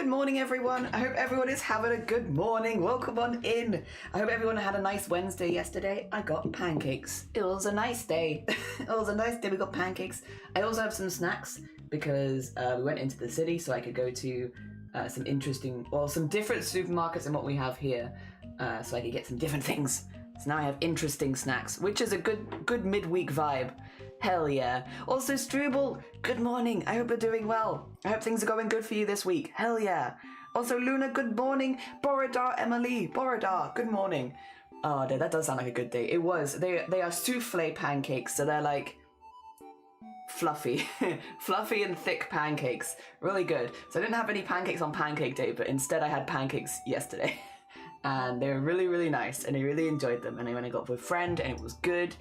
Good morning, everyone. I hope everyone is having a good morning. Welcome on in. I hope everyone had a nice Wednesday yesterday. I got pancakes. It was a nice day. It was a nice day. We got pancakes. I also have some snacks because we went into the city so I could go to some different supermarkets than what we have here, so I could get some different things. So now I have interesting snacks, which is a good midweek vibe. Hell yeah. Also, Struble, good morning. I hope you're doing well. I hope things are going good for you this week. Hell yeah. Also, Luna, good morning. Borodar, Emily, Borodar, good morning. Oh, that does sound like a good day. It was. They are souffle pancakes, so they're like fluffy. Fluffy and thick pancakes. Really good. So I didn't have any pancakes on pancake day, but instead I had pancakes yesterday. And they were really, really nice, and I really enjoyed them. And I went and got with a friend, and it was good.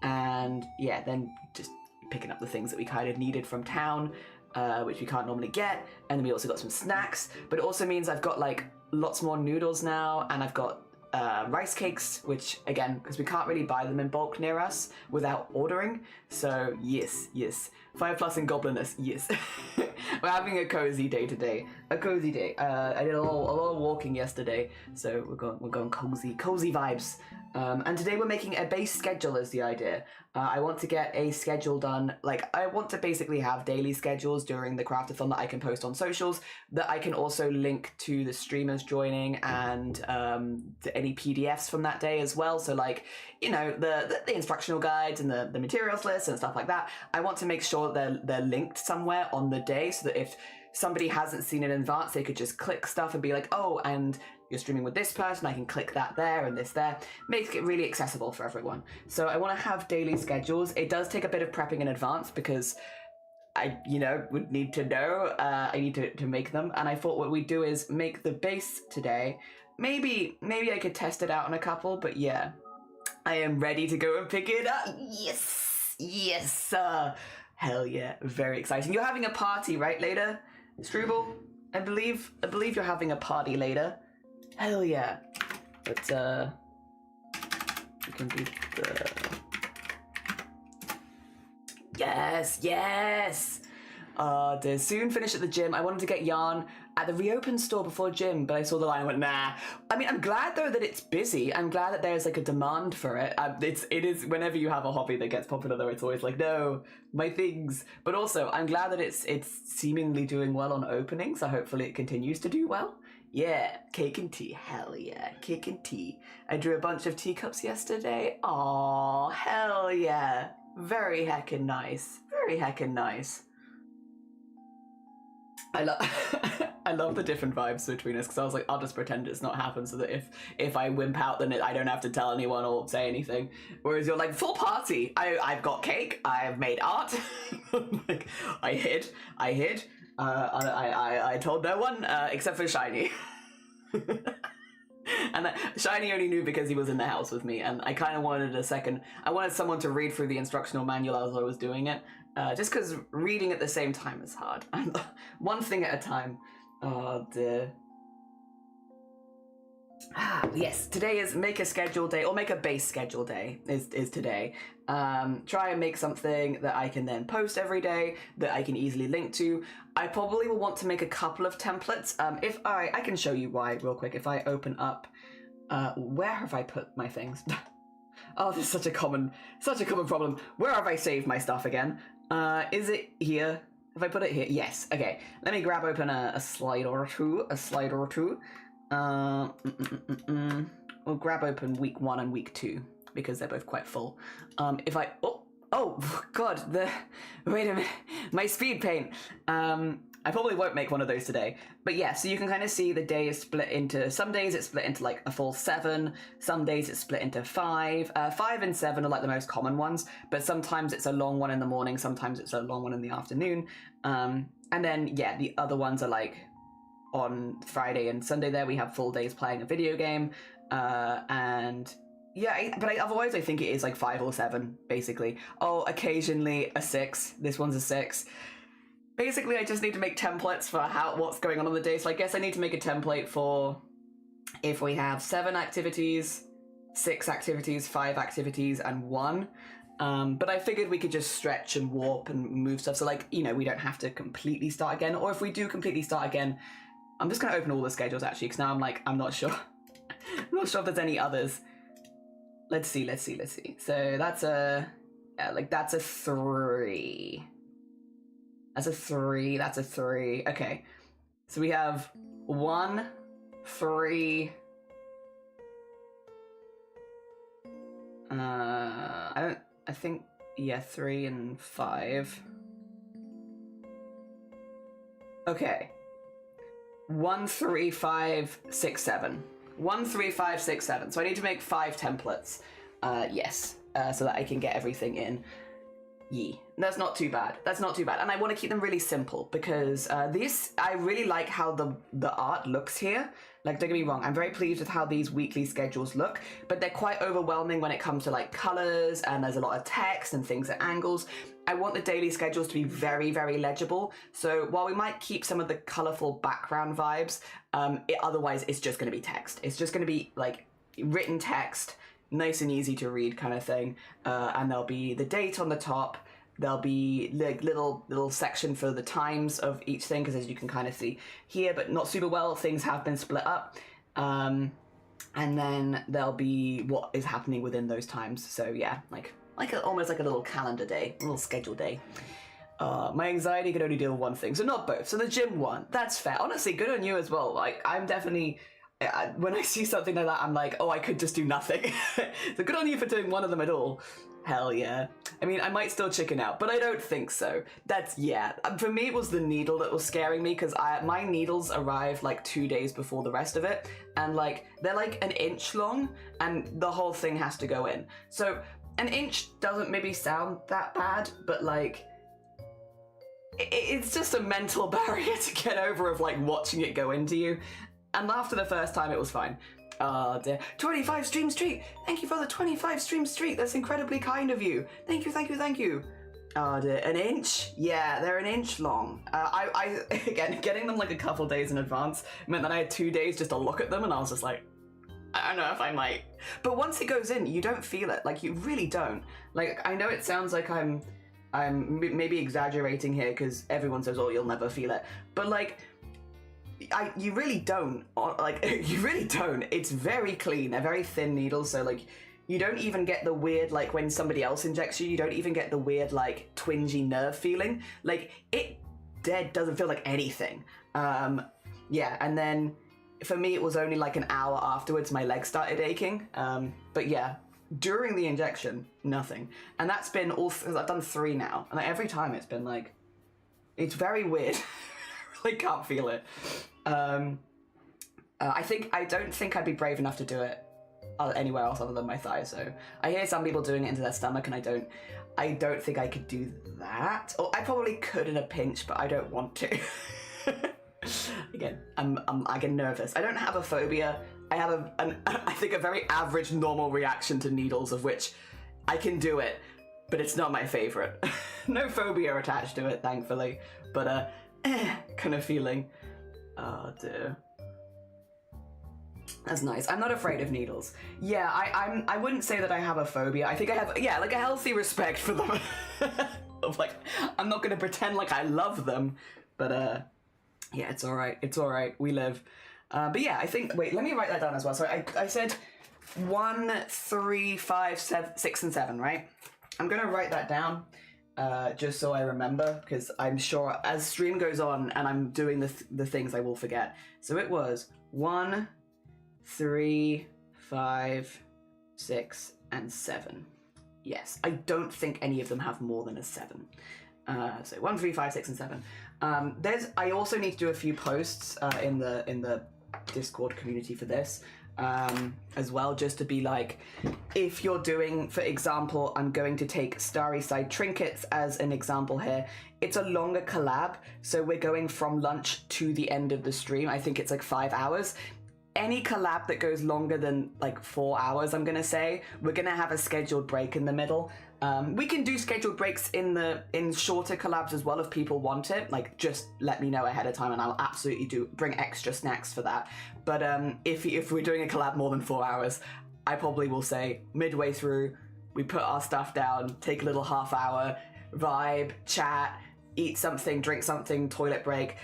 And yeah, then just picking up the things that we kind of needed from town, which we can't normally get. And then we also got some snacks, but it also means I've got like lots more noodles now, and I've got rice cakes, which again, because we can't really buy them in bulk near us without ordering. So yes. 5+ in gobliness, yes. We're having a cozy day today. A cozy day. I did a lot of walking yesterday, so we're going cozy vibes. And today we're making a base schedule is the idea. I want to get a schedule done. Like, I want to basically have daily schedules during the craftathon that I can post on socials, that I can also link to the streamers joining and any PDFs from that day as well. So like, you know, the instructional guides and the materials lists and stuff like that. I want to make sure that they're linked somewhere on the day, so that if somebody hasn't seen it in advance, they could just click stuff and be like, oh, and you're streaming with this person, I can click that there and this there. Make it really accessible for everyone. So I want to have daily schedules. It does take a bit of prepping in advance because I, would need to know. I need to make them. And I thought what we'd do is make the base today. Maybe I could test it out on a couple, but yeah, I am ready to go and pick it up. Yes, hell yeah, very exciting. You're having a party, right, later, Struble? I believe you're having a party later. Hell yeah. But we can do the... Yes! To soon finish at the gym. I wanted to get yarn at the reopened store before gym, but I saw the line and went, nah. I mean, I'm glad though that it's busy. I'm glad that there's like a demand for it. It is whenever you have a hobby that gets popular though, it's always like, no, my things. But also, I'm glad that it's seemingly doing well on opening, so hopefully it continues to do well. Yeah, cake and tea, hell yeah, cake and tea. I drew a bunch of teacups yesterday. Aw, hell yeah. Very heckin' nice. I love the different vibes between us, because I was like, I'll just pretend it's not happened so that if I wimp out, then I don't have to tell anyone or say anything. Whereas you're like, full party. I've got cake. I've made art. Like, I hid. I told no one except for Shiny. And Shiny only knew because he was in the house with me, and I kind of wanted I wanted someone to read through the instructional manual as I was doing it, just because reading at the same time is hard. One thing at a time. Oh dear. Yes, today is make a schedule day, or make a base schedule day is today. Try and make something that I can then post every day, that I can easily link to. I probably will want to make a couple of templates. If I can show you why real quick. If I open up, where have I put my things? Oh, this is such a common problem. Where have I saved my stuff again? Is it here? If I put it here, yes. Okay, let me grab open a slide or two. We'll grab open week 1 and week 2 because they're both quite full. If I oh god, wait a minute, my speed paint. I probably won't make one of those today, but yeah. So you can kind of see the day is split into, some days it's split into like a full 7, some days it's split into 5. 5 and 7 are like the most common ones, but sometimes it's a long one in the morning, sometimes it's a long one in the afternoon. And then yeah, the other ones are like on Friday and Sunday. There we have full days playing a video game, and yeah, but otherwise I think it is like 5 or 7 basically. Oh, occasionally a 6. This one's a 6. Basically, I just need to make templates for what's going on the day. So I guess I need to make a template for if we have 7 activities, 6 activities, 5 activities, and 1. But I figured we could just stretch and warp and move stuff. So like, we don't have to completely start again. Or if we do completely start again, I'm just gonna open all the schedules actually, because now I'm like, I'm not sure. I'm not sure if there's any others. Let's see. So that's a, yeah, like that's a 3. That's a 3, that's a 3. Okay. So we have 1, 3. I think, yeah, 3 and 5. Okay. 1, 3, 5, 6, 7. 1, 3, 5, 6, 7. So I need to make 5 templates. Yes. So that I can get everything in. That's not too bad. That's not too bad. And I want to keep them really simple because I really like how the art looks here. Like, don't get me wrong, I'm very pleased with how these weekly schedules look, but they're quite overwhelming when it comes to like colors and there's a lot of text and things at angles. I want the daily schedules to be very, very legible. So while we might keep some of the colorful background vibes, otherwise it's just going to be text. It's just going to be like written text, nice and easy to read kind of thing. And there'll be the date on the top. There'll be like little section for the times of each thing, because as you can kind of see here, but not super well, things have been split up. And then there'll be what is happening within those times. So yeah, almost like a little calendar day, a little schedule day. My anxiety could only deal with one thing, so not both. So the gym one, that's fair. Honestly, good on you as well. Like, I'm definitely, when I see something like that, I'm like, oh, I could just do nothing. So good on you for doing one of them at all. Hell yeah. I mean, I might still chicken out, but I don't think so. That's, yeah. For me, it was the needle that was scaring me, because my needles arrived like 2 days before the rest of it, and like, they're like an inch long, and the whole thing has to go in. So an inch doesn't maybe sound that bad, but like, it's just a mental barrier to get over of like watching it go into you. And after the first time, it was fine. Oh dear. 25 stream streak! Thank you for the 25 stream streak. That's incredibly kind of you. Thank you. Oh dear. An inch? Yeah, they're an inch long. I again, getting them like a couple days in advance meant that I had 2 days just to look at them, and I was just like, I don't know if I might. But once it goes in, you don't feel it. Like, you really don't. Like, I know it sounds like I'm maybe exaggerating here, because everyone says, oh, you'll never feel it. But like, you really don't. Like, you really don't. It's very clean. They're very thin needles, so like, you don't even get the weird, like when somebody else injects you, you don't even get the weird like twingy nerve feeling. Like, it doesn't feel like anything. Yeah, and then for me it was only like an hour afterwards my legs started aching. But yeah, during the injection, nothing. And that's been I've done 3 now, and like, every time it's been like, it's very weird. I really can't feel it. I don't think I'd be brave enough to do it anywhere else other than my thigh. So I hear some people doing it into their stomach, and I don't think I could do that. Or I probably could in a pinch, but I don't want to. Again, I get nervous. I don't have a phobia. I have I think a very average normal reaction to needles, of which I can do it, but it's not my favorite. No phobia attached to it, thankfully, but kind of feeling. Oh dear. That's nice. I'm not afraid of needles. Yeah, I wouldn't say that I have a phobia. I think I have, yeah, like a healthy respect for them. Of like, I'm not gonna pretend like I love them, but yeah, it's all right. We live. But yeah, I think, wait, let me write that down as well. So I said 1, 3, 5, 6, and 7, right? I'm gonna write that down. Just so I remember, because I'm sure as stream goes on and I'm doing the things, I will forget. So it was 1, 3, 5, 6, and 7. Yes, I don't think any of them have more than a 7. So 1, 3, 5, 6, and 7. I also need to do a few posts in the Discord community for this. As well, just to be like, if you're doing, for example, I'm going to take Starry Side Trinkets as an example here. It's a longer collab, so we're going from lunch to the end of the stream. I think it's like 5 hours. Any collab that goes longer than like 4 hours, I'm gonna say, we're gonna have a scheduled break in the middle. We can do scheduled breaks in shorter collabs as well if people want it. Like, just let me know ahead of time and I'll absolutely bring extra snacks for that. But if we're doing a collab more than 4 hours, I probably will say midway through, we put our stuff down, take a little half hour, vibe, chat, eat something, drink something, toilet break.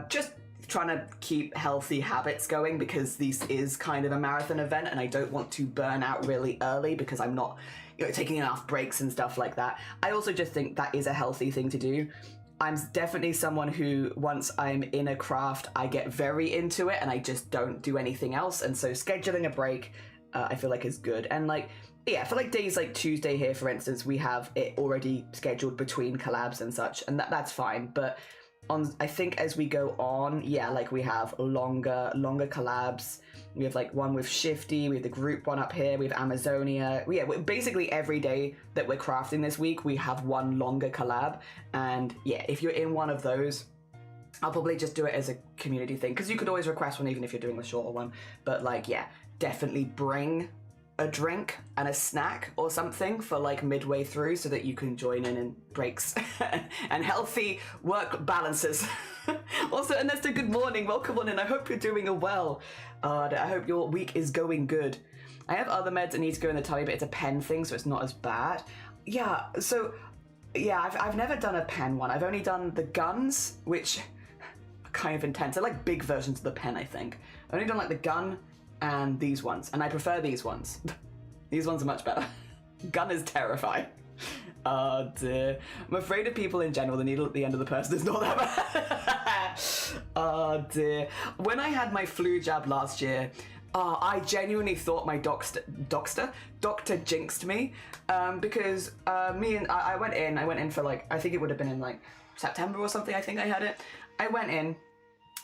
Just trying to keep healthy habits going because this is kind of a marathon event and I don't want to burn out really early because I'm not, you know, taking enough breaks and stuff like that. I also just think that is a healthy thing to do. I'm definitely someone who, once I'm in a craft, I get very into it and I just don't do anything else. And so scheduling a break, I feel like is good. And like, yeah, for like days like Tuesday here, for instance, we have it already scheduled between collabs and such, and that's fine. But I think as we go on, yeah, like we have longer collabs. We have like one with Shifty, we have the group one up here, we have Amazonia. Yeah, basically every day that we're crafting this week, we have one longer collab. And yeah, if you're in one of those, I'll probably just do it as a community thing, because you could always request one even if you're doing the shorter one. But like, yeah, definitely bring a drink and a snack or something for like midway through so that you can join in breaks and healthy work balances. Also, Ernesto, good morning, welcome on in. I hope you're doing well. I hope your week is going good. I have other meds that need to go in the tummy, but it's a pen thing, so it's not as bad. Yeah, so yeah, I've never done a pen one. I've only done the guns, which are kind of intense. They're like big versions of the pen, I think. I've only done like the gun and these ones, and I prefer these ones. These ones are much better. Gun is terrifying. Oh dear. I'm afraid of people in general. The needle at the end of the person is not that bad. Oh dear. When I had my flu jab last year, I genuinely thought my doctor jinxed me, because I went in for like, I think it would have been in like September or something, I think I had it. I went in,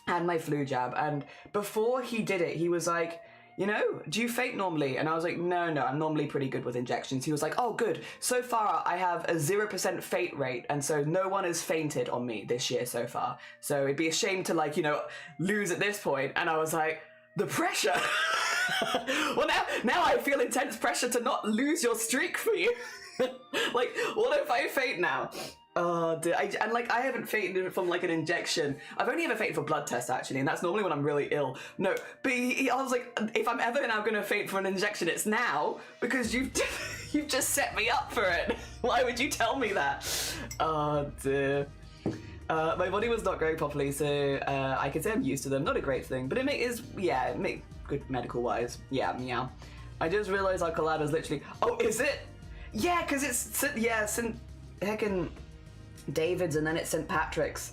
had my flu jab, and before he did it, he was like, you know, do you faint normally? And I was like, no, I'm normally pretty good with injections. He was like, oh, good. So far, I have a 0% faint rate, and so no one has fainted on me this year so far. So it'd be a shame to, like, you know, lose at this point. And I was like, the pressure. Well, now I feel intense pressure to not lose your streak for you. Like, what if I faint now? Oh, dear. I haven't fainted from like an injection. I've only ever fainted for blood tests actually, and that's normally when I'm really ill. No, but I was like, if I'm ever now gonna faint for an injection, it's now, because you've just set me up for it. Why would you tell me that? Oh dear. My body was not growing properly, so I can say I'm used to them. Not a great thing, but it makes good medical wise. Yeah, meow. I just realized our collab is literally. Oh, is it? Yeah, because it's St. Heckin' David's and then it's St. Patrick's.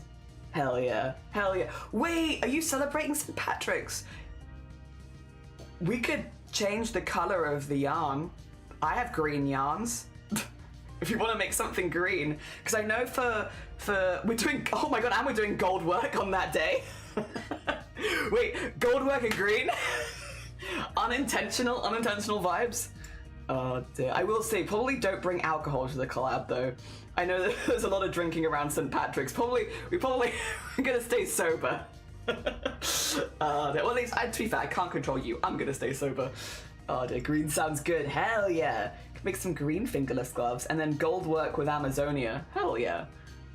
Hell yeah. Hell yeah. Wait, are you celebrating St. Patrick's? We could change the color of the yarn. I have green yarns. If you want to make something green. Because I know for we're doing, oh my god, and we're doing gold work on that day. Wait, gold work and green? Unintentional vibes. Oh dear. I will say, probably don't bring alcohol to the collab though. I know that there's a lot of drinking around St. Patrick's. We're gonna stay sober. Well, at least, to be fair, I can't control you. I'm gonna stay sober. Oh dear, green sounds good. Hell yeah. Could make some green fingerless gloves and then gold work with Amazonia. Hell yeah.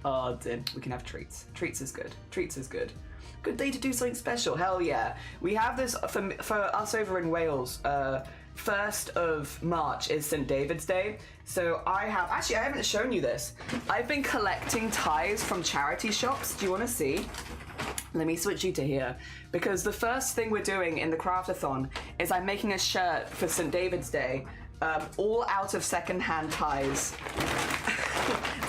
Oh dear, we can have treats. Treats is good. Good day to do something special. Hell yeah. We have this for us over in Wales. 1st of March is St. David's Day. So I haven't shown you this. I've been collecting ties from charity shops. Do you want to see? Let me switch you to here. Because the first thing we're doing in the craftathon is I'm making a shirt for St. David's Day, all out of secondhand ties.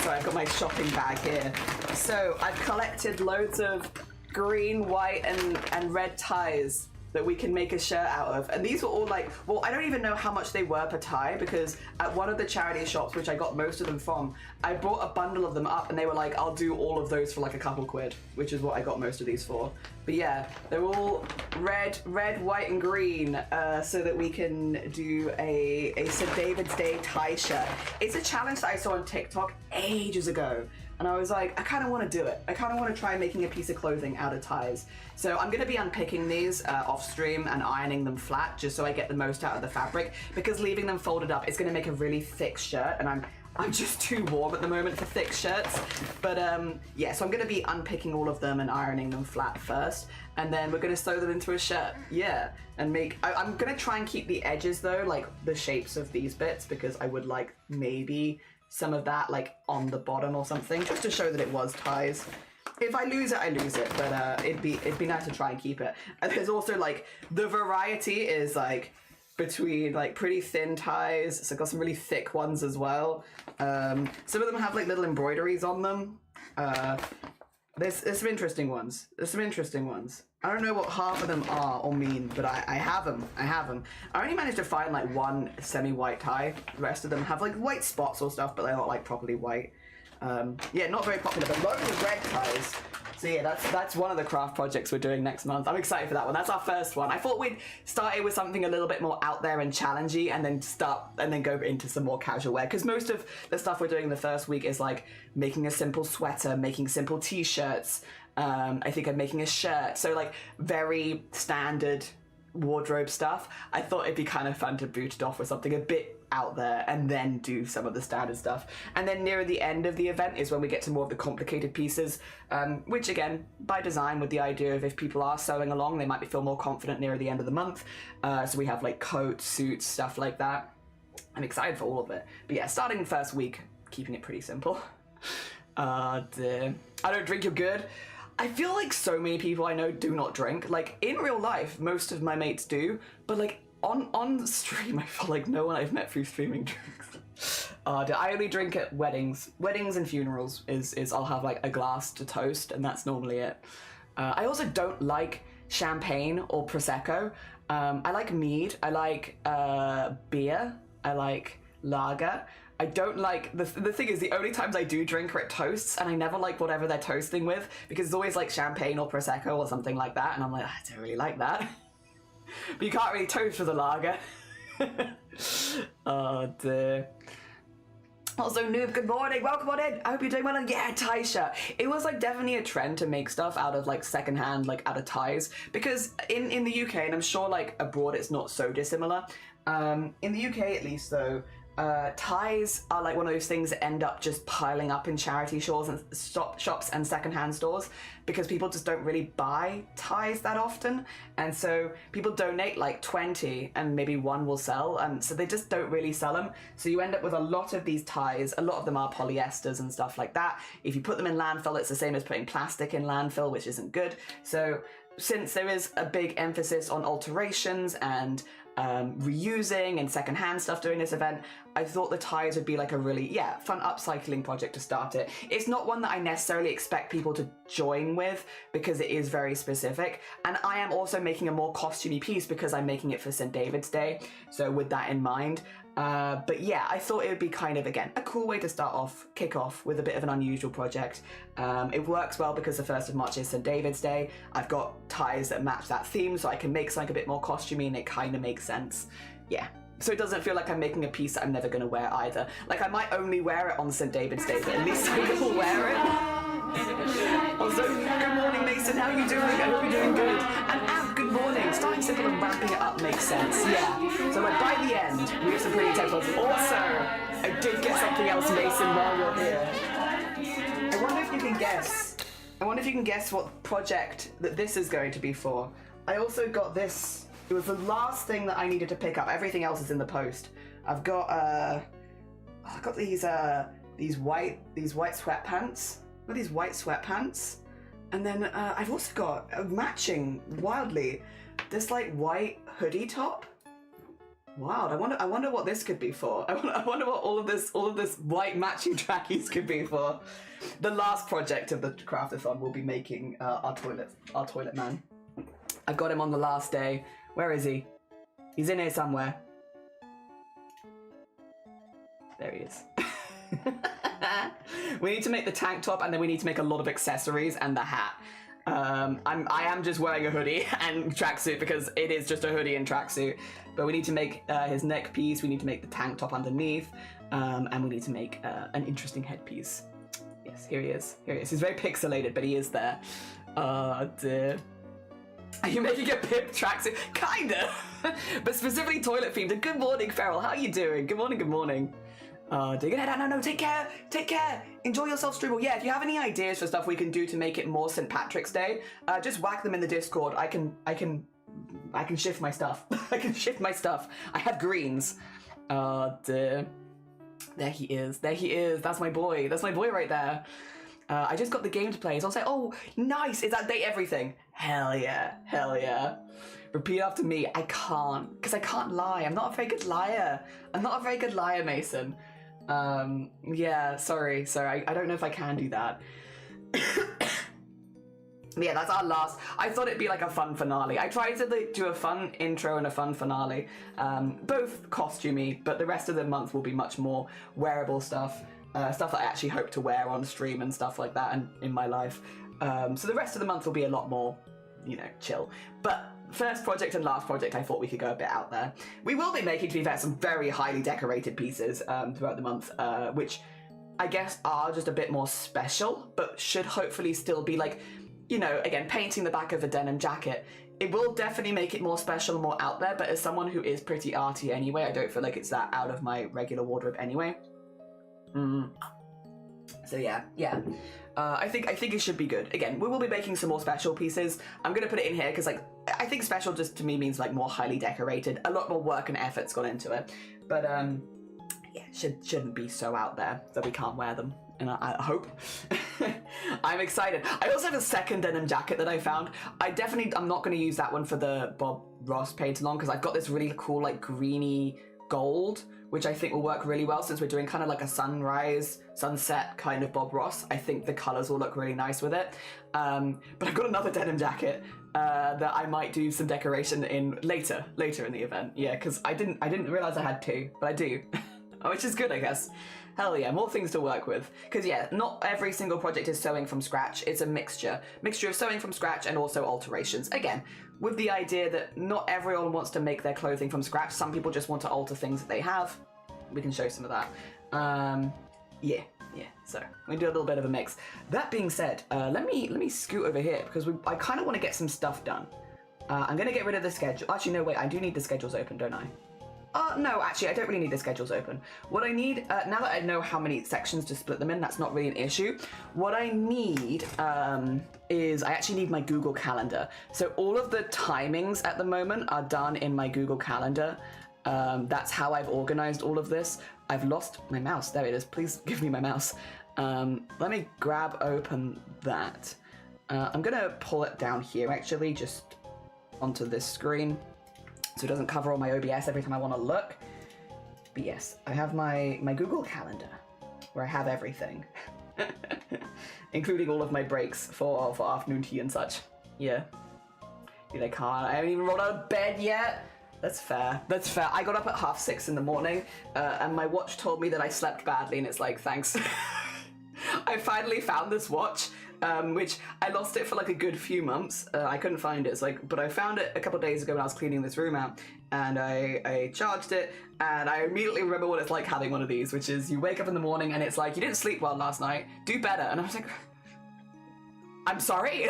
Sorry, I've got my shopping bag here. So I've collected loads of green, white, and red ties that we can make a shirt out of. And these were all like, well, I don't even know how much they were per tie, because at one of the charity shops, which I got most of them from, I brought a bundle of them up and they were like, I'll do all of those for like a couple quid, which is what I got most of these for. But yeah, they're all red, white, and green, so that we can do a St. David's Day tie shirt. It's a challenge that I saw on TikTok ages ago. And I was like, I kind of want to do it. I kind of want to try making a piece of clothing out of ties. So I'm going to be unpicking these off stream and ironing them flat, just so I get the most out of the fabric, because leaving them folded up is going to make a really thick shirt, and I'm just too warm at the moment for thick shirts. But yeah, so I'm going to be unpicking all of them and ironing them flat first, and then we're going to sew them into a shirt. Yeah, and I'm going to try and keep the edges though, like the shapes of these bits, because I would like maybe some of that like on the bottom or something, just to show that it was ties. If I lose it, I lose it, but it'd be nice to try and keep it. And there's also like the variety is like between like pretty thin ties, so I've got some really thick ones as well. Some of them have like little embroideries on them. There's some interesting ones. I don't know what half of them are or mean, but I have them. I only managed to find like one semi-white tie. The rest of them have like white spots or stuff, but they're not like properly white. Yeah, not very popular, but loads of red ties. So yeah, that's one of the craft projects we're doing next month. I'm excited for that one. That's our first one. I thought we'd start it with something a little bit more out there and challenging, and then go into some more casual wear. Because most of the stuff we're doing in the first week is like making a simple sweater, making simple t-shirts. I think I'm making a shirt. So like very standard wardrobe stuff. I thought it'd be kind of fun to boot it off with something a bit out there and then do some of the standard stuff. And then nearer the end of the event is when we get to more of the complicated pieces, which again, by design, with the idea of if people are sewing along, they might feel more confident near the end of the month. So we have like coats, suits, stuff like that. I'm excited for all of it. But yeah, starting the first week, keeping it pretty simple. I don't drink, you're good. I feel like so many people I know do not drink. Like in real life, most of my mates do, but like on stream, I feel like no one I've met through streaming drinks. I only drink at weddings. Weddings and funerals is I'll have like a glass to toast, and that's normally it. I also don't like champagne or prosecco. I like mead. I like beer. I like lager. I don't like, the thing is, the only times I do drink are at toasts, and I never like whatever they're toasting with, because it's always like champagne or prosecco or something like that, and I'm like, I don't really like that. But you can't really toast with a lager. Oh dear. Also, Noob, good morning, welcome on in. I hope you're doing well. And yeah, tie shirt. It was like definitely a trend to make stuff out of like secondhand, like out of ties, because in the UK, and I'm sure like abroad it's not so dissimilar. In the UK at least though, ties are like one of those things that end up just piling up in charity shops and secondhand stores, because people just don't really buy ties that often, and so people donate like 20 and maybe one will sell, and so they just don't really sell them. So you end up with a lot of these ties. A lot of them are polyesters and stuff like that. If you put them in landfill, it's the same as putting plastic in landfill, which isn't good. So since there is a big emphasis on alterations and reusing and secondhand stuff during this event, I thought the ties would be like a really, fun upcycling project to start it. It's not one that I necessarily expect people to join with, because it is very specific. And I am also making a more costumey piece because I'm making it for St. David's Day. So with that in mind, but yeah, I thought it would be kind of, again, a cool way to kick off with a bit of an unusual project. It works well because the 1st of March is St. David's Day. I've got ties that match that theme, so I can make something a bit more costumey, and it kind of makes sense. Yeah. So it doesn't feel like I'm making a piece that I'm never going to wear either. Like, I might only wear it on St. David's Day, but at least I will wear it. Also, good morning, Mason. How are you doing? I hope you're doing good. And Ab, good morning. Starting simple and ramping it up makes sense. Yeah. So like by the end, we have some pretty temples. Also, I did get something else, Mason, while you're here. I wonder if you can guess. What project that this is going to be for. I also got this. It was the last thing that I needed to pick up. Everything else is in the post. I've got these white sweatpants. And then I've also got matching wildly this like white hoodie top. Wow, I wonder what this could be for. I wonder what all of this white matching trackies could be for. The last project of the craftathon will be making our toilet man. I got him on the last day. Where is he? He's in here somewhere. There he is. We need to make the tank top, and then we need to make a lot of accessories and the hat. I am just wearing a hoodie and tracksuit because it is just a hoodie and tracksuit. But we need to make his neck piece, we need to make the tank top underneath, and we need to make an interesting headpiece. Yes, here he is. He's very pixelated, but he is there. Dear. Are you making a pip tracksuit? Kinda! But specifically toilet themed. Good morning, Farrell. How are you doing? Good morning. No, take care. Enjoy yourself, Struble. Yeah, if you have any ideas for stuff we can do to make it more St. Patrick's Day, just whack them in the Discord. I can shift my stuff. I have greens. There he is. That's my boy right there. I just got the game to play, so I'll say, oh, nice, is that date everything? Hell yeah, hell yeah. Repeat after me. I can't, because I can't lie. I'm not a very good liar. I'm not a very good liar, Mason. Yeah, sorry. I don't know if I can do that. Yeah, that's our last. I thought it'd be like a fun finale. I tried to do a fun intro and a fun finale, both costumey, but the rest of the month will be much more wearable stuff, stuff that I actually hope to wear on stream and stuff like that and in my life. So the rest of the month will be a lot more, you know, chill. But first project and last project, I thought we could go a bit out there. We will be making, to be fair, some very highly decorated pieces throughout the month, which I guess are just a bit more special, but should hopefully still be like, you know, again, painting the back of a denim jacket. It will definitely make it more special, more out there, but as someone who is pretty arty anyway, I don't feel like it's that out of my regular wardrobe anyway. So yeah. I think it should be good. Again, we will be making some more special pieces. I'm gonna put it in here because, like, I think special just to me means like more highly decorated. A lot more work and effort's gone into it. But yeah, shouldn't be so out there that we can't wear them. And I hope. I'm excited. I also have a second denim jacket that I found. I'm not going to use that one for the Bob Ross paint along because I've got this really cool like greeny gold, which I think will work really well since we're doing kind of like a sunset kind of Bob Ross. I think the colors will look really nice with it. But I've got another denim jacket that I might do some decoration in later in the event. Yeah, because I didn't realize I had two, but I do, which is good, I guess. Hell yeah, more things to work with. Because yeah, not every single project is sewing from scratch. It's a mixture of sewing from scratch and also alterations. Again, with the idea that not everyone wants to make their clothing from scratch. Some people just want to alter things that they have. We can show some of that. Yeah. So we do a little bit of a mix. That being said, let me scoot over here because I kind of want to get some stuff done. I'm gonna get rid of the schedule. Actually, no, wait. I do need the schedules open, don't I? No, actually, I don't really need the schedules open. What I need, now that I know how many sections to split them in, that's not really an issue. What I need is I actually need my Google Calendar. So all of the timings at the moment are done in my Google Calendar. That's how I've organized all of this. I've lost my mouse. There it is. Please give me my mouse. Let me grab open that. I'm going to pull it down here, actually, just onto this screen, so it doesn't cover all my OBS every time I want to look. But yes, I have my Google Calendar, where I have everything, including all of my breaks for afternoon tea and such. Yeah. Dude, I can't. I haven't even rolled out of bed yet. That's fair. I got up at 6:30 in the morning, and my watch told me that I slept badly, and it's like, thanks. I finally found this watch, which I lost it for like a good few months. I couldn't find it. It's like, but I found it a couple of days ago when I was cleaning this room out, and I charged it, and I immediately remember what it's like having one of these, which is you wake up in the morning and it's like, you didn't sleep well last night, do better. And I was like, I'm sorry.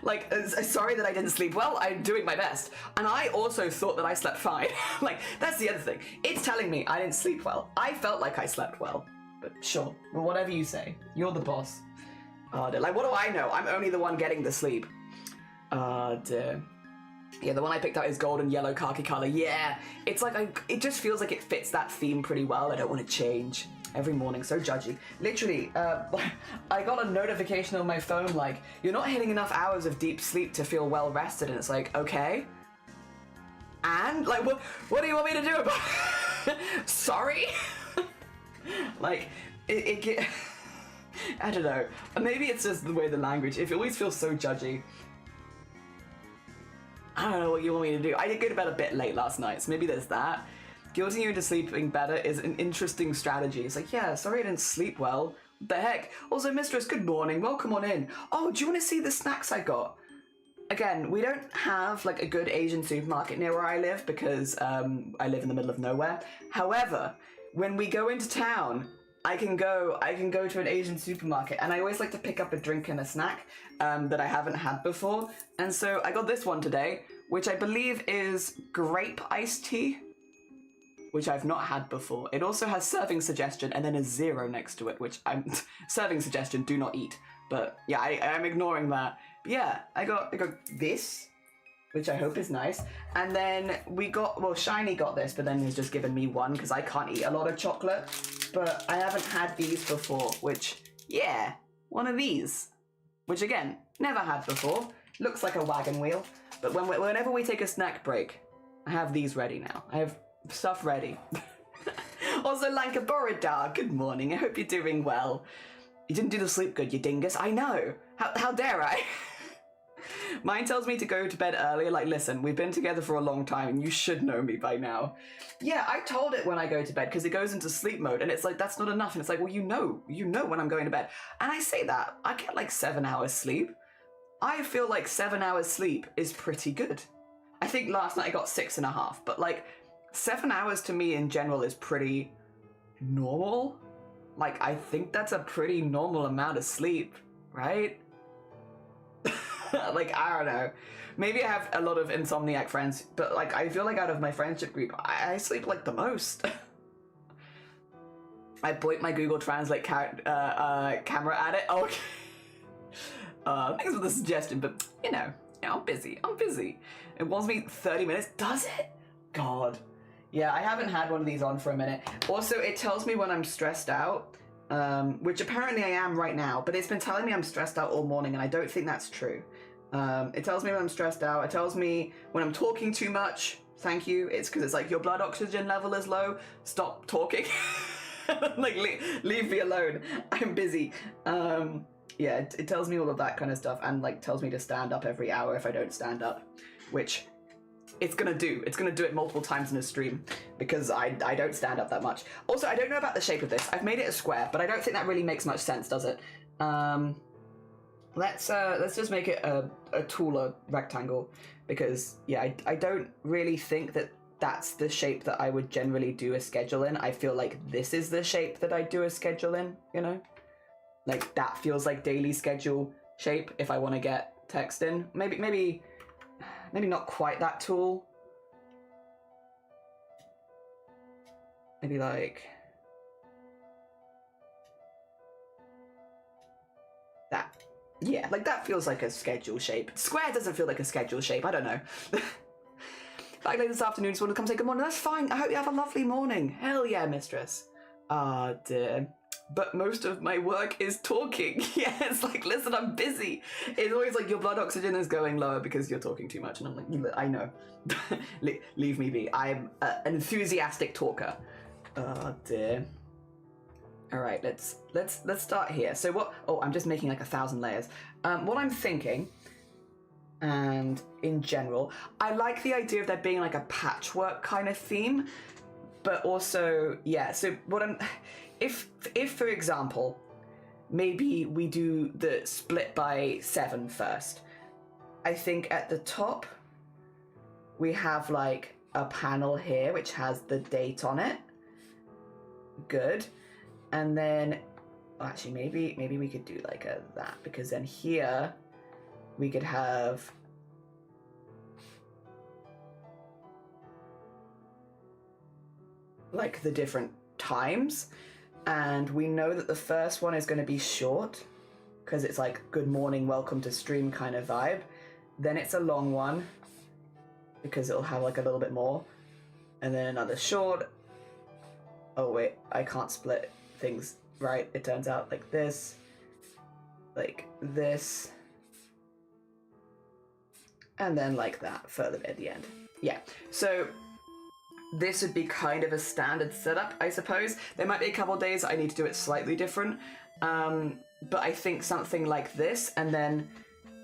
Like, sorry that I didn't sleep well. I'm doing my best. And I also thought that I slept fine. Like, that's the other thing. It's telling me I didn't sleep well. I felt like I slept well. But sure, well, whatever you say. You're the boss. Oh, dear. Like, what do I know? I'm only the one getting the sleep. Dear. Yeah, the one I picked out is gold and yellow khaki color. Yeah, it's like, it just feels like it fits that theme pretty well. I don't want to change. Every morning, so judgy. Literally, I got a notification on my phone like, you're not hitting enough hours of deep sleep to feel well rested, and it's like, okay. And like, what do you want me to do about it? Sorry? Like, it I don't know. Maybe it's just the way the language, it always feels so judgy. I don't know what you want me to do. I did go to bed a bit late last night, so maybe there's that. Guilting you into sleeping better is an interesting strategy. It's like, yeah, sorry I didn't sleep well. What the heck? Also, mistress, good morning. Welcome on in. Oh, do you want to see the snacks I got? Again, we don't have like a good Asian supermarket near where I live because I live in the middle of nowhere. However, when we go into town, I can go to an Asian supermarket, and I always like to pick up a drink and a snack that I haven't had before. And so I got this one today, which I believe is grape iced tea, which I've not had before. It also has serving suggestion and then a 0 next to it, which I'm serving suggestion, do not eat. But yeah, I'm ignoring that. But yeah, I got this, which I hope is nice. And then we got, well, Shiny got this, but then he's just given me one because I can't eat a lot of chocolate. But I haven't had these before, which, yeah, one of these, which again, never had before. Looks like a wagon wheel, but whenever we take a snack break, I have these ready now. I have stuff ready. Also, Lanka Borodar, good morning. I hope you're doing well. You didn't do the sleep good, you dingus. I know. How dare I? Mine tells me to go to bed earlier. Like, listen, we've been together for a long time and you should know me by now. Yeah, I told it when I go to bed because it goes into sleep mode and it's like, that's not enough. And it's like, well, you know when I'm going to bed. And I say that, I get like 7 hours sleep. I feel like 7 hours sleep is pretty good. I think last night I got 6.5, but like 7 hours to me in general is pretty normal. Like, I think that's a pretty normal amount of sleep, right? Like, I don't know. Maybe I have a lot of insomniac friends, but like, I feel like out of my friendship group, I sleep like the most. I point my Google Translate camera at it. Okay. Thanks for the suggestion, but you know, I'm busy. It wants me 30 minutes. Does it? God. Yeah, I haven't had one of these on for a minute. Also, it tells me when I'm stressed out, which apparently I am right now, but it's been telling me I'm stressed out all morning, and I don't think that's true. It tells me when I'm stressed out. It tells me when I'm talking too much. Thank you. It's because it's like, your blood oxygen level is low. Stop talking. Like, leave me alone. I'm busy. Yeah, it tells me all of that kind of stuff, and like tells me to stand up every hour if I don't stand up, which it's gonna do. It's gonna do it multiple times in a stream because I don't stand up that much. Also, I don't know about the shape of this. I've made it a square, but I don't think that really makes much sense, does it? Let's just make it a taller rectangle because yeah, I don't really think that that's the shape that I would generally do a schedule in. I feel like this is the shape that I do a schedule in, you know? Like, that feels like daily schedule shape if I want to get text in. Maybe not quite that tall. Maybe like that. Yeah, like that feels like a schedule shape. Square doesn't feel like a schedule shape. I don't know. Back later this afternoon, just want to come say good morning. That's fine. I hope you have a lovely morning. Hell yeah, mistress. Ah, dear. But most of my work is talking. Yeah, it's like, listen, I'm busy. It's always like, your blood oxygen is going lower because you're talking too much. And I'm like, I know. Leave me be. I'm an enthusiastic talker. Oh dear. All right, let's start here. So what? Oh, I'm just making like 1,000 layers. What I'm thinking, and in general, I like the idea of there being like a patchwork kind of theme, but also, yeah. So what I'm. If for example, maybe we do the split by 7 first. I think at the top we have like a panel here which has the date on it. Good. And then actually maybe we could do like that, because then here we could have like the different times. And we know that the first one is going to be short because it's like good morning, welcome to stream kind of vibe. Then it's a long one because it'll have like a little bit more. And then another short. Oh wait, I can't split things right. It turns out like this, and then like that further at the end. Yeah, so this would be kind of a standard setup, I suppose. There might be a couple of days I need to do it slightly different, but I think something like this, and then,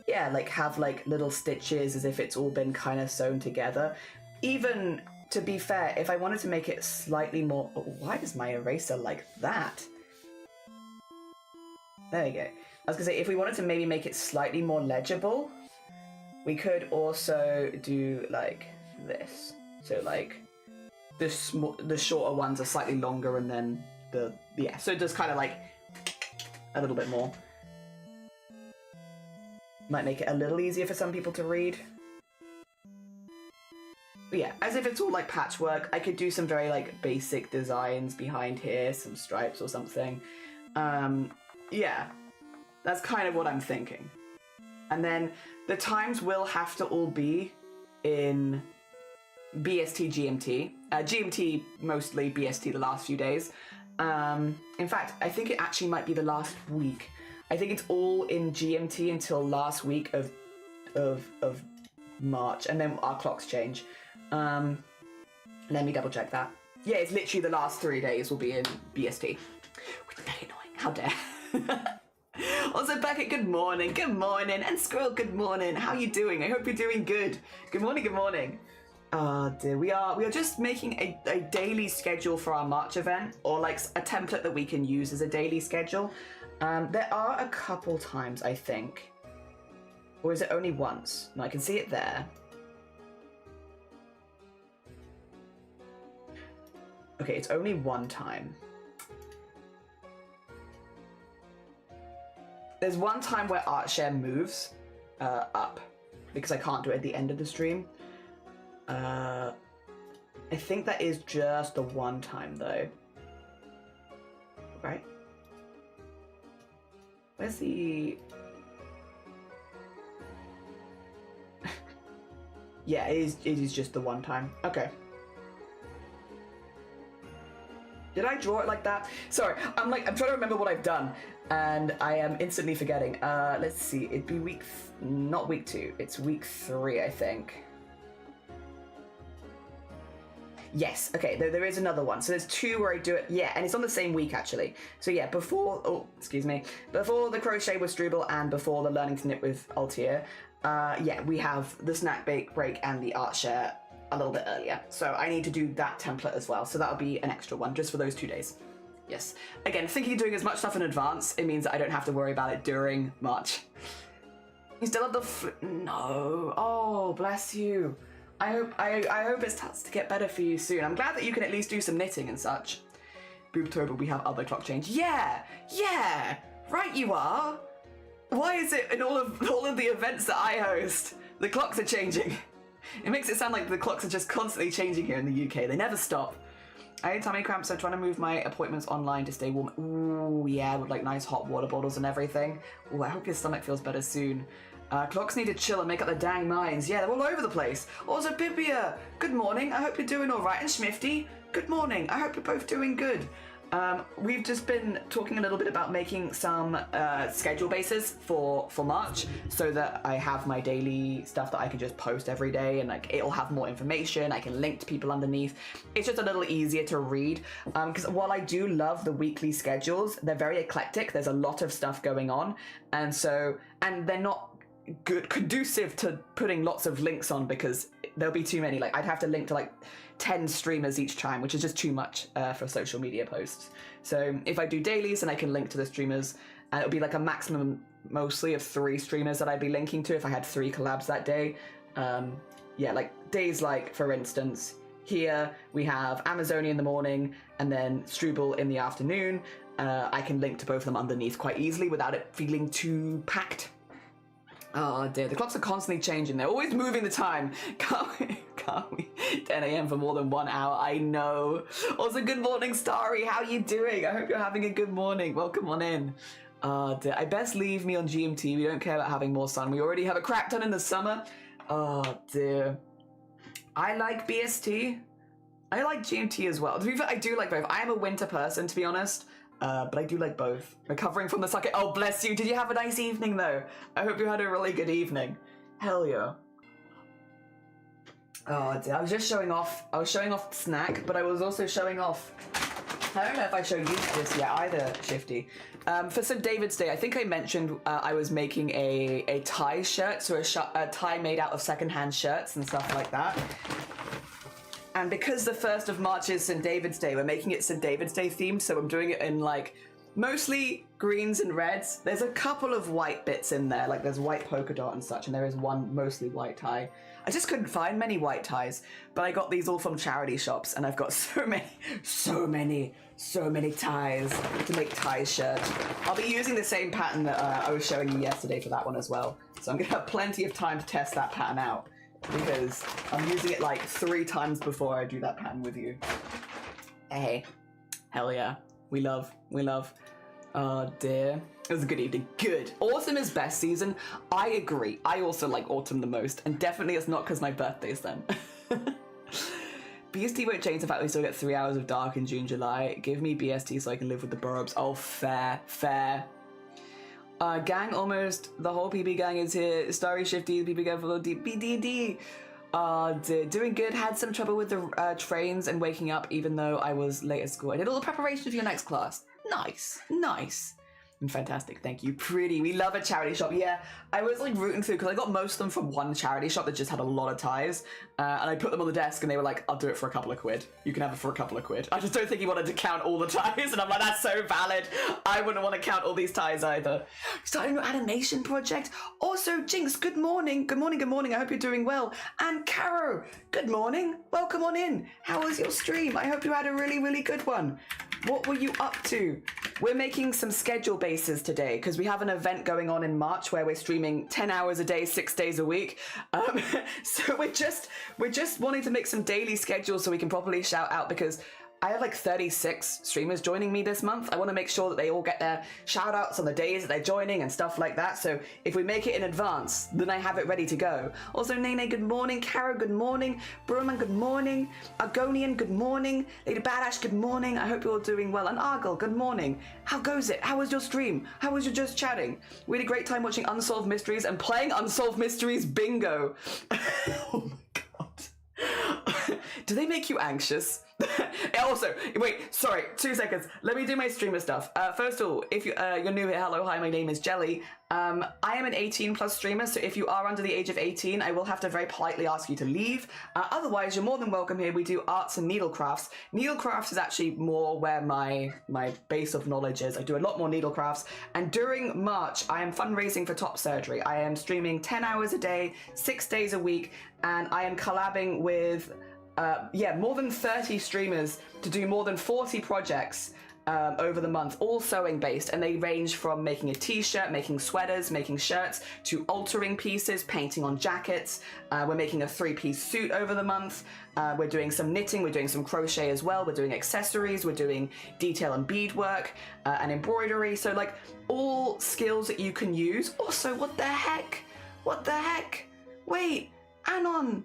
yeah, like have like little stitches as if it's all been kind of sewn together. Even, to be fair, if I wanted to make it slightly more... Oh, why is my eraser like that? There you go. I was going to say, if we wanted to maybe make it slightly more legible, we could also do like this. So like... the shorter ones are slightly longer, and then yeah, so it does kind of like a little bit more. Might make it a little easier for some people to read. But yeah, as if it's all like patchwork, I could do some very like basic designs behind here, some stripes or something. Yeah, that's kind of what I'm thinking. And then the times will have to all be in BST, GMT. GMT mostly, BST the last few days. In fact, I think it actually might be the last week. I think it's all in GMT until last week of March, and then our clocks change. Let me double check that. Yeah, it's literally the last 3 days will be in BST. Which is very annoying. How dare. Also, Beckett, good morning. Good morning. And Squirrel, good morning. How are you doing? I hope you're doing good. Good morning, good morning. Dear, we are just making a daily schedule for our March event, or like a template that we can use as a daily schedule. There are a couple times, I think. Or is it only once? No, I can see it there. Okay, it's only one time. There's one time where ArtShare moves up, because I can't do it at the end of the stream. I think that is just the one time though. Right? Where's the... Yeah, it is just the one time. Okay. Did I draw it like that? Sorry, I'm trying to remember what I've done, and I am instantly forgetting. Let's see, it'd be not week 2, it's week 3, I think. Yes, okay, there is another one. So there's 2 where I do it, yeah, and it's on the same week actually. So yeah, before the crochet with Struble and before the learning to knit with Altier, yeah, we have the snack break and the art share a little bit earlier. So I need to do that template as well. So that'll be an extra one just for those 2 days. Yes. Again, thinking of doing as much stuff in advance, it means that I don't have to worry about it during March. You still have the no. Oh, bless you. I hope it starts to get better for you soon. I'm glad that you can at least do some knitting and such. Boobtober, we have other clock change. Yeah, right you are. Why is it in all of the events that I host, the clocks are changing? It makes it sound like the clocks are just constantly changing here in the UK. They never stop. I had tummy cramps, so I'm trying to move my appointments online to stay warm. Ooh, yeah, with like nice hot water bottles and everything. Ooh, I hope your stomach feels better soon. Clocks need to chill and make up their dang minds. Yeah, they're all over the place. Also, Pipia, good morning. I hope you're doing all right. And Schmifty, good morning. I hope you're both doing good. We've just been talking a little bit about making some schedule bases for March, so that I have my daily stuff that I can just post every day, and like it'll have more information. I can link to people underneath. It's just a little easier to read, because while I do love the weekly schedules, they're very eclectic. There's a lot of stuff going on, and they're not conducive to putting lots of links on, because there'll be too many. Like I'd have to link to like 10 streamers each time, which is just too much for social media posts. So if I do dailies, then I can link to the streamers, and it'll be like a maximum mostly of 3 streamers that I'd be linking to if I had 3 collabs that day. Yeah, like days like, for instance, here we have Amazonia in the morning and then Struble in the afternoon. I can link to both of them underneath quite easily without it feeling too packed. Oh dear, the clocks are constantly changing. They're always moving the time. Can't we? 10 a.m. for more than 1 hour. I know. Also, good morning, Starry. How are you doing? I hope you're having a good morning. Welcome on in. Dear. I best leave me on GMT. We don't care about having more sun. We already have a crap ton in the summer. Oh dear. I like BST. I like GMT as well. To be fair, I do like both. I am a winter person, to be honest. But I do like both. Recovering from the sucker. Oh, bless you. Did you have a nice evening, though? I hope you had a really good evening. Hell yeah. Oh, dear. I was just showing off. I was showing off the snack, but I was also showing off... I don't know if I showed you this yet either, Shifty. For St. David's Day, I think I mentioned I was making a tie shirt, so a tie made out of secondhand shirts and stuff like that. And because the 1st of March is St. David's Day, we're making it St. David's Day themed, so I'm doing it in like mostly greens and reds. There's a couple of white bits in there, like there's white polka dot and such, and there is one mostly white tie. I just couldn't find many white ties, but I got these all from charity shops, and I've got so many ties to make tie shirts. I'll be using the same pattern that I was showing you yesterday for that one as well, so I'm gonna have plenty of time to test that pattern out, because I'm using it like 3 times before I do that pattern with you. Hey, hell yeah, we love. Oh dear, it was a good evening. Good. Autumn is best season. I agree. I also like autumn the most, and definitely it's not because my birthday's then. BST won't change the fact we still get 3 hours of dark in June, July. Give me BST so I can live with the burbs. Oh, fair. Gang, almost the whole PB gang is here. Starry Shifty, PB gang follow BDD. Doing good. Had some trouble with the trains and waking up, even though I was late at school. I did all the preparation for your next class. Nice. Fantastic, thank you. Pretty, we love a charity shop. Yeah, I was like rooting through because I got most of them from one charity shop that just had a lot of ties, and I put them on the desk and they were like, I'll do it for a couple of quid. You can have it for a couple of quid. I just don't think he wanted to count all the ties, and I'm like, that's so valid. I wouldn't want to count all these ties either. Starting an animation project. Also, Jinx, good morning. Good morning. I hope you're doing well. And Caro, good morning. Welcome on in. How was your stream? I hope you had a really, really good one. What were you up to? We're making some schedule bases today because we have an event going on in March where we're streaming 10 hours a day, 6 days a week. So we're just wanting to make some daily schedules so we can properly shout out because I have like 36 streamers joining me this month. I want to make sure that they all get their shout outs on the days that they're joining and stuff like that. So if we make it in advance, then I have it ready to go. Also, Nene, good morning. Kara, good morning. Broman, good morning. Argonian, good morning. Lady Badash, good morning. I hope you're all doing well. And Argyle, good morning. How goes it? How was your stream? How was your just chatting? We had a great time watching Unsolved Mysteries and playing Unsolved Mysteries bingo. Oh my God. Do they make you anxious? Also, wait, sorry, 2 seconds. Let me do my streamer stuff. First of all, if you're new here, hello, hi, my name is Jelly. I am an 18 plus streamer, so if you are under the age of 18, I will have to very politely ask you to leave. Otherwise, you're more than welcome here. We do arts and needlecrafts. Needlecrafts is actually more where my base of knowledge is. I do a lot more needlecrafts. And during March, I am fundraising for Top Surgery. I am streaming 10 hours a day, 6 days a week, and I am collabing with more than 30 streamers to do more than 40 projects over the month, all sewing based, and they range from making a t-shirt, making sweaters, making shirts, to altering pieces, painting on jackets. We're making a 3-piece suit over the month. We're doing some knitting, we're doing some crochet as well, we're doing accessories, we're doing detail and beadwork and embroidery, so like all skills that you can use. Also, what the heck? Wait, Anon!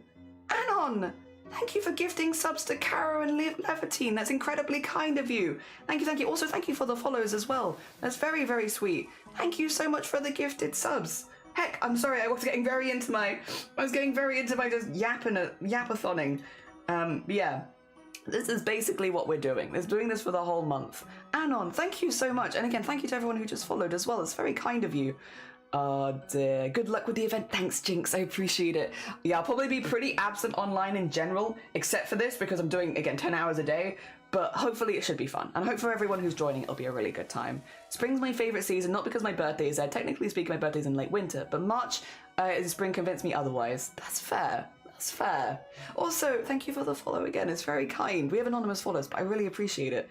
Thank you for gifting subs to Caro and Levitine. That's incredibly kind of you. Thank you. Also, thank you for the follows as well. That's very, very sweet. Thank you so much for the gifted subs. Heck, I'm sorry, I was getting very into my just yapathoning. Yeah. This is basically what we're doing. We're doing this for the whole month. Anon, thank you so much. And again, thank you to everyone who just followed as well. It's very kind of you. Oh dear. Good luck with the event. Thanks, Jinx. I appreciate it. Yeah, I'll probably be pretty absent online in general, except for this, because I'm doing, again, 10 hours a day. But hopefully it should be fun. And I hope for everyone who's joining, it'll be a really good time. Spring's my favorite season, not because my birthday is there. Technically speaking, my birthday's in late winter. But March is spring convinced me otherwise. That's fair. That's fair. Also, thank you for the follow again. It's very kind. We have anonymous followers, but I really appreciate it.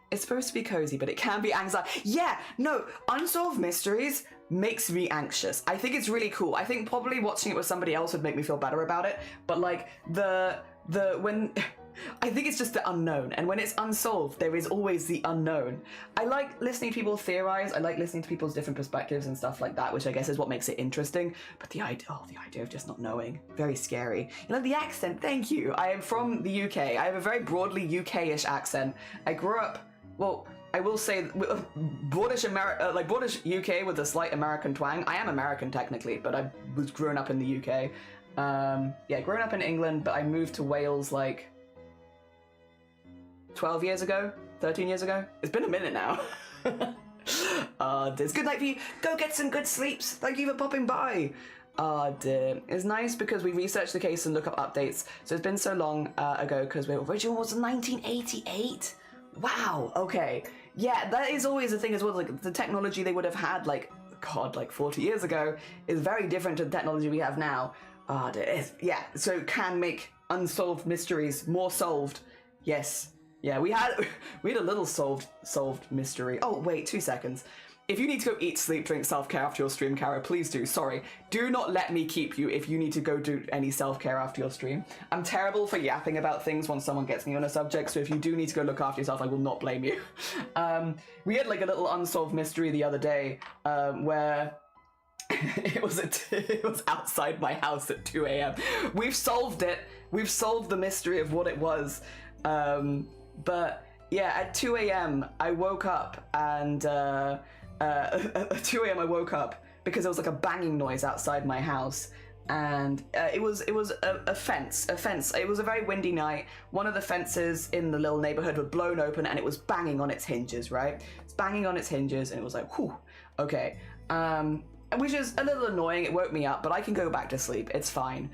It's supposed to be cozy, but it can be anxiety. Yeah, no, Unsolved Mysteries makes me anxious. I think it's really cool. I think probably watching it with somebody else would make me feel better about it. But like when I think it's just the unknown, and when it's unsolved, there is always the unknown. I like listening to people theorize. I like listening to people's different perspectives and stuff like that, which I guess is what makes it interesting. But the idea of just not knowing, very scary. You know, the accent. Thank you. I am from the UK. I have a very broadly UK-ish accent. I grew up. Well, I will say broadish UK with a slight American twang. I am American technically, but I was grown up in the UK. Grown up in England, but I moved to Wales like 12 years ago, 13 years ago. It's been a minute now. It's good night for you. Go get some good sleeps. Thank you for popping by. Dear. It's nice because we researched the case and look up updates. So it's been so long ago because the original was 1988. Wow, okay. Yeah, that is always a thing as well. Like the technology they would have had like 40 years ago is very different to the technology we have now. Yeah, so it can make Unsolved Mysteries more solved. Yes. Yeah, we had a little solved mystery. Oh, wait, 2 seconds. If you need to go eat, sleep, drink, self-care after your stream, Kara, please do. Sorry. Do not let me keep you if you need to go do any self-care after your stream. I'm terrible for yapping about things once someone gets me on a subject, so if you do need to go look after yourself, I will not blame you. We had like a little unsolved mystery the other day where it was outside my house at 2 a.m. We've solved it. We've solved the mystery of what it was. But yeah, at 2 a.m. I woke up and at 2 a.m. I woke up because there was like a banging noise outside my house. And it was a fence. It was a very windy night. One of the fences in the little neighborhood was blown open and it was banging on its hinges, right? It's banging on its hinges and it was like, whew, okay. Which is a little annoying. It woke me up, but I can go back to sleep. It's fine.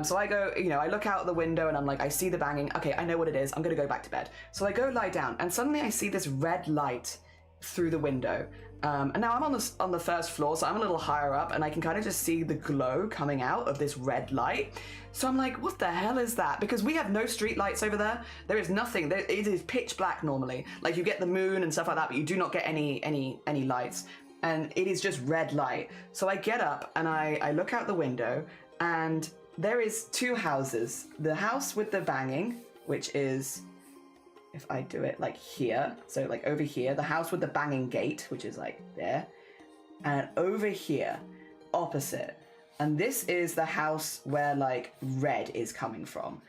So I go, I look out the window and I'm like, I see the banging. Okay, I know what it is. I'm gonna go back to bed. So I go lie down and suddenly I see this red light through the window. And now I'm on the first floor, so I'm a little higher up, and I can kind of just see the glow coming out of this red light. So I'm like, what the hell is that? Because we have no street lights over there. There is nothing. It is pitch black normally. Like you get the moon and stuff like that, but you do not get any lights. And it is just red light. So I get up and I look out the window, and there is two houses. The house with the banging, which is, if I do it like here, so like over here, the house with the banging gate, which is like there, and over here, opposite. And this is the house where like red is coming from.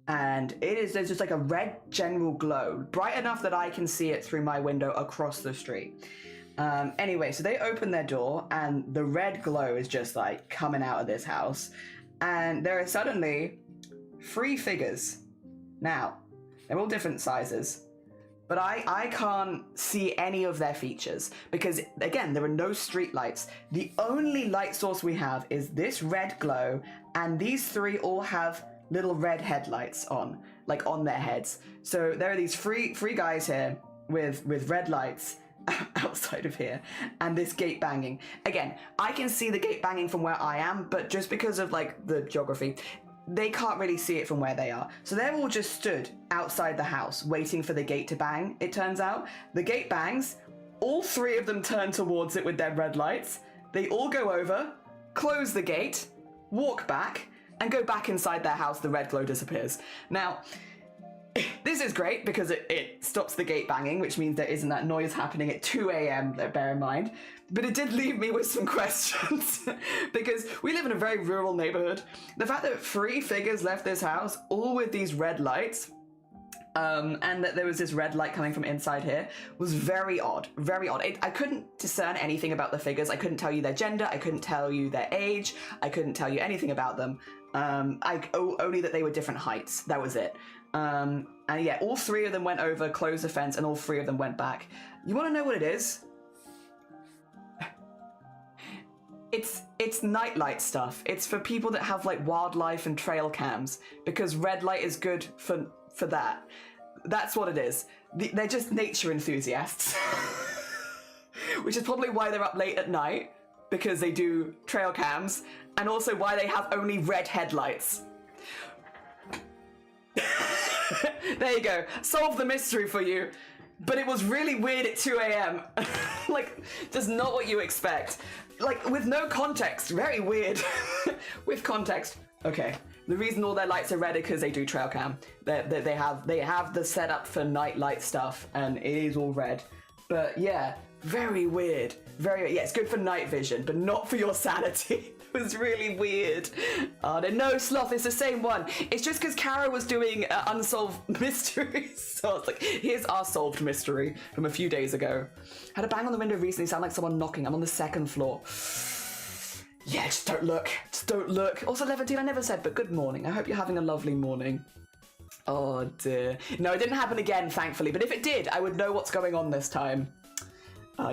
And there's just like a red general glow, bright enough that I can see it through my window across the street. Anyway, so they open their door and the red glow is just like coming out of this house. And there are suddenly 3 figures. Now, they're all different sizes, but I can't see any of their features because, again, there are no street lights. The only light source we have is this red glow, and these 3 all have little red headlights on, like on their heads. So there are these three guys here with red lights outside of here, and this gate banging. Again, I can see the gate banging from where I am, but just because of like the geography, they can't really see it from where they are. So they're all just stood outside the house waiting for the gate to bang, it turns out. The gate bangs, all 3 of them turn towards it with their red lights. They all go over, close the gate, walk back, and go back inside their house. The red glow disappears. Now, this is great because it stops the gate banging, which means there isn't that noise happening at 2 a.m, bear in mind. But it did leave me with some questions because we live in a very rural neighborhood. The fact that 3 figures left this house, all with these red lights, and that there was this red light coming from inside here, was very odd, very odd. I couldn't discern anything about the figures. I couldn't tell you their gender. I couldn't tell you their age. I couldn't tell you anything about them. Only that they were different heights. That was it. And yeah, all 3 of them went over, closed the fence, and all 3 of them went back. You want to know what it is? It's nightlight stuff. It's for people that have like wildlife and trail cams, because red light is good for that. That's what it is. They're just nature enthusiasts. Which is probably why they're up late at night, because they do trail cams, and also why they have only red headlights. There you go. Solve the mystery for you. But it was really weird at 2 a.m. Like, just not what you expect. Like, with no context. Very weird. With context. Okay. The reason all their lights are red is because they do trail cam. They have the setup for night light stuff, and it is all red. But yeah, very weird. Yeah, it's good for night vision, but not for your sanity. It was really weird. Oh, no, Sloth, it's the same one. It's just because Kara was doing unsolved mysteries. So I was like, here's our solved mystery from a few days ago. Had a bang on the window recently, sound like someone knocking. I'm on the 2nd floor. Yeah, just don't look. Just don't look. Also, Levantine, I never said, but good morning. I hope you're having a lovely morning. Oh, dear. No, it didn't happen again, thankfully. But if it did, I would know what's going on this time.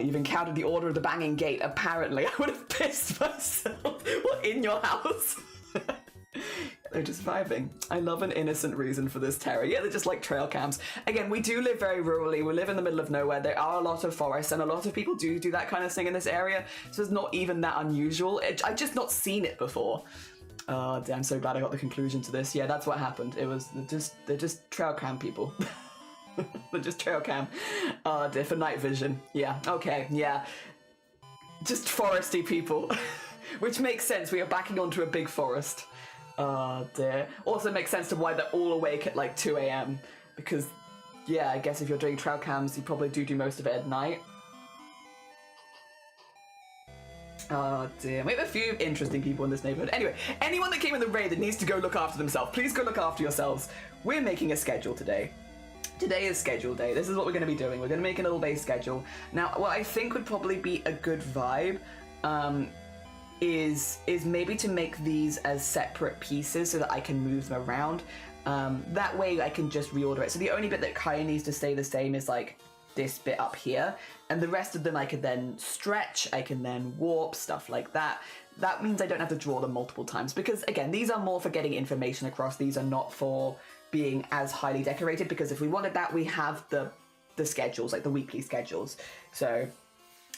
You've encountered the order of the banging gate, apparently. I would have pissed myself. What, in your house? They're just vibing. I love an innocent reason for this terror. Yeah, they're just like trail cams. Again, we do live very rurally. We live in the middle of nowhere. There are a lot of forests, and a lot of people do that kind of thing in this area. So it's not even that unusual. I've just not seen it before. Oh, damn, I'm so glad I got the conclusion to this. Yeah, that's what happened. It was, they're just trail cam people. They're just trail cam. Oh, dear, for night vision. Yeah, okay, yeah. Just foresty people. Which makes sense. We are backing onto a big forest. Oh, dear. Also makes sense to why they're all awake at like 2 a.m. Because, yeah, I guess if you're doing trail cams, you probably do most of it at night. Oh dear, we have a few interesting people in this neighborhood. Anyway, anyone that came in the raid that needs to go look after themselves, please go look after yourselves. We're making a schedule today. Today is schedule day. This is what we're going to be doing. We're going to make a little base schedule. Now, what I think would probably be a good vibe is maybe to make these as separate pieces so that I can move them around. That way I can just reorder it. So the only bit that kind of needs to stay the same is like this bit up here. And the rest of them I could then stretch, I can then warp, stuff like that. That means I don't have to draw them multiple times. Because again, these are more for getting information across. These are not for being as highly decorated, because if we wanted that, we have the schedules, like the weekly schedules. So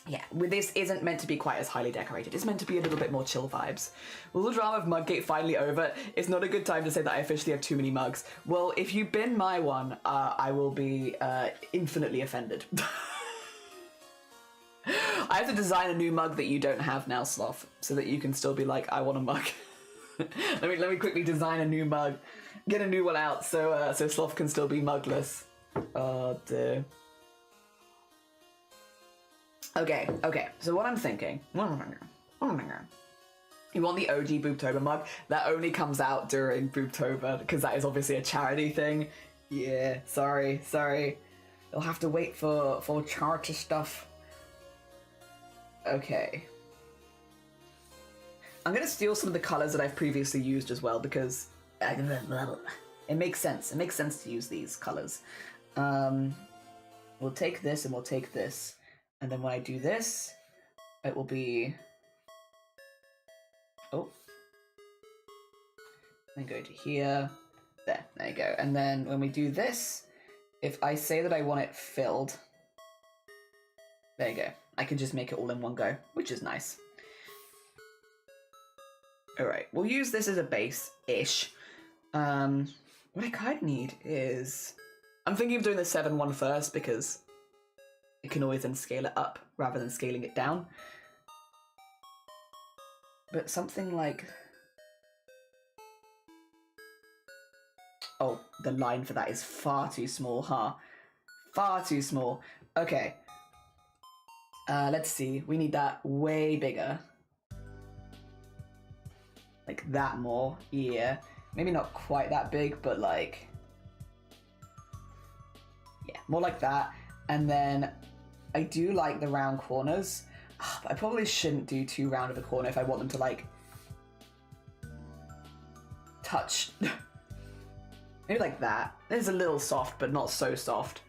yeah, this isn't meant to be quite as highly decorated. It's meant to be a little bit more chill vibes. Will the drama of Mudgate finally over? It's not a good time to say that I officially have too many mugs. Well, if you bin my one, I will be infinitely offended. I have to design a new mug that you don't have now, Sloth, so that you can still be like, I want a mug. let me quickly design a new mug. Get a new one out so Sloth can still be mugless. Oh dear. Okay, so what I'm thinking, you want the OG Boobtober mug? That only comes out during Boobtober, because that is obviously a charity thing. Yeah, sorry. You'll have to wait for charity stuff. Okay. I'm gonna steal some of the colors that I've previously used as well, because it makes sense. It makes sense to use these colors. We'll take this and we'll take this. And then when I do this, it will be... Oh. Then go to here. There you go. And then when we do this, if I say that I want it filled, there you go. I can just make it all in one go, which is nice. Alright, we'll use this as a base-ish. What I kind of need is... I'm thinking of doing the 7-1 first, because it can always then scale it up rather than scaling it down. But something like... Oh, the line for that is far too small, huh? Far too small. Okay. Let's see. We need that way bigger. Like that more. Yeah. Maybe not quite that big, but like... Yeah, more like that. And then I do like the round corners. But I probably shouldn't do too round of a corner if I want them to like touch. Maybe like that. It's a little soft, but not so soft.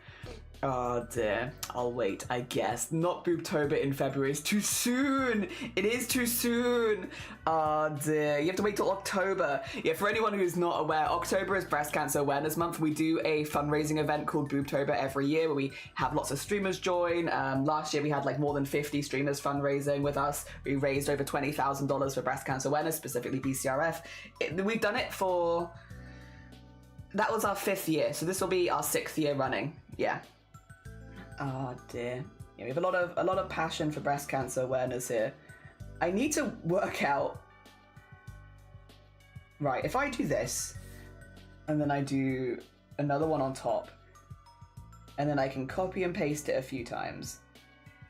Oh dear. I'll wait, I guess. Not Boobtober in February. It's too soon. It is too soon. Oh dear. You have to wait till October. Yeah, for anyone who's not aware, October is Breast Cancer Awareness Month. We do a fundraising event called Boobtober every year where we have lots of streamers join. Last year we had like more than 50 streamers fundraising with us. We raised over $20,000 for breast cancer awareness, specifically BCRF. We've done it for... That was our 5th year, so this will be our 6th year running. Yeah. Oh dear. Yeah, we have a lot of passion for breast cancer awareness here. I need to work out... Right, if I do this, and then I do another one on top, and then I can copy and paste it a few times,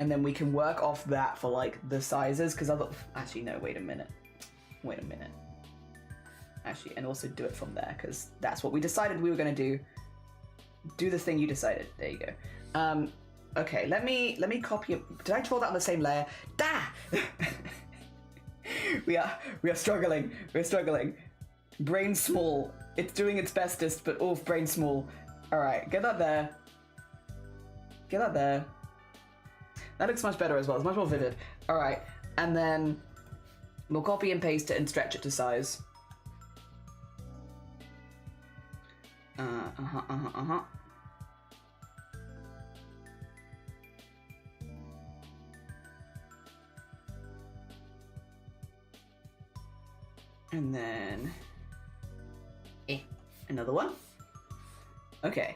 and then we can work off that for like the sizes, because other... Actually, no, wait a minute. Actually, and also do it from there, because that's what we decided we were going to do. Do the thing you decided. There you go. Okay, let me copy it. Did I draw that on the same layer? Da! we are struggling. We're struggling. Brain small. It's doing its bestest, but oof, brain small. All right, get that there. Get that there. That looks much better as well. It's much more vivid. All right, and then we'll copy and paste it and stretch it to size. And then... another one. Okay.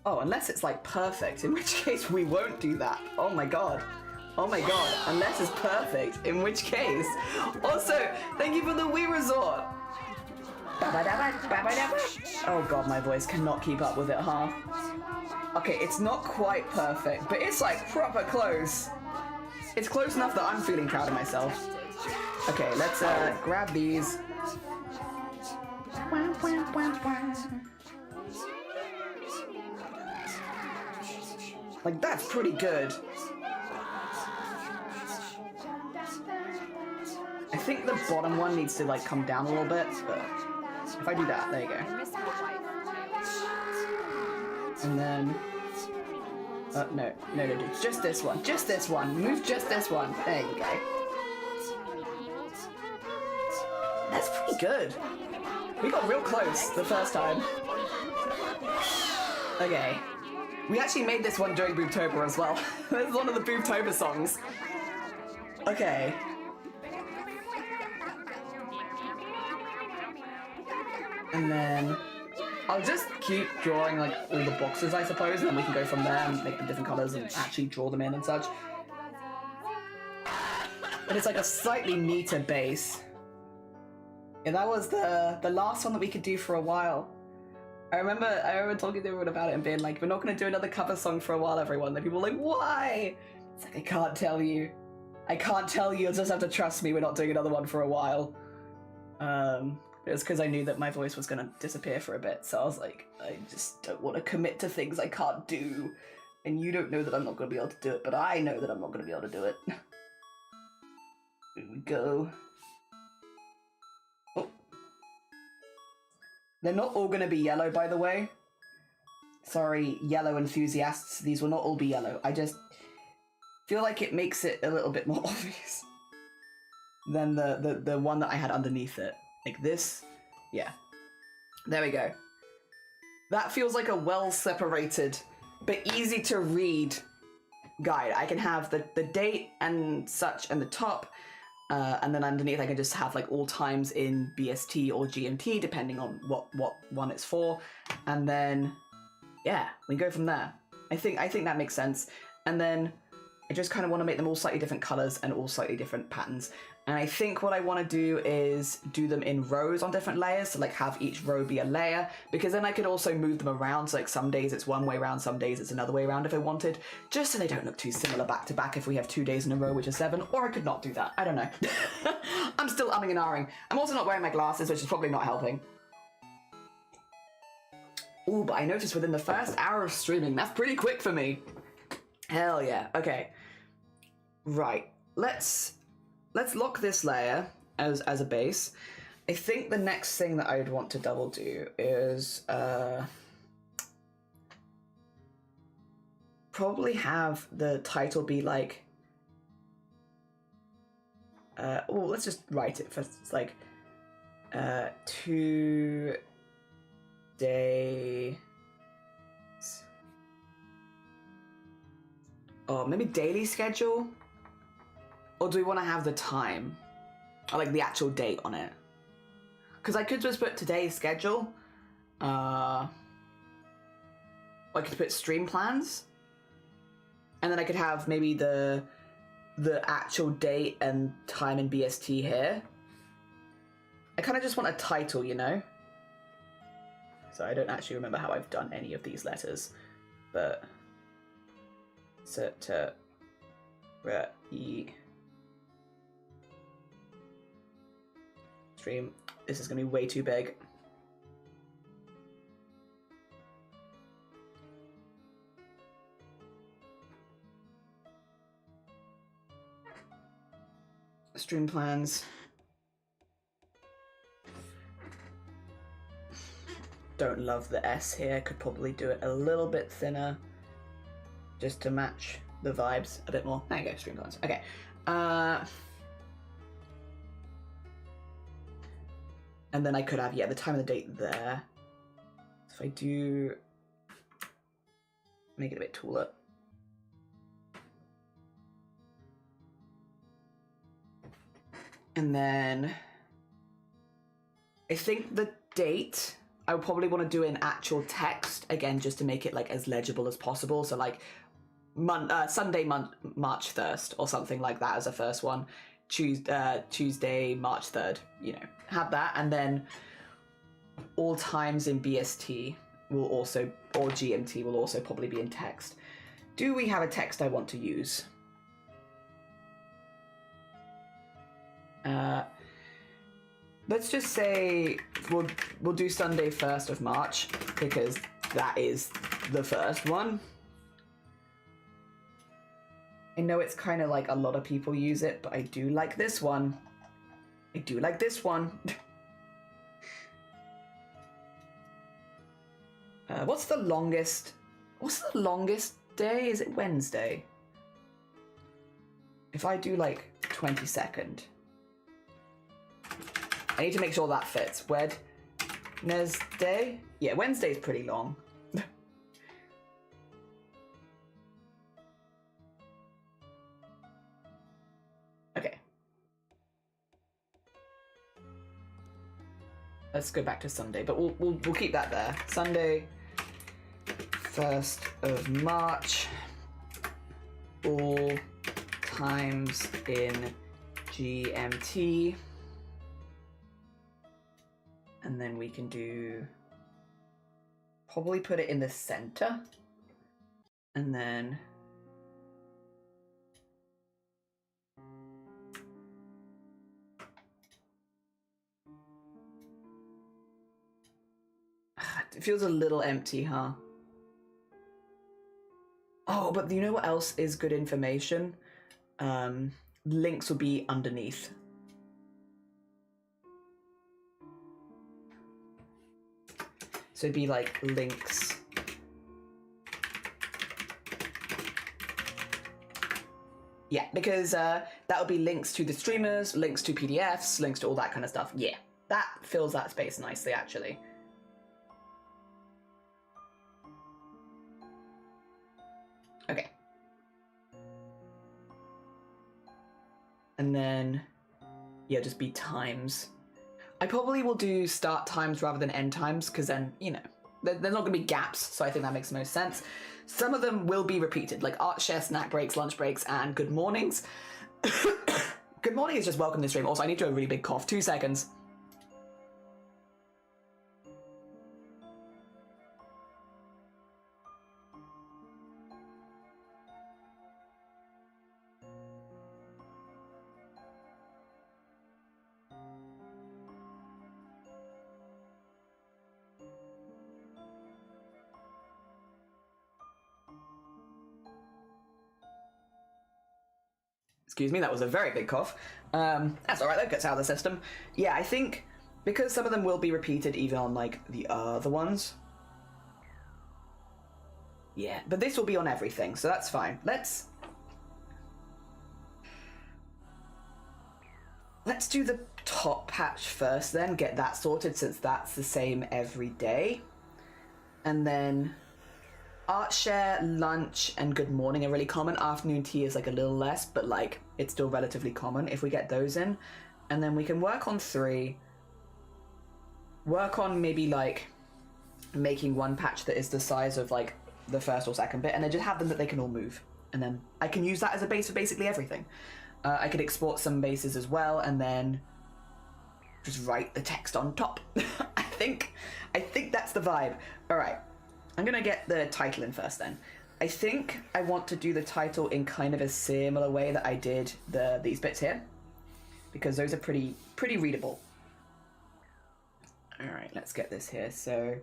Oh, unless it's like perfect, in which case we won't do that. Oh my god. Oh my god. Unless it's perfect, in which case... Also, thank you for the Wii Resort. Oh god, my voice cannot keep up with it, huh? Okay, it's not quite perfect, but it's like proper close. It's close enough that I'm feeling proud of myself. Okay, let's grab these. Like, that's pretty good. I think the bottom one needs to, like, come down a little bit, but if I do that, there you go. And then... no, just this one. Just this one. Move just this one. There you go. That's pretty good. We got real close the first time. Okay. We actually made this one during Boobtober as well. This is one of the Boobtober songs. Okay. And then I'll just keep drawing like all the boxes, I suppose, and then we can go from there and make them different colors and actually draw them in and such. But it's like a slightly neater base. Yeah, that was the last one that we could do for a while. I remember talking to everyone about it and being like, we're not going to do another cover song for a while, everyone. And people were like, why? It's like, I can't tell you. I can't tell you. You'll just have to trust me. We're not doing another one for a while. It was because I knew that my voice was going to disappear for a bit. So I was like, I just don't want to commit to things I can't do. And you don't know that I'm not going to be able to do it, but I know that I'm not going to be able to do it. Here we go. Oh. They're not all going to be yellow, by the way. Sorry, yellow enthusiasts. These will not all be yellow. I just feel like it makes it a little bit more obvious than the one that I had underneath it. Like this. Yeah. There we go. That feels like a well-separated, but easy to read guide. I can have the date and such and the top, and then underneath I can just have like all times in BST or GMT, depending on what one it's for. And then, yeah, we go from there. I think that makes sense. And then I just kind of want to make them all slightly different colors and all slightly different patterns. And I think what I want to do is do them in rows on different layers, so like have each row be a layer, because then I could also move them around, so like some days it's one way around, some days it's another way around if I wanted, just so they don't look too similar back to back if we have 2 days in a row, which is 7, or I could not do that, I don't know. I'm still umming and ahhing. I'm also not wearing my glasses, which is probably not helping. Ooh, but I noticed within the first hour of streaming, that's pretty quick for me. Hell yeah, okay. Right, let's lock this layer as a base. I think the next thing that I would want to double do is probably have the title be like, well, let's just write it first. It's like 2 days. Oh, maybe daily schedule? Or do we want to have the time? Or like the actual date on it? Because I could just put today's schedule. I could put stream plans. And then I could have maybe the actual date and time in BST here. I kind of just want a title, you know? So I don't actually remember how I've done any of these letters. But... Stream. This is going to be way too big. Stream plans. Don't love the S here. Could probably do it a little bit thinner, just to match the vibes a bit more. There you go, stream plans. Okay. And then I could have, yeah, the time and the date there. So if I do make it a bit taller. And then I think the date, I would probably want to do in actual text, again, just to make it like as legible as possible. So like Sunday, March 1st or something like that as a first one. Tuesday, March 3rd, you know, have that. And then all times in BST will also, or GMT will also probably be in text. Do we have a text I want to use? let's just say we'll do Sunday 1st of March because that is the first one. I know it's kind of like a lot of people use it, but I do like this one. I do like this one. What's the longest day? Is it Wednesday? If I do like 22nd. I need to make sure that fits. Wednesday? Yeah, Wednesday's pretty long. Okay. Let's go back to Sunday, but we'll keep that there. Sunday, 1st of March. All times in GMT. And then we can probably put it in the center. And then it feels a little empty, huh? Oh, but you know what else is good information? Links will be underneath. So it'd be like links. Yeah, because that would be links to the streamers, links to PDFs, links to all that kind of stuff. Yeah, that fills that space nicely, actually. Okay. And then, yeah, just be times. I probably will do start times rather than end times, because then, you know, there's not going to be gaps, so I think that makes the most sense. Some of them will be repeated, like art share, snack breaks, lunch breaks, and good mornings. Good morning is just welcome to the stream. Also, I need to do a really big cough. 2 seconds. Excuse me, that was a very big cough. That's alright, that gets out of the system. Yeah, I think because some of them will be repeated even on, like, the other ones. Yeah, but this will be on everything, so that's fine. Let's do the top patch first then, get that sorted since that's the same every day. And then art share, lunch, and good morning are really common. Afternoon tea is like a little less, but like it's still relatively common if we get those in. And then we can work on 3. Work on maybe like making one patch that is the size of like the first or second bit, and then just have them that they can all move. And then I can use that as a base for basically everything. I could export some bases as well, and then just write the text on top. I think that's the vibe. All right. I'm going to get the title in first then. I think I want to do the title in kind of a similar way that I did these bits here, because those are pretty readable. All right, let's get this here. So,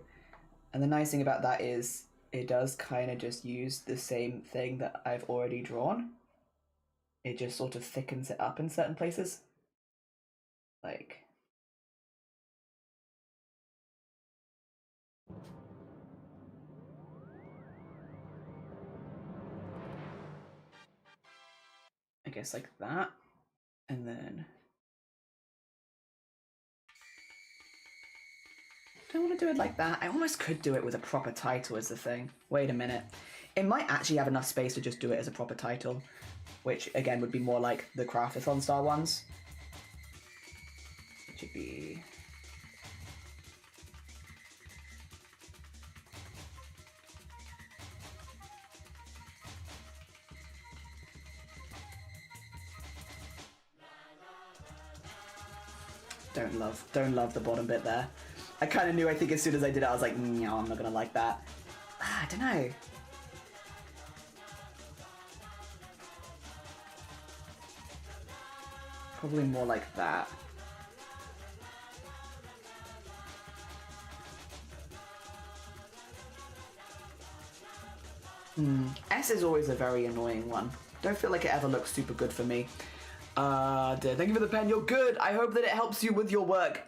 and the nice thing about that is it does kind of just use the same thing that I've already drawn. It just sort of thickens it up in certain places. Like, I guess like that. And then I don't want to do it like that. I almost could do it with a proper title as the thing. Wait a minute. It might actually have enough space to just do it as a proper title, which again would be more like the Craftathon style ones. Which would be... Don't love the bottom bit there. I kind of knew, I think as soon as I did it, I was like, no, I'm not going to like that. I don't know. Probably more like that. S is always a very annoying one. Don't feel like it ever looks super good for me. Dear, thank you for the pen. You're good. I hope that it helps you with your work.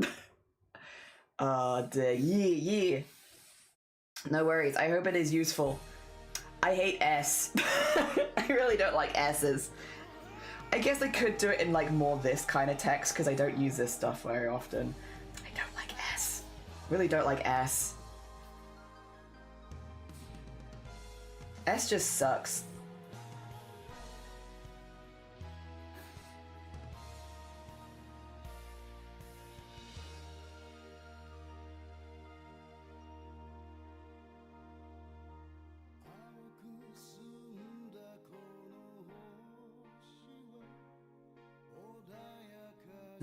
Dear, yeah. No worries. I hope it is useful. I hate S. I really don't like S's. I guess I could do it in like more this kind of text because I don't use this stuff very often. I don't like S. Really don't like S. S just sucks.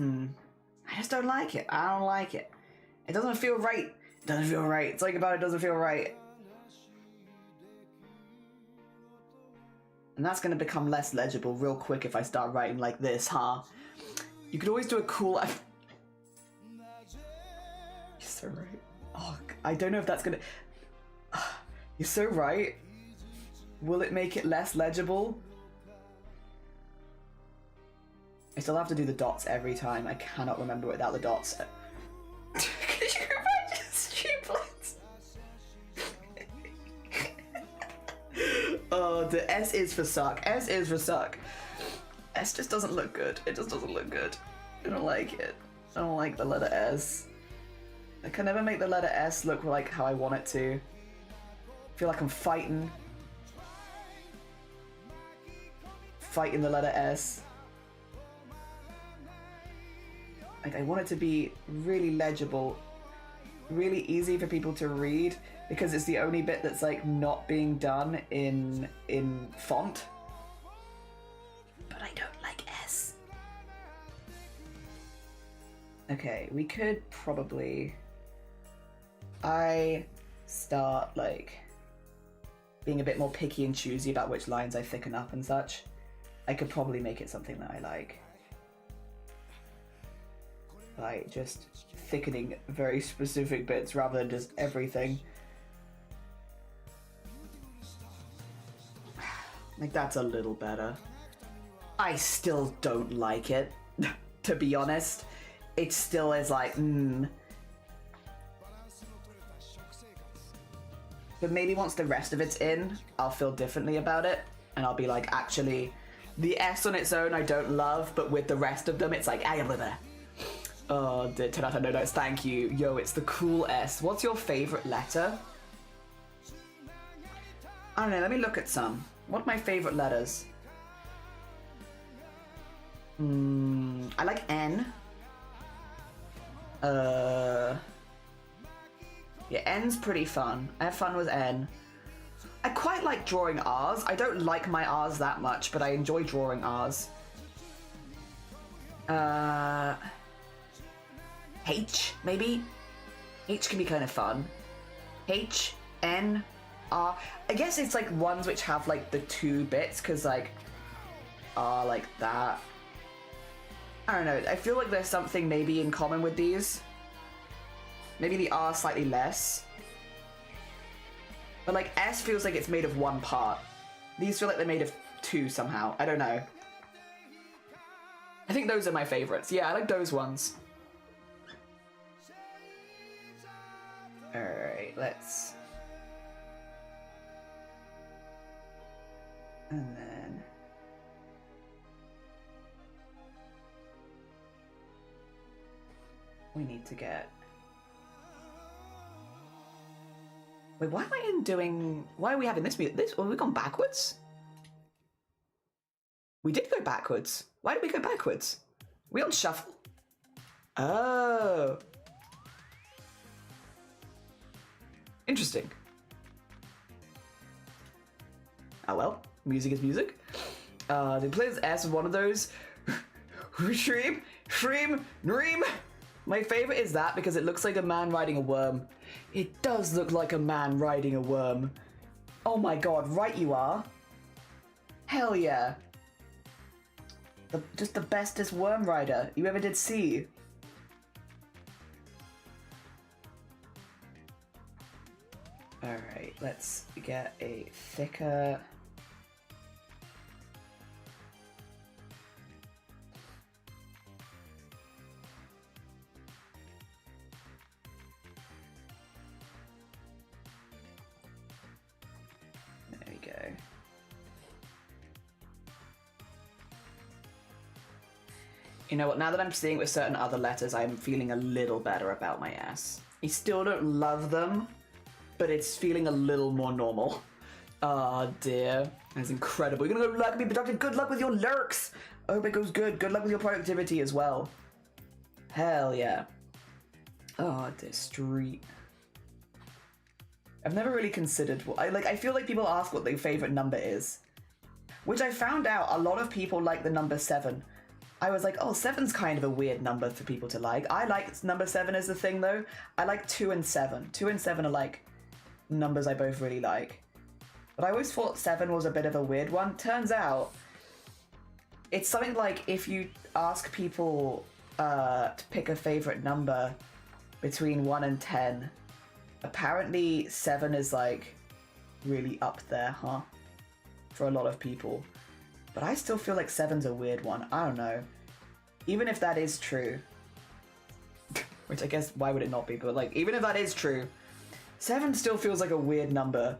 I just don't like it. I don't like it. It doesn't feel right. It doesn't feel right. It's like about it doesn't feel right. And that's going to become less legible real quick if I start writing like this, huh? You could always do a cool... You're so right. Oh, I don't know if that's going to... You're so right. Will it make it less legible? I still have to do the dots every time. I cannot remember without the dots. Could you imagine stupids? Oh, the S is for suck. S is for suck. S just doesn't look good. It just doesn't look good. I don't like it. I don't like the letter S. I can never make the letter S look like how I want it to. I feel like I'm fighting. Fighting the letter S. Like, I want it to be really legible, really easy for people to read, because it's the only bit that's like not being done in font. But I don't like S. Okay, we could probably... I start like being a bit more picky and choosy about which lines I thicken up and such. I could probably make it something that I like. By just thickening very specific bits rather than just everything. Like, that's a little better. I still don't like it, to be honest. It still is like, But maybe once the rest of it's in, I'll feel differently about it. And I'll be like, actually, the S on its own I don't love, but with the rest of them, it's like, I am with her. Oh, 10 out of no notes, thank you. Yo, it's the cool S. What's your favorite letter? I don't know, let me look at some. What are my favorite letters? I like N. Yeah, N's pretty fun. I have fun with N. I quite like drawing R's. I don't like my R's that much, but I enjoy drawing R's. H, maybe? H can be kind of fun. H, N, R. I guess it's like ones which have like the two bits, because like R like that. I don't know, I feel like there's something maybe in common with these. Maybe the R slightly less. But like S feels like it's made of one part. These feel like they're made of two somehow. I don't know. I think those are my favorites. Yeah, I like those ones. Alright, let's... And then... we need to get... Wait, why am I in doing... Why are we having this music? This... Have we gone backwards? We did go backwards. Why did we go backwards? We on shuffle? Oh... Interesting. Oh well, music is music. The player's S is one of those. Shreem, Neem. My favorite is that because it looks like a man riding a worm. It does look like a man riding a worm. Oh my god, right you are. Hell yeah. Just the bestest worm rider you ever did see. Alright. Let's get a thicker... There we go. You know what, now that I'm seeing it with certain other letters, I'm feeling a little better about my S. I still don't love them, but it's feeling a little more normal. Oh dear, that's incredible. You're gonna go luck, be productive. Good luck with your lurks. I hope it goes good. Good luck with your productivity as well. Hell yeah. Oh, dear, street. I've never really considered what I feel like people ask what their favorite number is, which I found out a lot of people like the number 7. I was like, oh, 7's kind of a weird number for people to like. I like number 7 as the thing though. I like 2 and 7. 2 and 7 are like numbers I both really like. But I always thought 7 was a bit of a weird one. Turns out, it's something like if you ask people to pick a favorite number between 1 and 10, apparently 7 is like really up there, huh? For a lot of people. But I still feel like 7's a weird one. I don't know. Even if that is true, which I guess why would it not be? But like, even if that is true, 7 still feels like a weird number.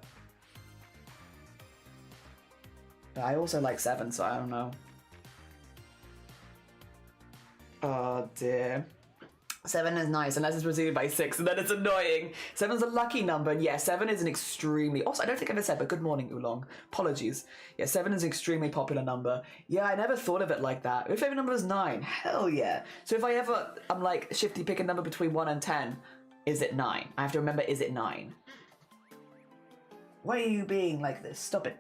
But I also like 7, so I don't know. Oh dear. 7 is nice, unless it's preceded by 6, and then it's annoying. 7's a lucky number, and yeah, 7 is an extremely... Also, I don't think I've ever said, but good morning, Oolong. Apologies. Yeah, 7 is an extremely popular number. Yeah, I never thought of it like that. My favorite number is 9. Hell yeah. So if I'm like, Shifty, pick a number between 1 and 10, is it 9? I have to remember, is it 9? Why are you being like this? Stop it.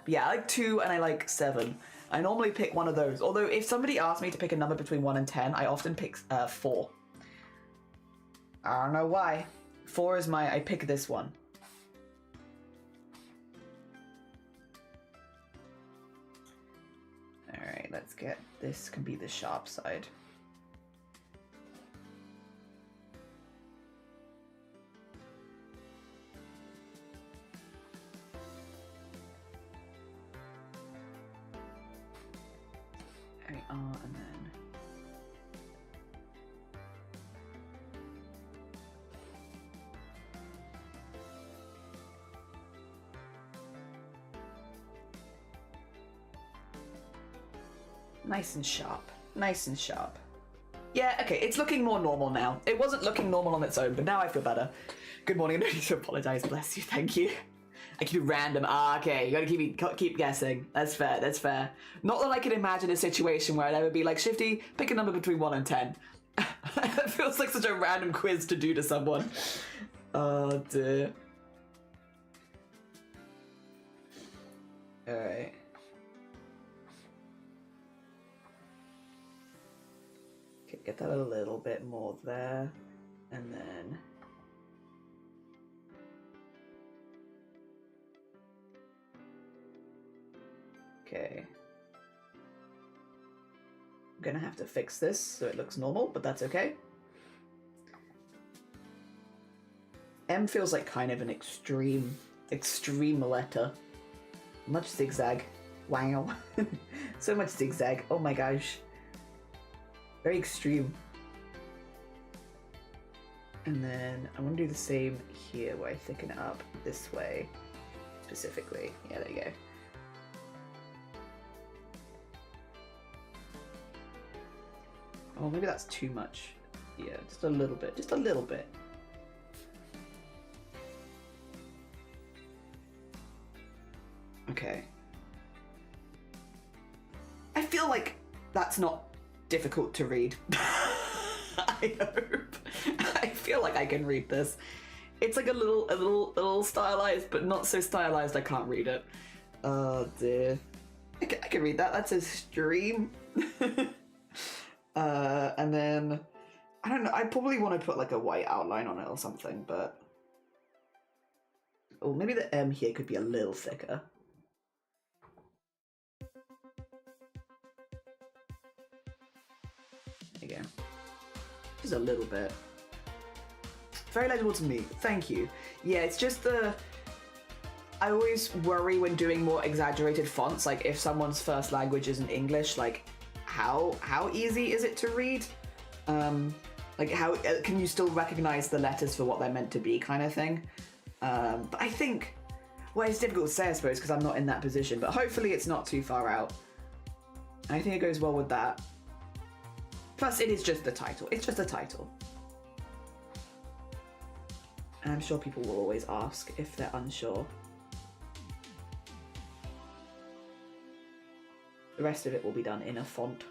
Yeah, I like 2 and I like 7. I normally pick one of those. Although if somebody asks me to pick a number between 1 and 10, I often pick 4. I don't know why. 4 is I pick this one. Alright, let's get, this can be the sharp side. And then nice and sharp. Nice and sharp. Yeah, okay, it's looking more normal now. It wasn't looking normal on its own, but now I feel better. Good morning, I don't need to apologize. Bless you, thank you. I can do random. Okay, you gotta keep guessing. That's fair, that's fair. Not that I can imagine a situation where I'd ever be like, Shifty, pick a number between 1 and 10. That feels like such a random quiz to do to someone. Oh dear. Alright. Okay, get that a little bit more there. And then... Okay. I'm gonna have to fix this so it looks normal, but that's okay. M feels like kind of an extreme letter. Much zigzag. Wow. So much zigzag. Oh my gosh. Very extreme. And then I want to do the same here where I thicken it up this way specifically. Yeah, there you go. Oh, maybe that's too much. Yeah, just a little bit. Just a little bit. Okay. I feel like that's not difficult to read. I hope. I feel like I can read this. It's like a little stylized, but not so stylized I can't read it. Oh dear. I can read that. That's a stream. And then, I don't know, I probably want to put like a white outline on it or something, but... Oh, maybe the M here could be a little thicker. There you go. Just a little bit. Very legible to me. Thank you. Yeah, it's just I always worry when doing more exaggerated fonts, like if someone's first language isn't English, like how easy is it to read? Like how can you still recognize the letters for what they're meant to be, kind of thing? But I think, well, it's difficult to say, I suppose, because I'm not in that position, but hopefully it's not too far out. I think it goes well with that. Plus, it is just the title. It's just a title. And I'm sure people will always ask if they're unsure. The rest of it will be done in a font.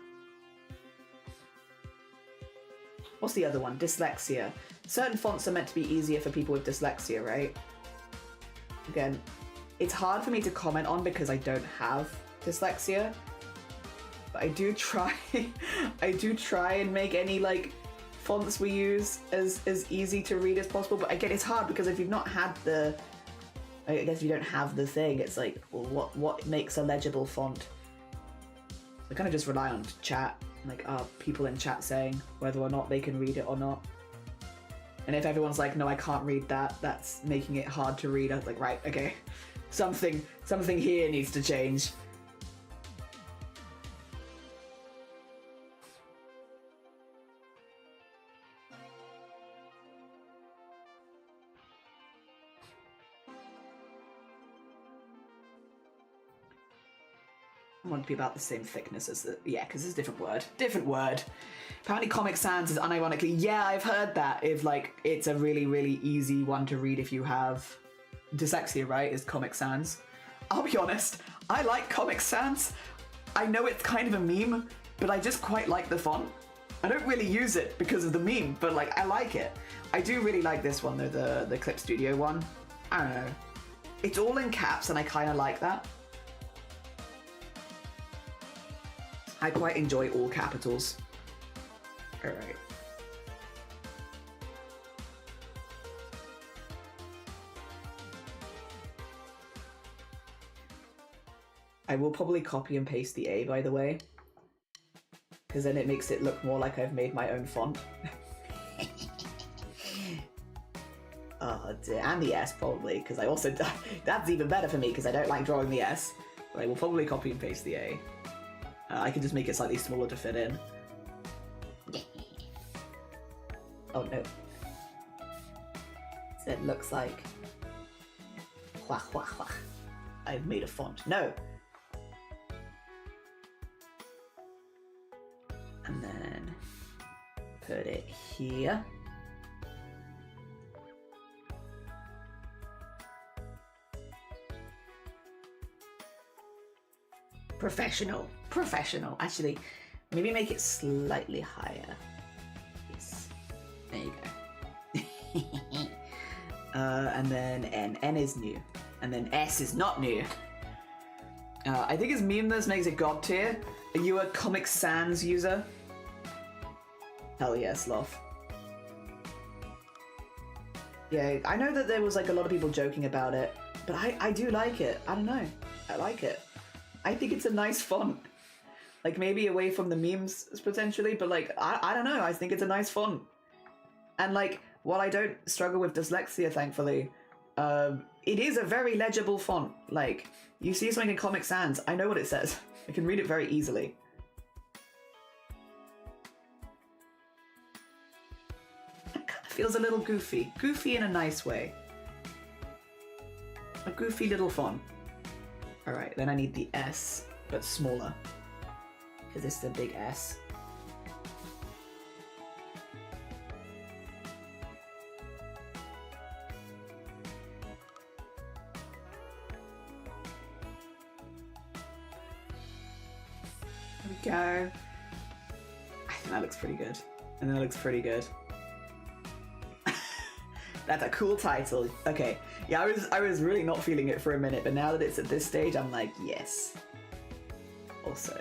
What's the other one? Dyslexia. Certain fonts are meant to be easier for people with dyslexia, right? Again, it's hard for me to comment on because I don't have dyslexia. But I do try and make any like fonts we use as easy to read as possible. But again, it's hard because if you've not had I guess if you don't have the thing, it's like, well, what makes a legible font? I kind of just rely on chat, like people in chat saying whether or not they can read it or not. And if everyone's like, no, I can't read that, that's making it hard to read, I was like, right, okay, something here needs to change. I want it to be about the same thickness as the... Yeah, because it's a different word. Different word. Apparently Comic Sans is unironically... Yeah, I've heard that. If, like, it's a really, really easy one to read if you have dyslexia, right? Is Comic Sans. I'll be honest. I like Comic Sans. I know it's kind of a meme, but I just quite like the font. I don't really use it because of the meme, but, like, I like it. I do really like this one, though, the Clip Studio one. I don't know. It's all in caps, and I kind of like that. I quite enjoy all capitals. Alright. I will probably copy and paste the A, by the way. Because then it makes it look more like I've made my own font. Oh dear. And the S, probably, because I also... That's even better for me, because I don't like drawing the S. But I will probably copy and paste the A. I can just make it slightly smaller to fit in. Oh no. So it looks like... Wah, wah, wah. I've made a font. No! And then... put it here. Professional. Professional. Actually, maybe make it slightly higher. Yes. There you go. And then N. N is new. And then S is not new. I think his memeness makes it god tier. Are you a Comic Sans user? Hell yes, love. Yeah, I know that there was like a lot of people joking about it, but I do like it. I don't know. I like it. I think it's a nice font. Like, maybe away from the memes, potentially, but, like, I don't know. I think it's a nice font. And, like, while I don't struggle with dyslexia, thankfully, it is a very legible font. Like, you see something in Comic Sans, I know what it says. I can read it very easily. It kind of feels a little goofy. Goofy in a nice way. A goofy little font. Alright, then I need the S, but smaller. Because this is a big S. There we go. I think that looks pretty good. And that looks pretty good. That's a cool title. Okay. Yeah, I was really not feeling it for a minute, but now that it's at this stage, I'm like, yes. Also.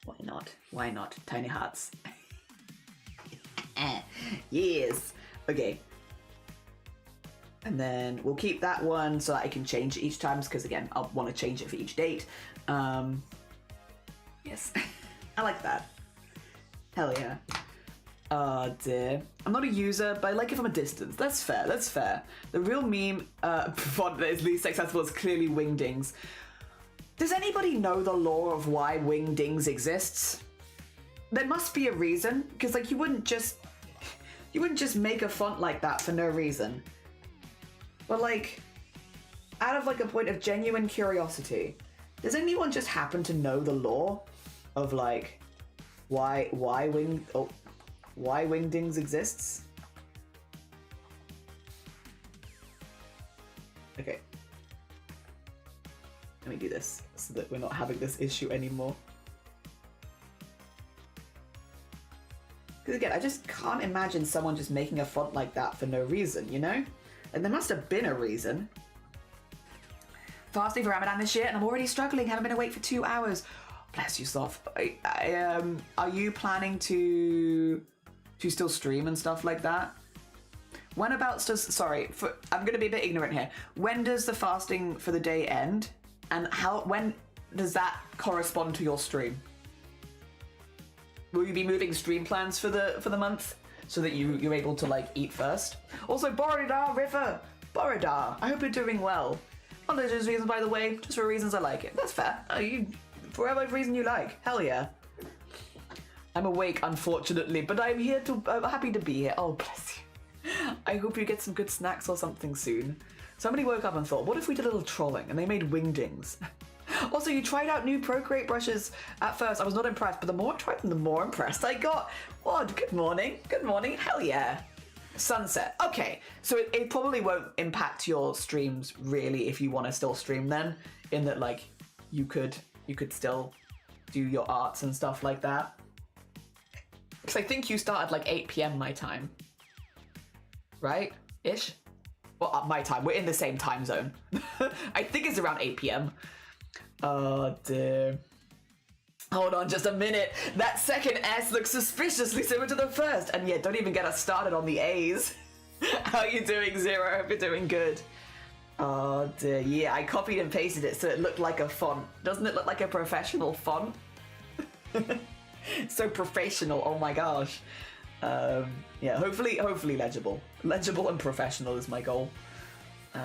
Why not? Why not? Tiny hearts. Yes. Okay. And then we'll keep that one so that I can change it each time, because again, I'll want to change it for each date. Yes, I like that. Hell yeah. Oh dear. I'm not a user, but I like it from a distance. That's fair, that's fair. The real meme font that is least accessible is clearly Wingdings. Does anybody know the lore of why Wingdings exists? There must be a reason, because like you wouldn't just make a font like that for no reason. But like, out of like a point of genuine curiosity, does anyone just happen to know the lore of like why Wingdings exists? Okay. Let me do this so that we're not having this issue anymore. Because again, I just can't imagine someone just making a font like that for no reason, you know? And there must have been a reason. Fasting for Ramadan this year, and I'm already struggling. Haven't been awake for 2 hours. Bless you, Sloth. Are you planning to still stream and stuff like that? Whenabouts does... Sorry, I'm going to be a bit ignorant here. When does the fasting for the day end? And when does that correspond to your stream? Will you be moving stream plans for the month so that you're able to like eat first? Also, Borodar River, Borodar, I hope you're doing well. Not those reasons, by the way, just for reasons I like it. That's fair. For whatever reason you like. Hell yeah. I'm awake, unfortunately, but I'm happy to be here. Oh, bless you. I hope you get some good snacks or something soon. Somebody woke up and thought, what if we did a little trolling and they made Wingdings? Also, you tried out new Procreate brushes. At first, I was not impressed, but the more I tried them, the more impressed I got. What? Good morning. Good morning. Hell yeah. Sunset. Okay, so it probably won't impact your streams really if you want to still stream then, in that like you could still do your arts and stuff like that. Because I think you start at like 8 p.m. my time. Right? Ish? Well, my time. We're in the same time zone. I think it's around 8 p.m. Oh dear. Hold on just a minute. That second S looks suspiciously similar to the first. And yeah, don't even get us started on the A's. How are you doing, Zero? I hope you're doing good. Oh dear. Yeah, I copied and pasted it so it looked like a font. Doesn't it look like a professional font? So professional. Oh my gosh. Yeah, hopefully legible. Legible and professional is my goal.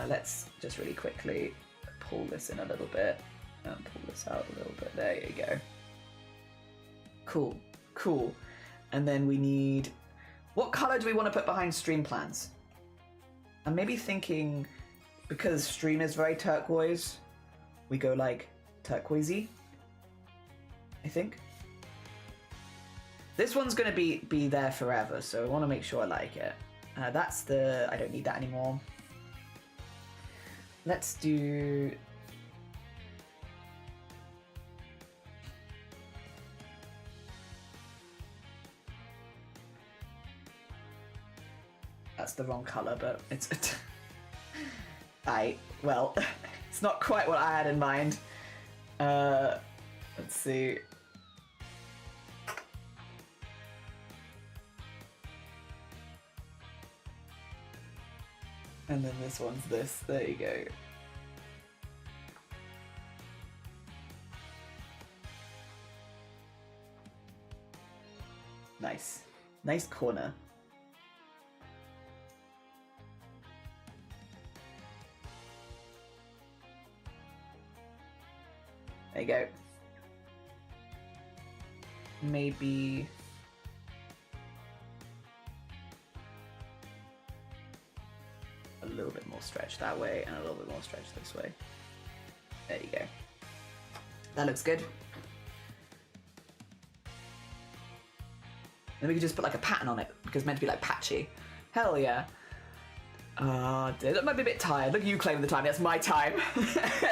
Let's just really quickly pull this in a little bit and pull this out a little bit. There you go. Cool, cool. And then we need... What color do we want to put behind stream plans? I'm maybe thinking, because stream is very turquoise, we go like turquoisey, I think. This one's going to be there forever, so I want to make sure I like it. That's the... I don't need that anymore. Let's do... That's the wrong color, but it's... well, it's not quite what I had in mind. Let's see... And then this one's this. There you go. Nice. Nice corner. There you go. Maybe... a little bit more stretch that way and a little bit more stretch this way. There you go. That looks good. Then we could just put like a pattern on it because it's meant to be like patchy. Hell yeah. That might be a bit tired. Look at you claiming the time. That's my time.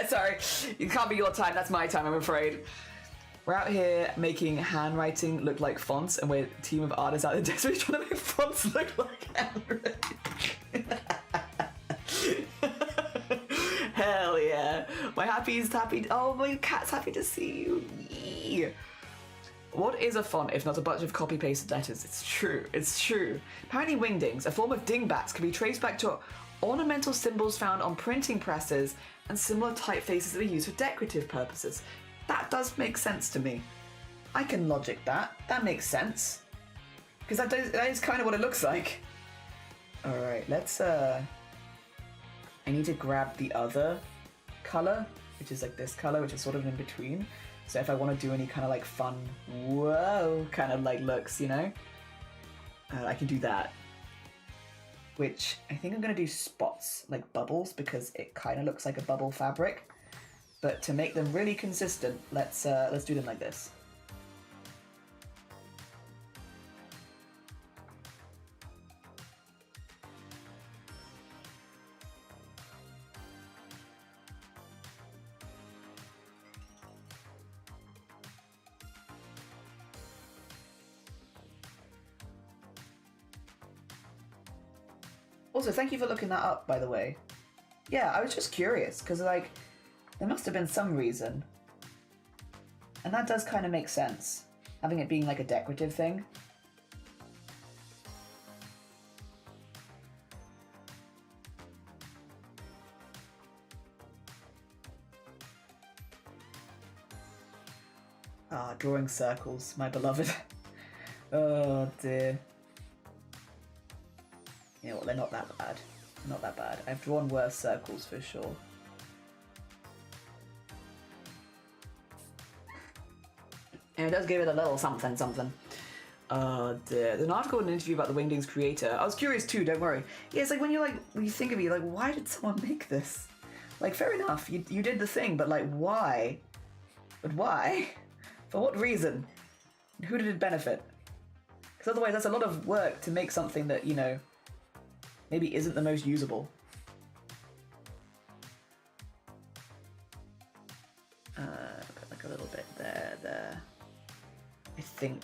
Sorry, it can't be your time. That's my time, I'm afraid. We're out here making handwriting look like fonts, and we're a team of artists out there desperately trying to make fonts look like handwriting. Hell yeah. My happy's happy. Oh, my cat's happy to see you. Yee. What is a font if not a bunch of copy-pasted letters? It's true. It's true. Apparently wingdings, a form of dingbats, can be traced back to ornamental symbols found on printing presses and similar typefaces that are used for decorative purposes. That does make sense to me. I can logic that. That makes sense. Because that is kind of what it looks like. Alright, let's I need to grab the other color, which is like this color, which is sort of in between. So if I want to do any kind of like fun, whoa, kind of like looks, you know, I can do that. Which I think I'm going to do spots, like bubbles, because it kind of looks like a bubble fabric. But to make them really consistent, let's do them like this. Also, thank you for looking that up, by the way. Yeah, I was just curious, because, like, there must have been some reason. And that does kind of make sense, having it being, like, a decorative thing. Ah, drawing circles, my beloved. Oh, dear. You know what, they're not that bad. Not that bad. I've drawn worse circles for sure. And it does give it a little something something. Oh dear. There's an article and an interview about the Wingdings creator. I was curious too, don't worry. Yeah, it's like when you think of it, you're like, why did someone make this? Like, fair enough, you did the thing, but like, why? But why? For what reason? Who did it benefit? Because otherwise that's a lot of work to make something that, you know, maybe isn't the most usable. Put like a little bit there. I think.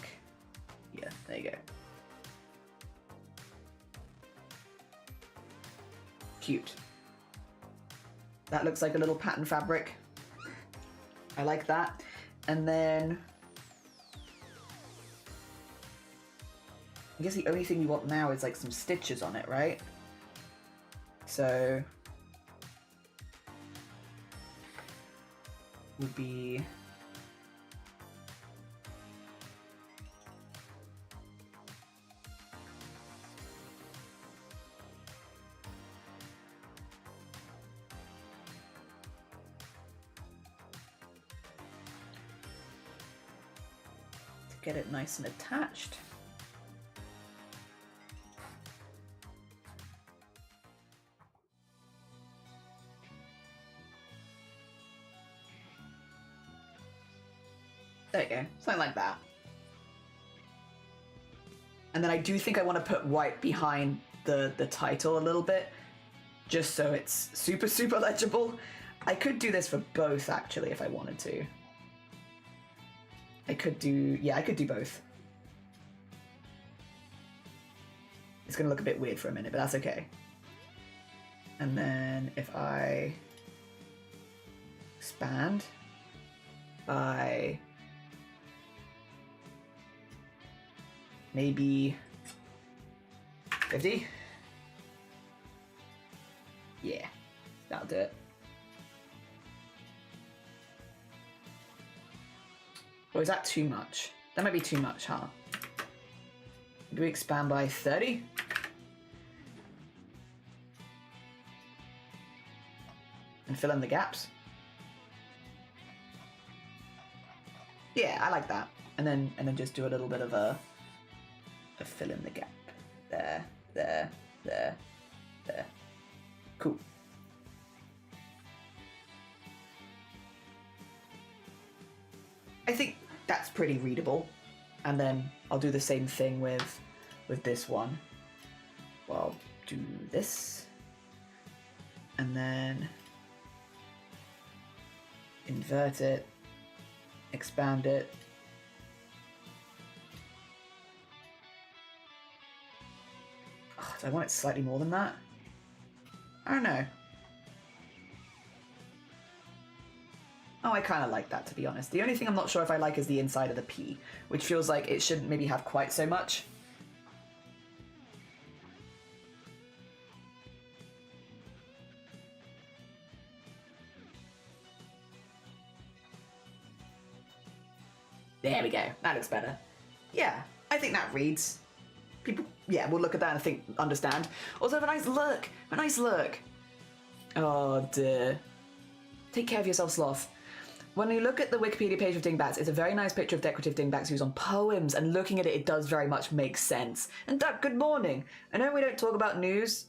Yeah, there you go. Cute. That looks like a little pattern fabric. I like that. And then I guess the only thing we want now is like some stitches on it, right? So would be to get it nice and attached. There you go, something like that. And then I do think I want to put white behind the title a little bit, just so it's super, super legible. I could do this for both, actually, if I wanted to. I could do both. It's going to look a bit weird for a minute, but that's okay. And then if I expand by maybe 50. Yeah, that'll do it. Or is that too much? That might be too much, huh? Do we expand by 30? And fill in the gaps? Yeah, I like that. And then just do a little bit of a fill in the gap. There. Cool. I think that's pretty readable. And then I'll do the same thing with this one. Well, I'll do this. And then invert it, expand it. Oh, do I want it slightly more than that? I don't know. Oh, I kind of like that, to be honest. The only thing I'm not sure if I like is the inside of the P, which feels like it shouldn't maybe have quite so much. There we go. That looks better. Yeah, I think that reads. People, yeah, will look at that and think, understand. Also, a nice look. A nice look. Oh, dear. Take care of yourself, Sloth. When you look at the Wikipedia page of dingbats, it's a very nice picture of decorative dingbats used on poems, and looking at it, it does very much make sense. And Duck, good morning. I know we don't talk about news.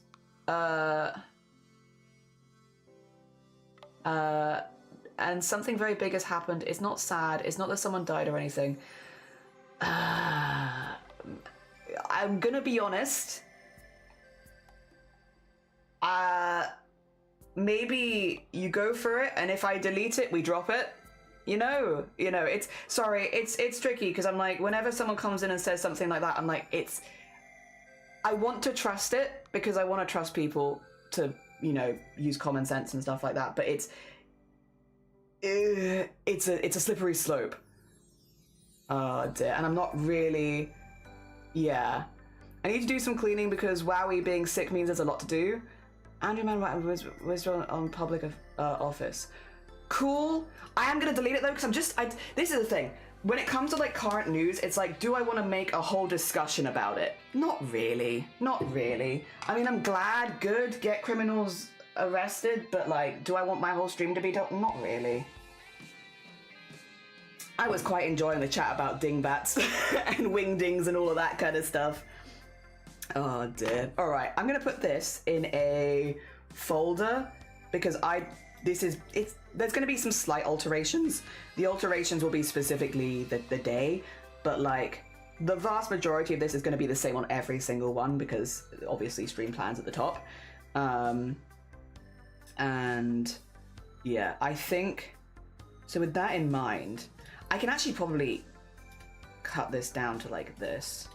And something very big has happened. It's not sad. It's not that someone died or anything. I'm gonna be honest. Maybe you go for it, and if I delete it, we drop it. You know, it's, sorry, it's tricky, because I'm like, whenever someone comes in and says something like that, I'm like, I want to trust it, because I want to trust people to, you know, use common sense and stuff like that, but it's a slippery slope. Oh dear, and I'm not really, yeah. I need to do some cleaning, because Wowie being sick means there's a lot to do. Andrew Man was on public office. Cool. I am going to delete it though, because this is the thing. When it comes to like current news, it's like, do I want to make a whole discussion about it? Not really. Not really. I mean, I'm glad, good, get criminals arrested, but like, do I want my whole stream to be done? Not really. I was quite enjoying the chat about dingbats and wingdings and all of that kind of stuff. Oh dear. All right, I'm gonna put this in a folder, because there's gonna be some slight alterations. The alterations will be specifically the day, but like the vast majority of this is gonna be the same on every single one, because obviously stream plans at the top. And yeah, I think, so with that in mind, I can actually probably cut this down to like this.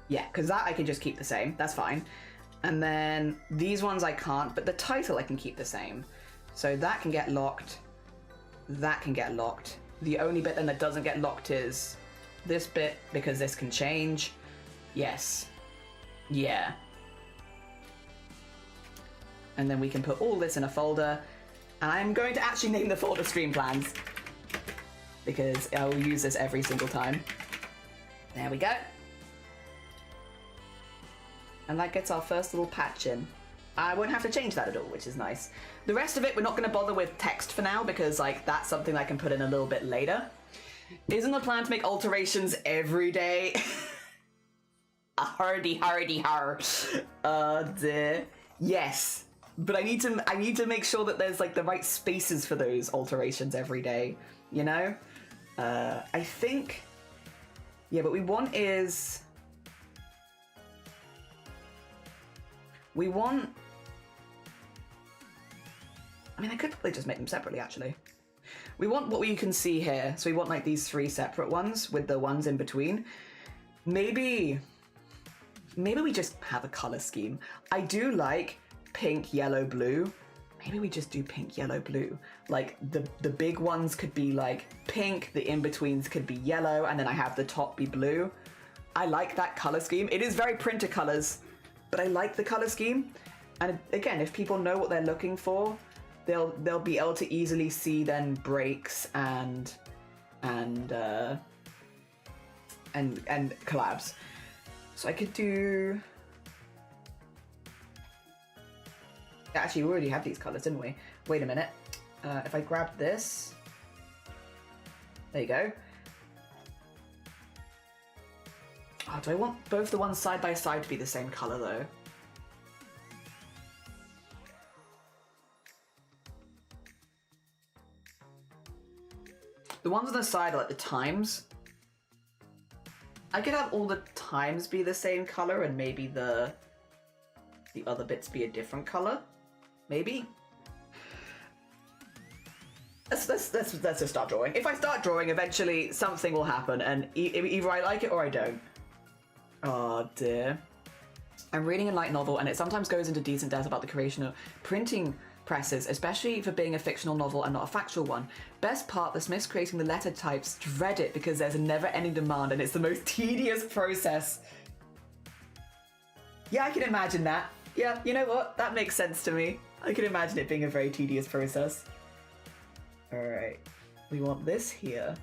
Yeah, because that I can just keep the same. That's fine. And then these ones I can't, but the title I can keep the same. So that can get locked. That can get locked. The only bit then that doesn't get locked is this bit, because this can change. Yes. Yeah. And then we can put all this in a folder. And I'm going to actually name the folder Stream Plans, because I will use this every single time. There we go. And that gets our first little patch in. I won't have to change that at all, which is nice. The rest of it, we're not going to bother with text for now, because like that's something I can put in a little bit later. Isn't the plan to make alterations every day? Hardy, har. Oh dear. Yes, but I need to make sure that there's like the right spaces for those alterations every day. You know, I think. Yeah, but we want. I mean, I could probably just make them separately, actually. We want what you can see here. So we want like these 3 separate ones with the ones in between. Maybe we just have a color scheme. I do like pink, yellow, blue. Maybe we just do pink, yellow, blue. Like the big ones could be like pink, the in-betweens could be yellow, and then I have the top be blue. I like that color scheme. It is very printer colors, but I like the color scheme. And again, if people know what they're looking for, they'll be able to easily see then breaks and collabs. So I could do. Actually, we already have these colors, didn't we? Wait a minute. If I grab this, there you go. Oh, do I want both the ones side by side to be the same color though? The ones on the side are like the times. I could have all the times be the same color and maybe the other bits be a different color. Maybe. Let's just start drawing. If I start drawing, eventually something will happen, and either I like it or I don't. Oh dear. I'm reading a light novel, and it sometimes goes into decent depth about the creation of printing presses, especially for being a fictional novel and not a factual one. Best part, the Smiths creating the letter types dread it because there's a never-ending demand and it's the most tedious process. Yeah, I can imagine that. Yeah, you know what? That makes sense to me. I can imagine it being a very tedious process. Alright. We want this here.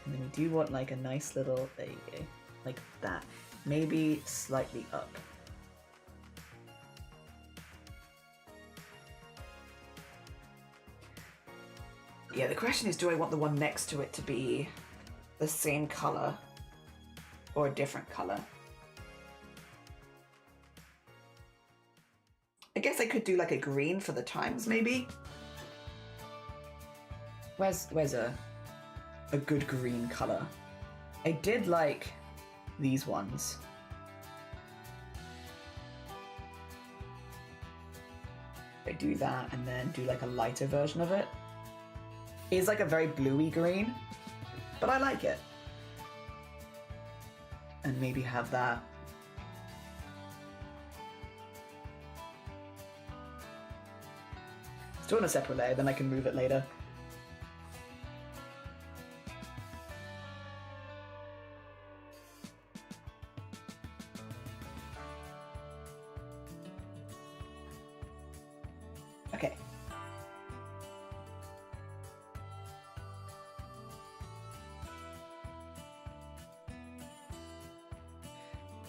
And then we do want like a nice little, there you go, like that. Maybe slightly up. Yeah, the question is, do I want the one next to it to be the same color or a different color? I guess I could do like a green for the times, maybe. Where's a good green color? I did like these ones. I do that and then do like a lighter version of it. It's like a very bluey green, but I like it. And maybe have that. Still on a separate layer, then I can move it later. Okay.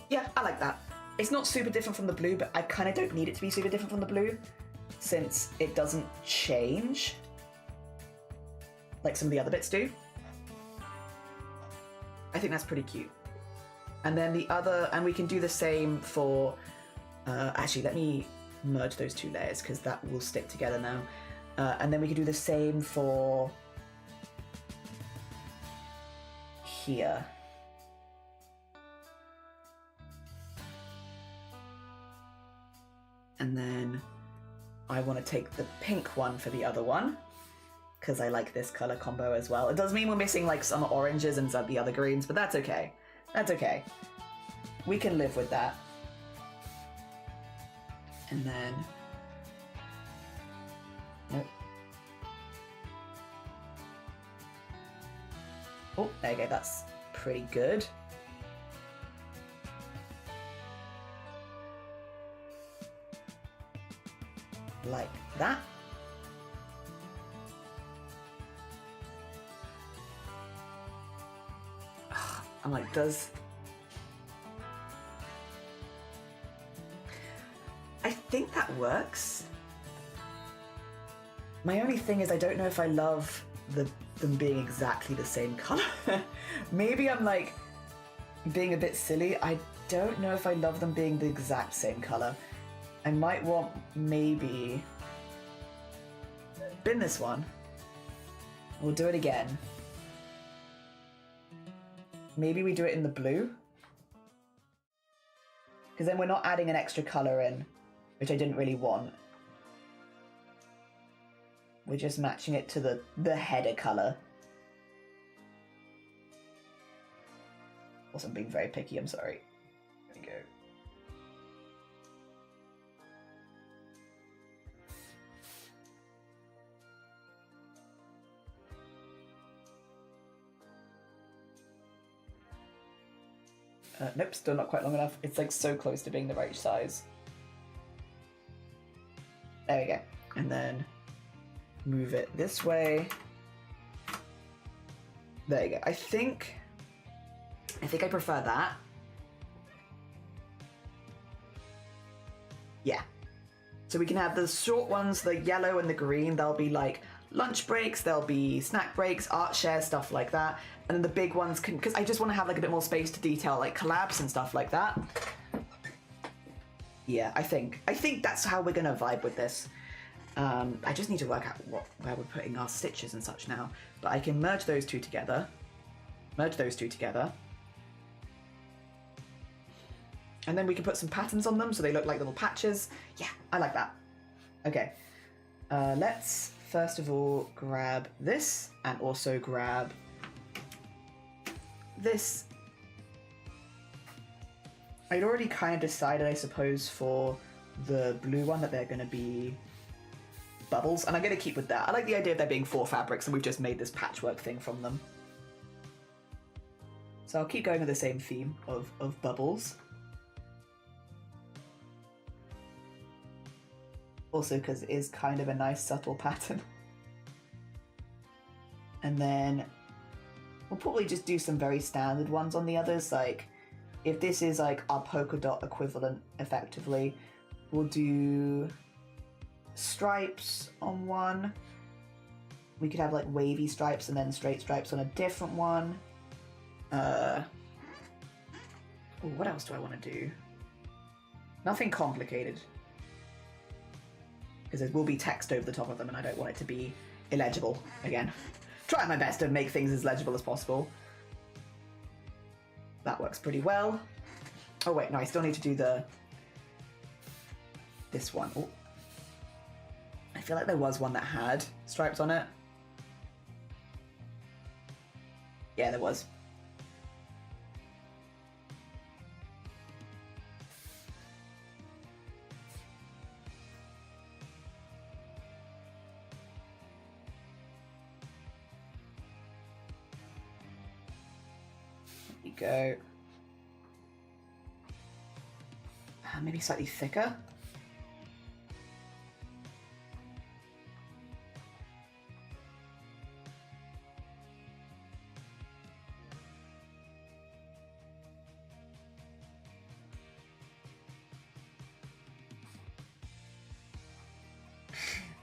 Yeah, I like that. It's not super different from the blue, but I kind of don't need it to be super different from the blue since it doesn't change like some of the other bits do. I think that's pretty cute. And then the other, and we can do the same for, actually let me merge those two layers because that will stick together now. And then we can do the same for here. And then I want to take the pink one for the other one because I like this color combo as well. It does mean we're missing like some oranges and some of the other greens, but that's okay. That's okay. We can live with that. And then, nope. Oh, there you go, that's pretty good. Like that. I'm like, I think that works. My only thing is I don't know if I love them being exactly the same color. Maybe I'm like being a bit silly. I don't know if I love them being the exact same color. I might want maybe bin this one. We'll do it again. Maybe we do it in the blue. Because then we're not adding an extra color in, which I didn't really want. We're just matching it to the header color. Also, I'm being very picky, I'm sorry. There we go. Nope, still not quite long enough. It's like so close to being the right size. There we go. And then move it this way. There you go. I think I prefer that. Yeah. So we can have the short ones, the yellow and the green, they'll be like lunch breaks, there'll be snack breaks, art shares, stuff like that. And then the big ones can, because I just want to have like a bit more space to detail like collabs and stuff like that. Yeah, I think that's how we're gonna vibe with this. I just need to work out where we're putting our stitches and such now. But I can merge those two together. Merge those two together. And then we can put some patterns on them so they look like little patches. Yeah, I like that. Okay, let's first of all grab this and also grab this. I'd already kind of decided, I suppose, for the blue one that they're going to be bubbles, and I'm going to keep with that. I like the idea of there being 4 fabrics and we've just made this patchwork thing from them. So I'll keep going with the same theme of bubbles. Also because it is kind of a nice subtle pattern. And then We'll probably just do some very standard ones on the others, like if this is like our polka dot equivalent effectively, we'll do stripes on one. We could have like wavy stripes and then straight stripes on a different one. Ooh, what else do I want to do? Nothing complicated. Because there will be text over the top of them and I don't want it to be illegible again. Trying my best to make things as legible as possible. That works pretty well. Oh wait, no, I still need to do this one. Oh. I feel like there was one that had stripes on it. Yeah, there was. There we go. Maybe slightly thicker.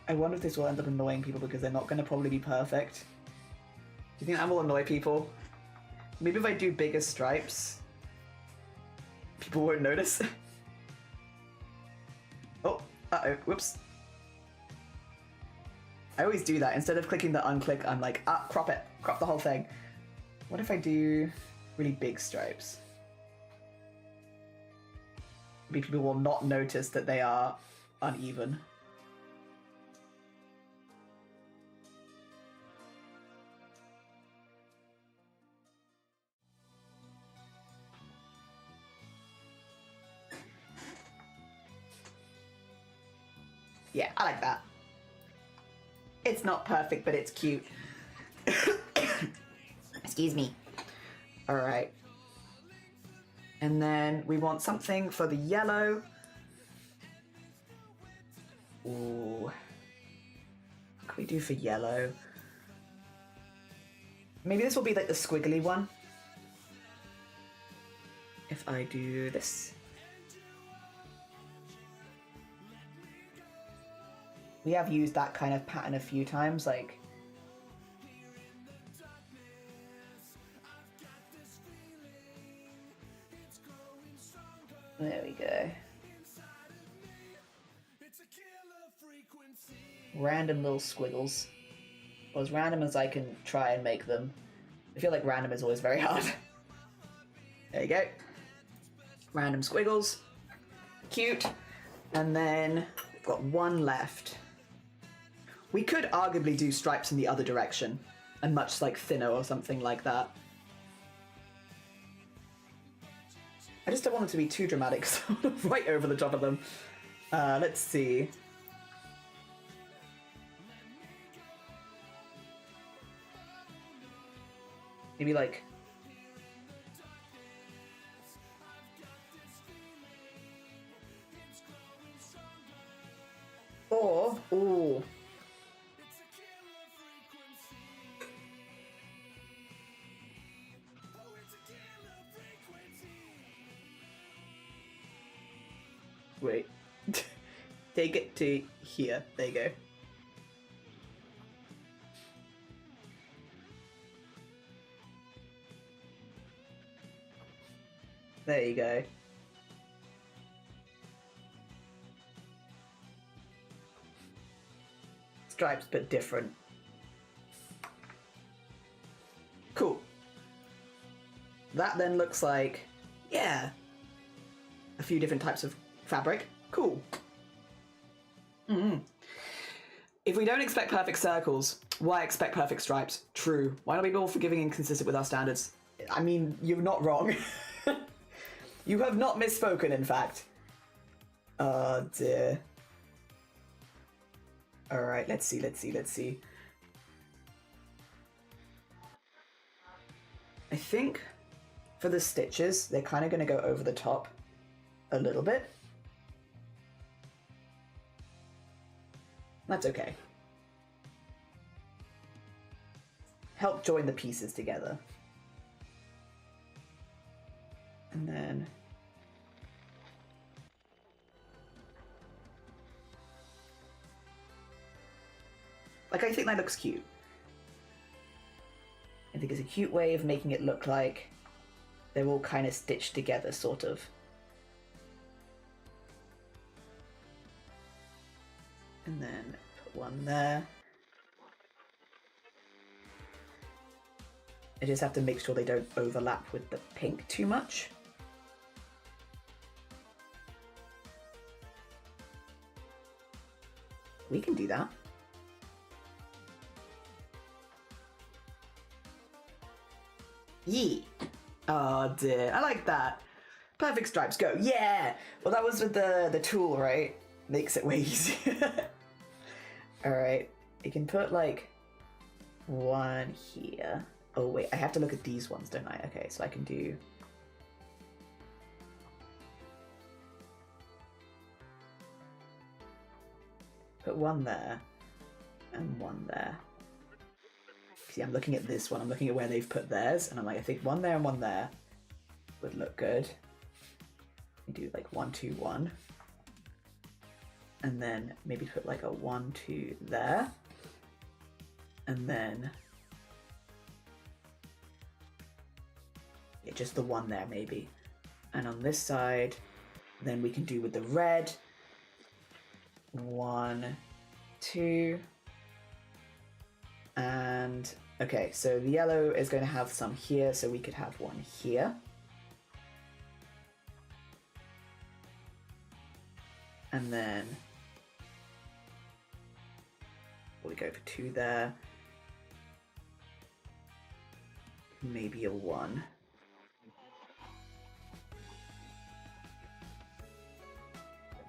I wonder if this will end up annoying people because they're not going to probably be perfect. Do you think that will annoy people? Maybe if I do bigger stripes, people won't notice. Oh, uh-oh, whoops. I always do that. Instead of clicking the unclick, I'm like, crop it. Crop the whole thing. What if I do really big stripes? Maybe people will not notice that they are uneven. Yeah, I like that. It's not perfect, but it's cute. Excuse me. All right. And then we want something for the yellow. Ooh. What can we do for yellow? Maybe this will be like the squiggly one. If I do this. We have used that kind of pattern a few times, like... There we go. Random little squiggles. Or as random as I can try and make them. I feel like random is always very hard. There you go. Random squiggles. Cute. And then we've got one left. We could arguably do stripes in the other direction, and much like thinner or something like that. I just don't want it to be too dramatic, so right over the top of them. Let's see. Maybe like... Or, ooh. Wait. Take it to here. There you go. There you go. Stripes, but different. Cool. That then looks like, yeah, a few different types of fabric. Cool. If we don't expect perfect circles, why expect perfect stripes? True. Why not be more forgiving and consistent with our standards? I mean, you're not wrong. You have not misspoken, in fact. Oh dear. Alright, let's see. I think for the stitches, they're kind of going to go over the top a little bit. That's okay. help join the pieces together. And then like, I think that looks cute. I think it's a cute way of making it look like they're all kind of stitched together, sort of. And then put one there. I just have to make sure they don't overlap with the pink too much. We can do that. Yee. Oh dear, I like that. Perfect stripes, go. Yeah! Well, that was with the tool, right? Makes it way easier. Alright, you can put like one here. Oh wait, I have to look at these ones, don't I? Okay, so I can do... Put one there, and one there. See, I'm looking at this one, I'm looking at where they've put theirs, and I'm like, I think one there and one there would look good. You do like 1, 2, 1. And then maybe put like a 1, 2 there. And then... yeah, just the one there maybe. And on this side, then we can do with the red. 1, 2. And okay, so the yellow is going to have some here, so we could have one here. And then we go for 2 there. Maybe a 1.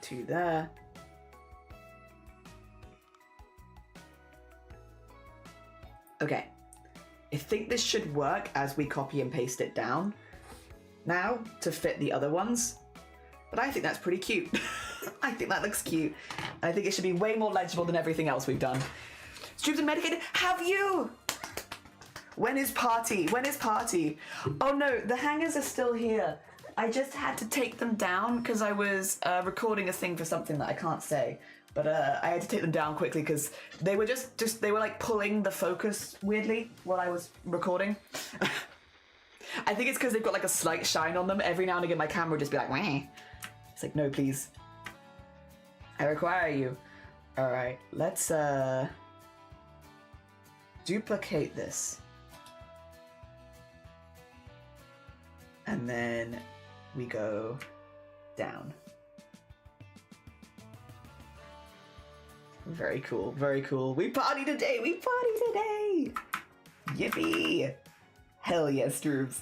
2 there. Okay, I think this should work as we copy and paste it down now to fit the other ones, but I think that's pretty cute. I think that looks cute. I think it should be way more legible than everything else we've done. Streams and medicated, have you? When is party? When is party? Oh no, the hangers are still here. I just had to take them down because I was recording a thing for something that I can't say. But I had to take them down quickly because they were they were like pulling the focus weirdly while I was recording. I think it's because they've got like a slight shine on them. Every now and again my camera would just be like, wah. It's like, no, please. I require you. All right, let's duplicate this. And then we go down. Very cool, very cool. We party today, we party today! Yippee! Hell yes, Droobs.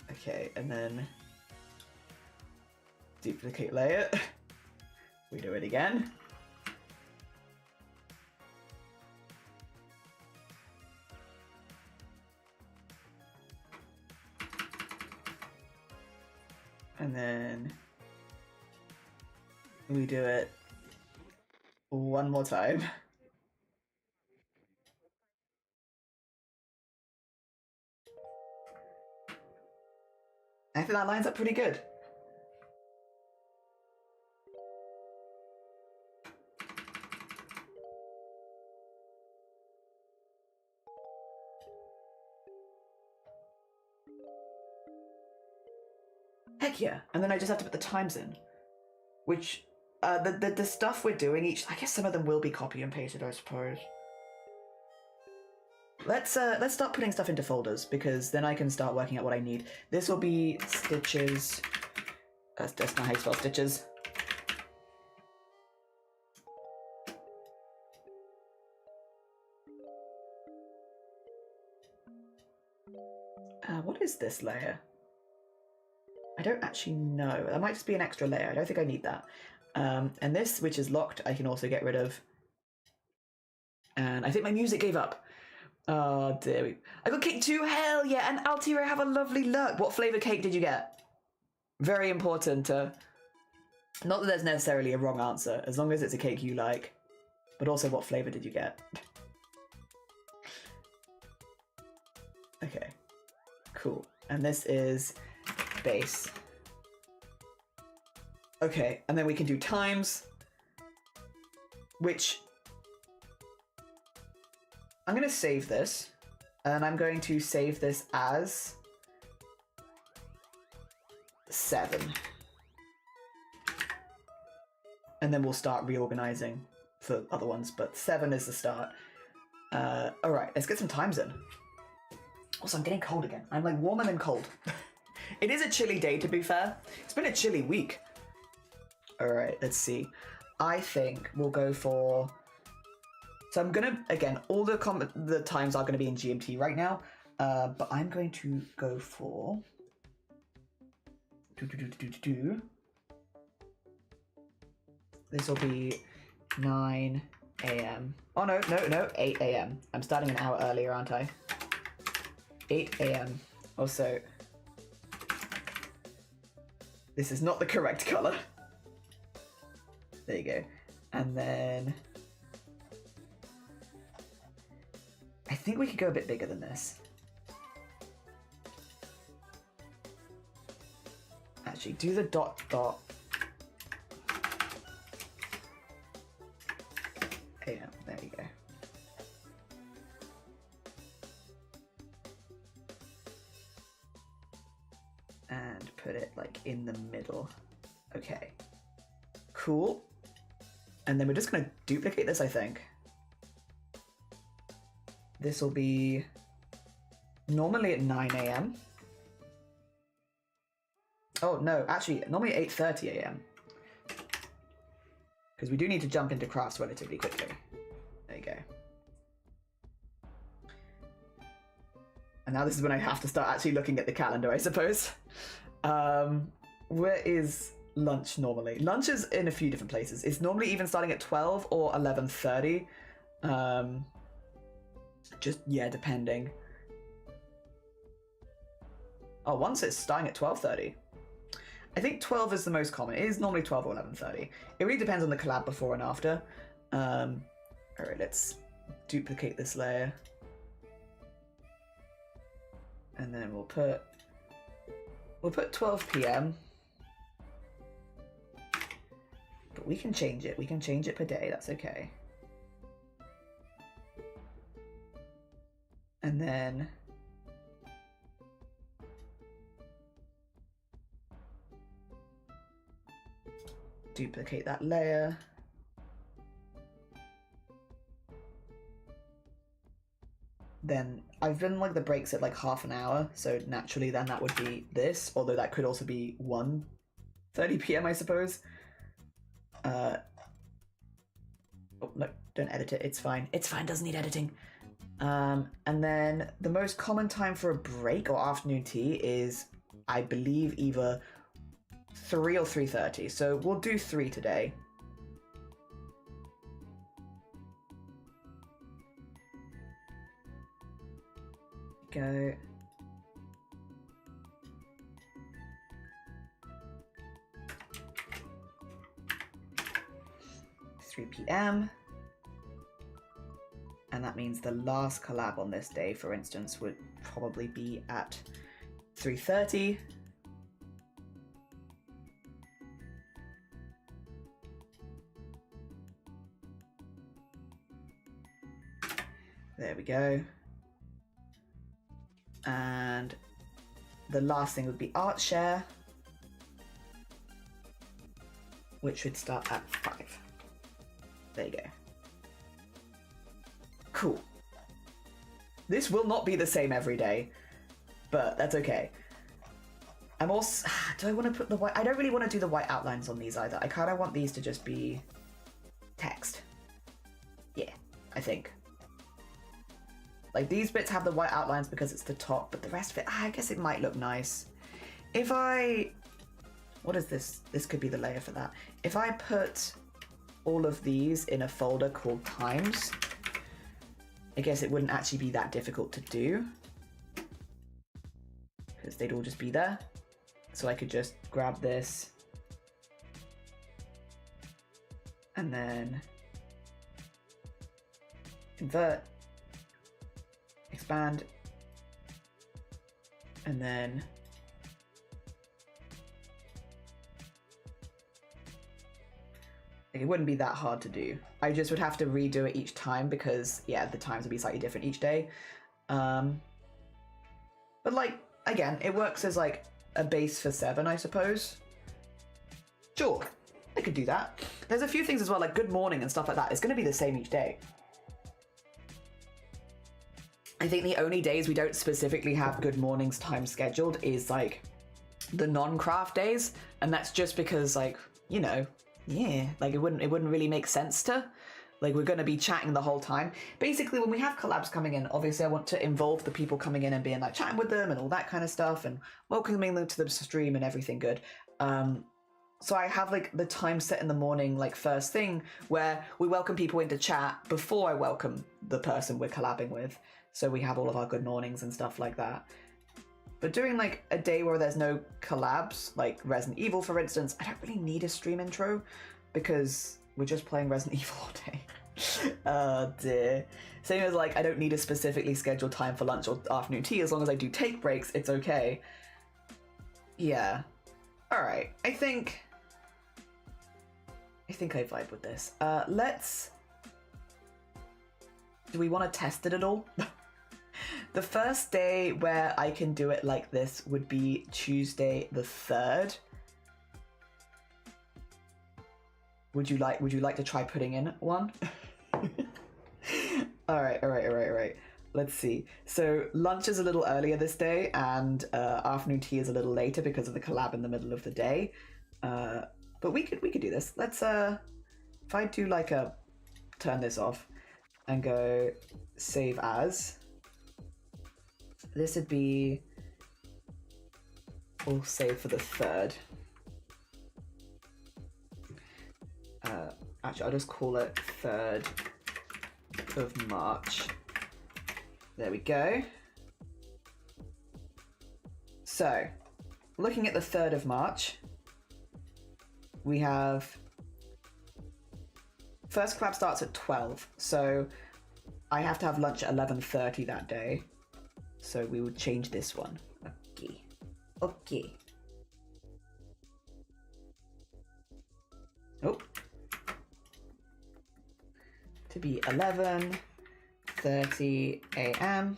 Okay, and then duplicate layer. We do it again. And then we do it one more time. I think that lines up pretty good. Heck yeah. And then I just have to put the times in, which the stuff we're doing each, I guess some of them will be copy and pasted, I suppose. Let's start putting stuff into folders, because then I can start working out what I need. This will be stitches. That's not how you spell stitches. What is this layer? I don't actually know. That might just be an extra layer. I don't think I need that. And this, which is locked, I can also get rid of. And I think my music gave up. Oh dear. I got cake too. Hell yeah. And Altira, have a lovely look. What flavour cake did you get? Very important. Not that there's necessarily a wrong answer, as long as it's a cake you like. But also, what flavour did you get? Okay, cool. And this is base. Okay, and then we can do times, which I'm going to save this, and I'm going to save this as 7. And then we'll start reorganizing for other ones, but 7 is the start. All right, let's get some times in. Also, I'm getting cold again. I'm like warmer than cold. It is a chilly day, to be fair. It's been a chilly week. All right, let's see. I think we'll go for... So I'm gonna, again, all the times are gonna be in GMT right now, but I'm going to go for... This will be 9 a.m. Oh, no, 8 a.m. I'm starting an hour earlier, aren't I? 8 a.m. Also, this is not the correct color. There you go. And then I think we could go a bit bigger than this. Actually, do the dot dot. Yeah, there you go. And put it like in the middle. Okay. Cool. And then we're just gonna duplicate this, I think. This will be normally at 9 a.m. Oh no, actually normally 8:30 a.m. Because we do need to jump into crafts relatively quickly. There you go. And now this is when I have to start actually looking at the calendar, I suppose. Where is lunch normally? Lunch is in a few different places. It's normally even starting at 12 or 11:30. Just, yeah, depending. Oh, once it's starting at 12:30. I think 12 is the most common. It is normally 12 or 11:30. It really depends on the collab before and after. All right, let's duplicate this layer. And then we'll put 12 p.m. But we can change it. We can change it per day. That's okay. And then duplicate that layer. Then I've done like the breaks at like half an hour, so naturally then that would be this, although that could also be 1:30 p.m. I suppose. Oh no, don't edit it, it's fine. It's fine, doesn't need editing. And then the most common time for a break or afternoon tea is, I believe, either 3 or 3:30. So we'll do 3 today. Go. p.m. And that means the last collab on this day, for instance, would probably be at 3:30. There we go. And the last thing would be art share, which would start at 5. There you go. Cool. This will not be the same every day, but that's okay. I'm also... Do I want to put the white... I don't really want to do the white outlines on these either. I kind of want these to just be text. Yeah, I think. Like, these bits have the white outlines because it's the top, but the rest of it, I guess it might look nice. If I... What is this? This could be the layer for that. If I put all of these in a folder called times, I guess it wouldn't actually be that difficult to do, because they'd all just be there. So I could just grab this and then invert, expand, And then it wouldn't be that hard to do. I just would have to redo it each time because, yeah, the times would be slightly different each day. But like, again, it works as like a base for 7, I suppose. Sure, I could do that. There's a few things as well, like good morning and stuff like that. It's going to be the same each day. I think the only days we don't specifically have good mornings time scheduled is like the non-craft days. And that's just because, like, you know, yeah, like it wouldn't really make sense to. Like, we're going to be chatting the whole time. Basically, when we have collabs coming in, obviously I want to involve the people coming in and being like chatting with them and all that kind of stuff and welcoming them to the stream and everything good. So I have like the time set in the morning, like first thing, where we welcome people into chat before I welcome the person we're collabing with. So we have all of our good mornings and stuff like that. But during like a day where there's no collabs, like Resident Evil, for instance, I don't really need a stream intro because we're just playing Resident Evil all day. Oh dear. Same as like, I don't need a specifically scheduled time for lunch or afternoon tea. As long as I do take breaks, it's okay. Yeah. All right. I think I vibe with this. Do we want to test it at all? The first day where I can do it like this would be Tuesday the 3rd. Would you like to try putting in one? All right. Let's see. So lunch is a little earlier this day, and afternoon tea is a little later because of the collab in the middle of the day. But we could do this. Let's if I do like a turn this off and go save as. This would be, we'll save for the 3rd. Actually, I'll just call it 3rd of March. There we go. So, looking at the 3rd of March, we have first collab starts at 12, so I have to have lunch at 11:30 that day. So we would change this one. Okay. Oh. To be 11:30 a.m.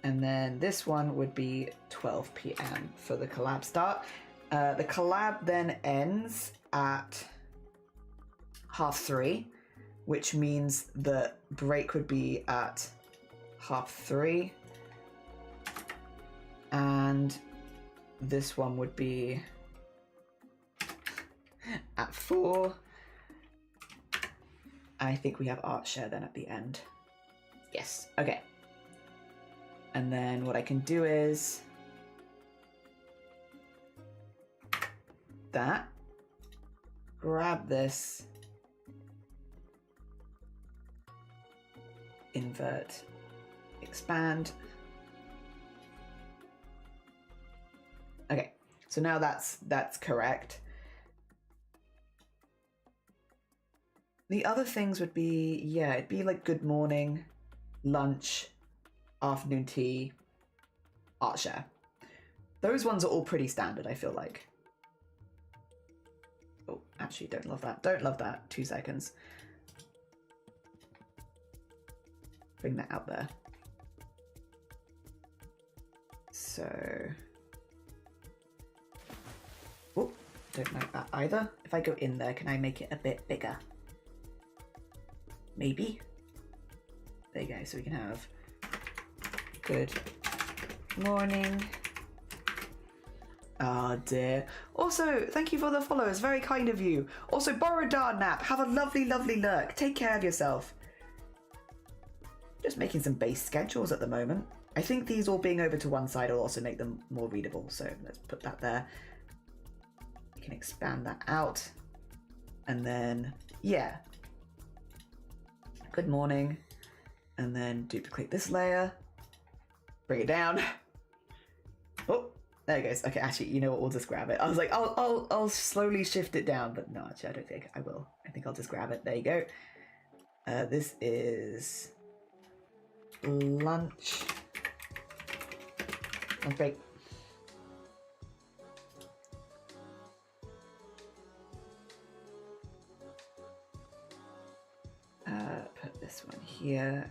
And then this one would be 12 p.m. for the collab start. The collab then ends at 3:30, which means the break would be at 3:30. And this one would be at 4. I think we have art share then at the end. Yes, okay. And then what I can do is that, grab this, invert, expand. Okay, so now that's correct. The other things would be, yeah, it'd be like good morning, lunch, afternoon tea, art share. Those ones are all pretty standard, I feel like. Oh, actually, don't love that. Don't love that. 2 seconds. Bring that out there. So... oh, don't like that either. If I go in there, can I make it a bit bigger? Maybe. There you go, so we can have good morning. Oh dear. Also, thank you for the followers, very kind of you. Also, Borodar Nap, have a lovely, lovely lurk. Take care of yourself. Just making some base schedules at the moment. I think these all being over to one side will also make them more readable, so let's put that there. We can expand that out. And then, yeah. Good morning. And then duplicate this layer. Bring it down. Oh, there it goes. Okay, actually, you know what? We'll just grab it. I was like, I'll slowly shift it down, but no, actually, I don't think I will. I think I'll just grab it. There you go. This is lunch Sounds great. Put this one here.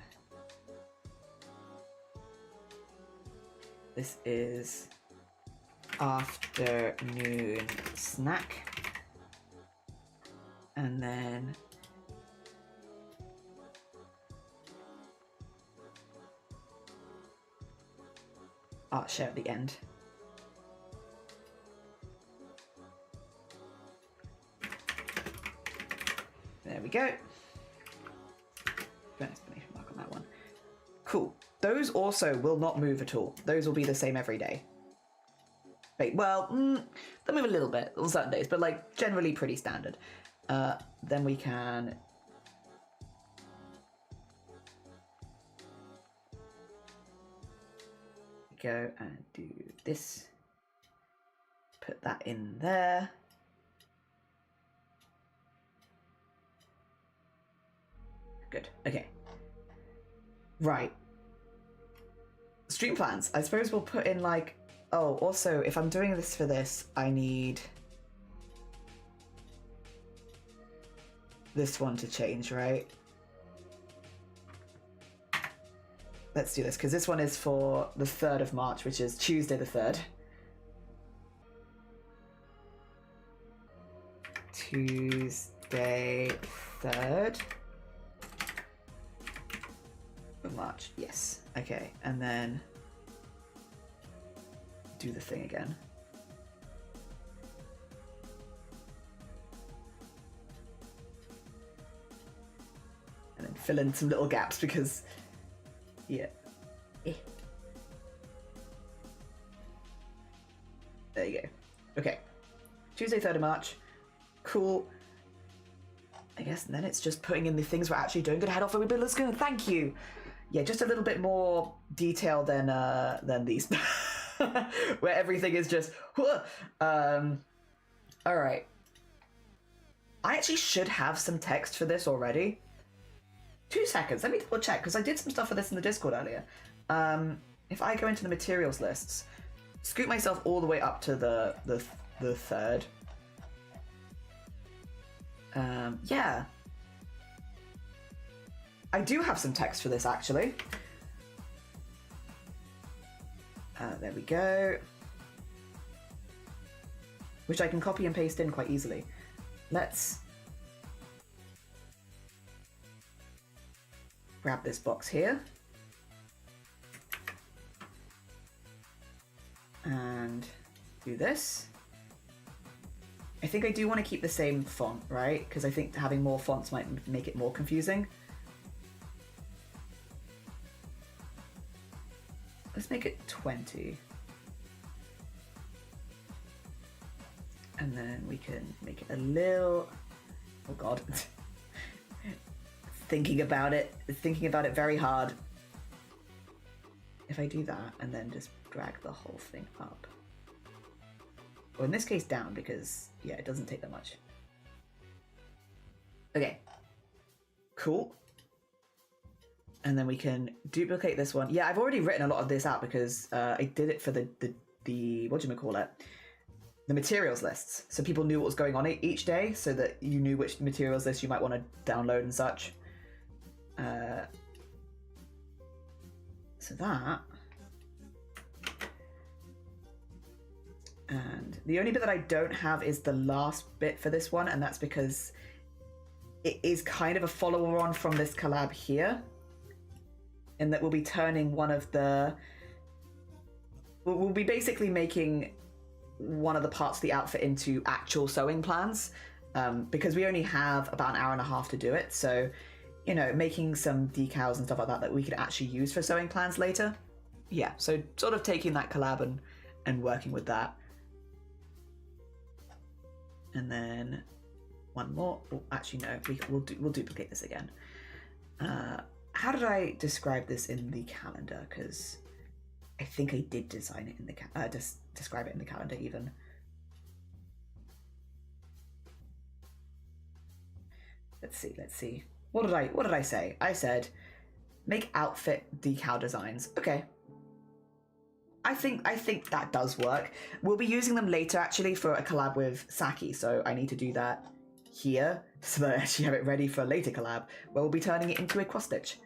This is afternoon snack. And then art share at the end. There we go. An exclamation mark on that one. Cool. Those also will not move at all. Those will be the same every day. Wait, well, they'll move a little bit on certain days, but like generally pretty standard. Then we can go and do this. Put that in there. Good. Okay. Right. Stream plans. I suppose we'll put in like, oh, also, if I'm doing this for this, I need this one to change, right? Let's do this, because this one is for the 3rd of March, which is Tuesday the 3rd. Tuesday 3rd of March, yes. Okay, and then do the thing again. And then fill in some little gaps because, yeah. There you go. Okay. Tuesday, 3rd of March. Cool. I guess and then it's just putting in the things we're actually doing. Gonna head off everybody. Let's go. Thank you. Yeah, just a little bit more detail than these. Where everything is just all right. I actually should have some text for this already. 2 seconds, let me double check, because I did some stuff for this in the Discord earlier. If I go into the materials lists, scoot myself all the way up to the 3rd. Yeah. I do have some text for this, actually. There we go. Which I can copy and paste in quite easily. Let's grab this box here. And do this. I think I do want to keep the same font, right? Because I think having more fonts might make it more confusing. Let's make it 20. And then we can make it a little... Oh god. Thinking about it very hard. If I do that and then just drag the whole thing up. Or in this case down, because yeah, it doesn't take that much. Okay. Cool. And then we can duplicate this one. Yeah, I've already written a lot of this out because I did it for the whatchamacallit? The materials lists. So people knew what was going on each day, so that you knew which materials list you might want to download and such. So that. And the only bit that I don't have is the last bit for this one, and that's because it is kind of a follower on from this collab here. In that we'll be turning one of the... We'll be basically making one of the parts of the outfit into actual sewing plans, because we only have about an hour and a half to do it, so, you know, making some decals and stuff like that that we could actually use for sewing plans later. Yeah, so sort of taking that collab and working with that. And then one more. Oh, actually, no, we'll duplicate this again. How did I describe this in the calendar? Because I think I did design it in the describe it in the calendar even. Let's see. What did I say? I said make outfit decal designs. Okay. I think that does work. We'll be using them later actually for a collab with Saki, so I need to do that here so that I actually have it ready for a later collab where we'll be turning it into a cross stitch.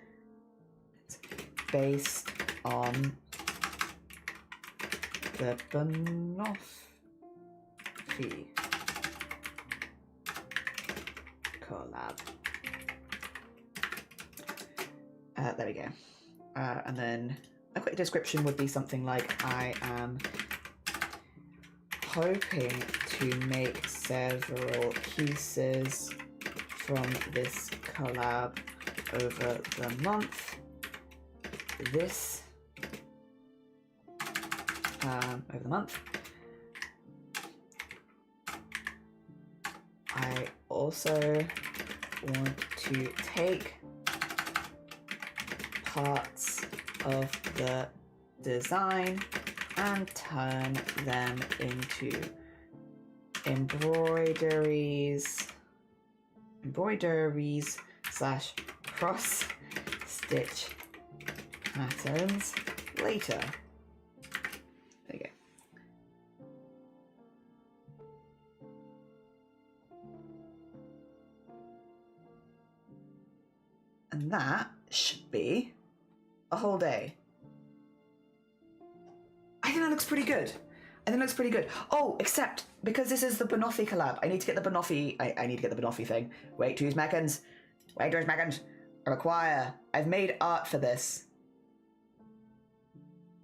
Based on the Banoffee collab. There we go. And then a quick description would be something like, I am hoping to make several pieces from this collab over the month. Over the month. I also want to take parts of the design and turn them into embroideries / cross stitch patterns later. There you go. And that should be a whole day. I think that looks pretty good. Oh, except because this is the Banoffee collab, I need to get the Banoffee. I need to get the Banoffee thing. Wait 2 seconds. I've made art for this.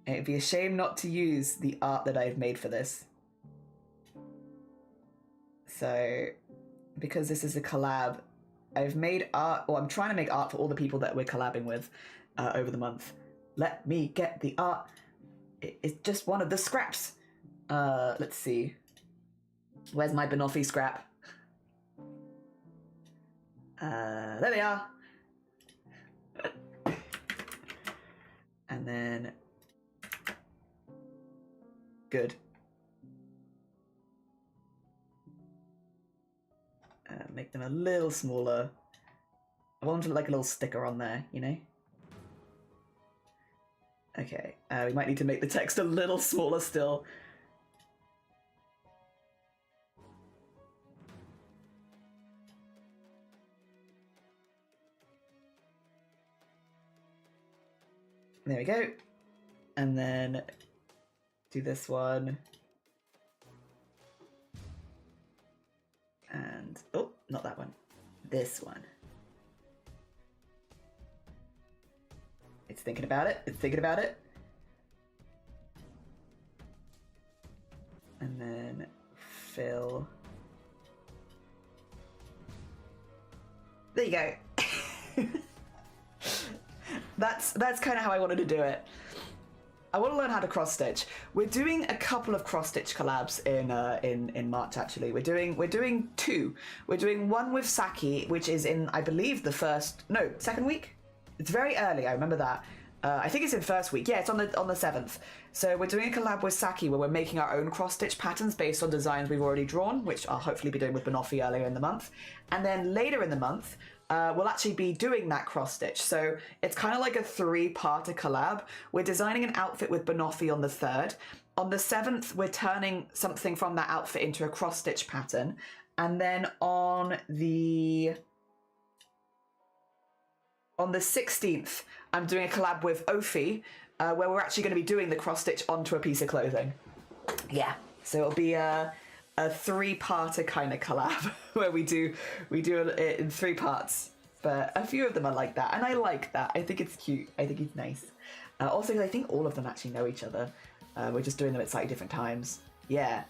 It'd be a shame not to use the art that I've made for this. So, because this is a collab, I've made art, or I'm trying to make art for all the people that we're collabing with over the month. Let me get the art. It's just one of the scraps. Let's see. Where's my Banoffee scrap? There they are. And then... Good. Make them a little smaller. I want them to look like a little sticker on there, you know? Okay, we might need to make the text a little smaller still. There we go. And then do this one. And, oh, not that one. This one. It's thinking about it. And then fill. There you go. That's kind of how I wanted to do it. I want to learn how to cross stitch. We're doing a couple of cross stitch collabs in March actually. We're doing 2. We're doing one with Saki, which is in, I believe, second week. It's very early. I remember that. I think it's in first week. Yeah, it's on the 7th. So we're doing a collab with Saki where we're making our own cross stitch patterns based on designs we've already drawn, which I'll hopefully be doing with Banoffee earlier in the month. And then later in the month, we'll actually be doing that cross stitch. So it's kind of like a 3-parter collab. We're designing an outfit with Banoffee on the 3rd. On the 7th, we're turning something from that outfit into a cross stitch pattern. And then on the 16th, I'm doing a collab with Ophi, where we're actually going to be doing the cross stitch onto a piece of clothing. Yeah, so it'll be a 3-parter kind of collab where we do it in 3 parts. But a few of them are like that, and I like that. I think it's cute. I think it's nice. Also, because I think all of them actually know each other. We're just doing them at slightly different times. Yeah.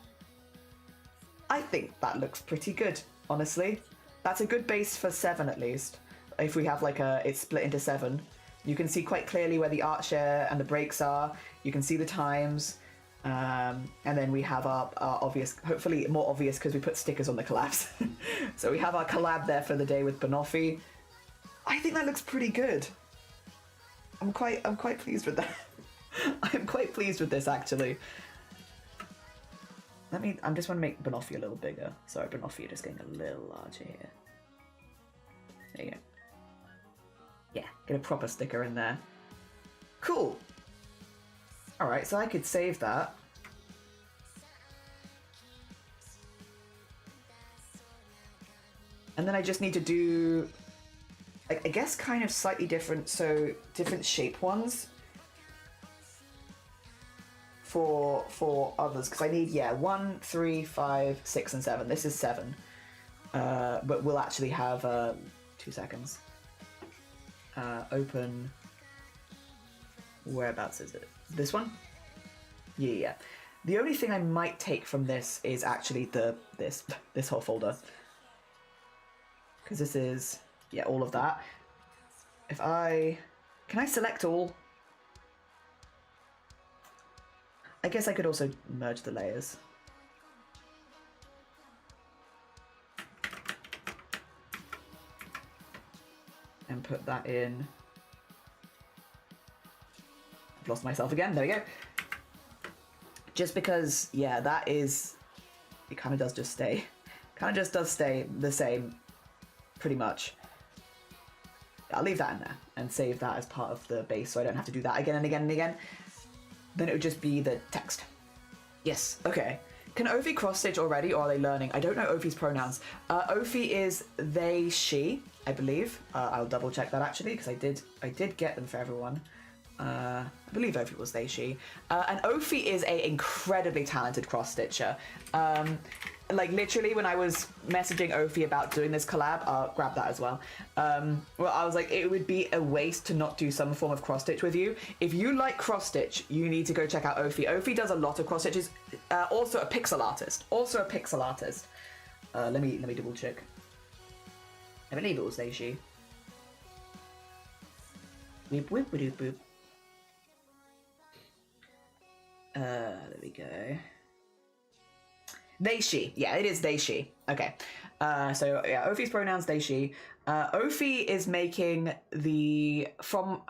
I think that looks pretty good, honestly. That's a good base for 7 at least. If we have like it's split into 7. You can see quite clearly where the art share and the breaks are. You can see the times. And then we have our obvious, hopefully more obvious because we put stickers on the collabs. So we have our collab there for the day with Banoffee. I think that looks pretty good. I'm quite pleased with that. I'm quite pleased with this actually. I just want to make Banoffee a little bigger. Sorry, Banoffee, you're just getting a little larger here. There you go. Yeah, get a proper sticker in there. Cool. All right, so I could save that. And then I just need to do, I guess, kind of slightly different, so different shape ones for others, because I need, yeah, 1, 3, 5, 6, and 7. This is 7. But we'll actually have 2 seconds. Open. Whereabouts is it? This one? Yeah. The only thing I might take from this is actually this whole folder. Because this is, yeah, all of that. If can I select all? I guess I could also merge the layers. And put that in. I've lost myself again, there we go. Just because, yeah, that is, it kind of does just stay. Kind of just does stay the same. Pretty much. I'll leave that in there and save that as part of the base so I don't have to do that again and again and again. Then it would just be the text. Yes, okay. Can Ophi cross-stitch already, or are they learning? I don't know Ophi's pronouns. Ophi is they, she, I believe. I'll double check that actually, because I did get them for everyone. I believe Ophi was they, she. And Ophi is an incredibly talented cross-stitcher. Like literally when I was messaging Ophi about doing this collab, I'll grab that as well. Well, I was like, it would be a waste to not do some form of cross stitch with you. If you like cross stitch, you need to go check out Ophi. Ophi does a lot of cross stitches. Also a pixel artist. Let me double check. I believe it was they, she. Boop, boop, boop, boop. There we go. They, she. Yeah, it is they, she. Okay. So, yeah, Ophi's pronouns, they, she. Ophi is making from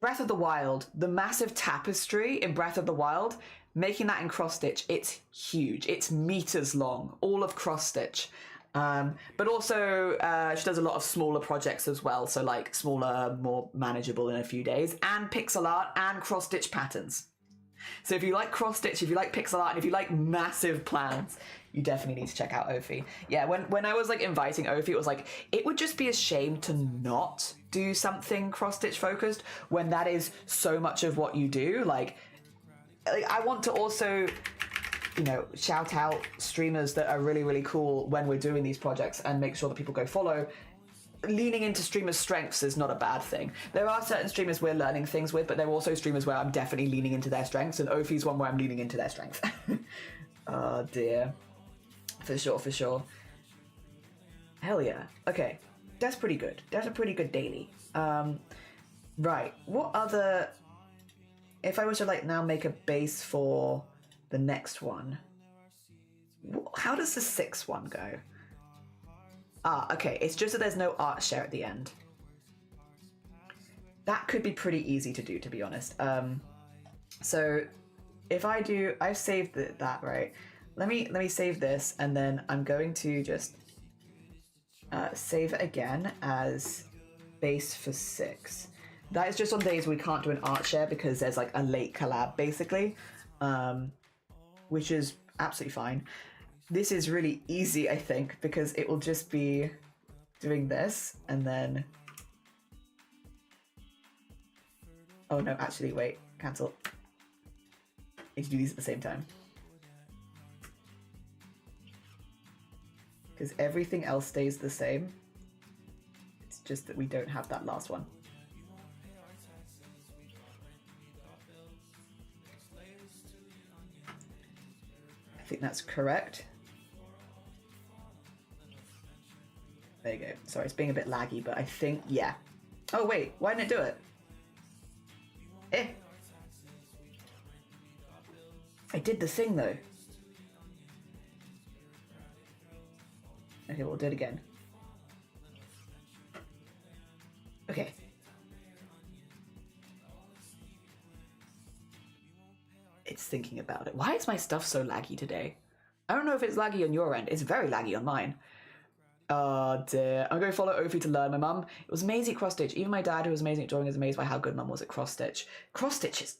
Breath of the Wild, the massive tapestry in Breath of the Wild, making that in cross-stitch. It's huge. It's meters long, all of cross-stitch. But also, she does a lot of smaller projects as well. So, like, smaller, more manageable in a few days. And pixel art and cross-stitch patterns. So if you like cross-stitch, if you like pixel art, and if you like massive plans, you definitely need to check out Ophi. Yeah, when I was like inviting Ophi, it was like, it would just be a shame to not do something cross-stitch focused when that is so much of what you do. Like I want to also, you know, shout out streamers that are really, really cool when we're doing these projects and make sure that people go follow. Leaning into streamers' strengths is not a bad thing. There are certain streamers we're learning things with, but there are also streamers where I'm definitely leaning into their strengths, and Ophi's one where I'm leaning into their strength. Oh dear. For sure, for sure. Hell yeah. Okay, that's pretty good. That's a pretty good daily. Right, what other... If I was to like now make a base for the next one, how does the 6th one go? Ah, okay, it's just that there's no art share at the end. That could be pretty easy to do, to be honest. So if I do, I've saved that, right? Let me save this, and then I'm going to just save it again as base for 6. That is just on days we can't do an art share because there's like a late collab, basically, which is absolutely fine. This is really easy, I think, because it will just be doing this, and then... Oh no, actually, wait, cancel. Need to do these at the same time. Because everything else stays the same. It's just that we don't have that last one. I think that's correct. There you go. Sorry, it's being a bit laggy, but I think, yeah. Oh wait, why didn't it do it? I did the thing though. Okay, we'll do it again. Okay. It's thinking about it. Why is my stuff so laggy today? I don't know if it's laggy on your end. It's very laggy on mine. Oh dear. I'm going to follow Ophi to learn. My mum, it was amazing at cross-stitch. Even my dad, who was amazing at drawing, is amazed by how good mum was at cross-stitch. Cross-stitch is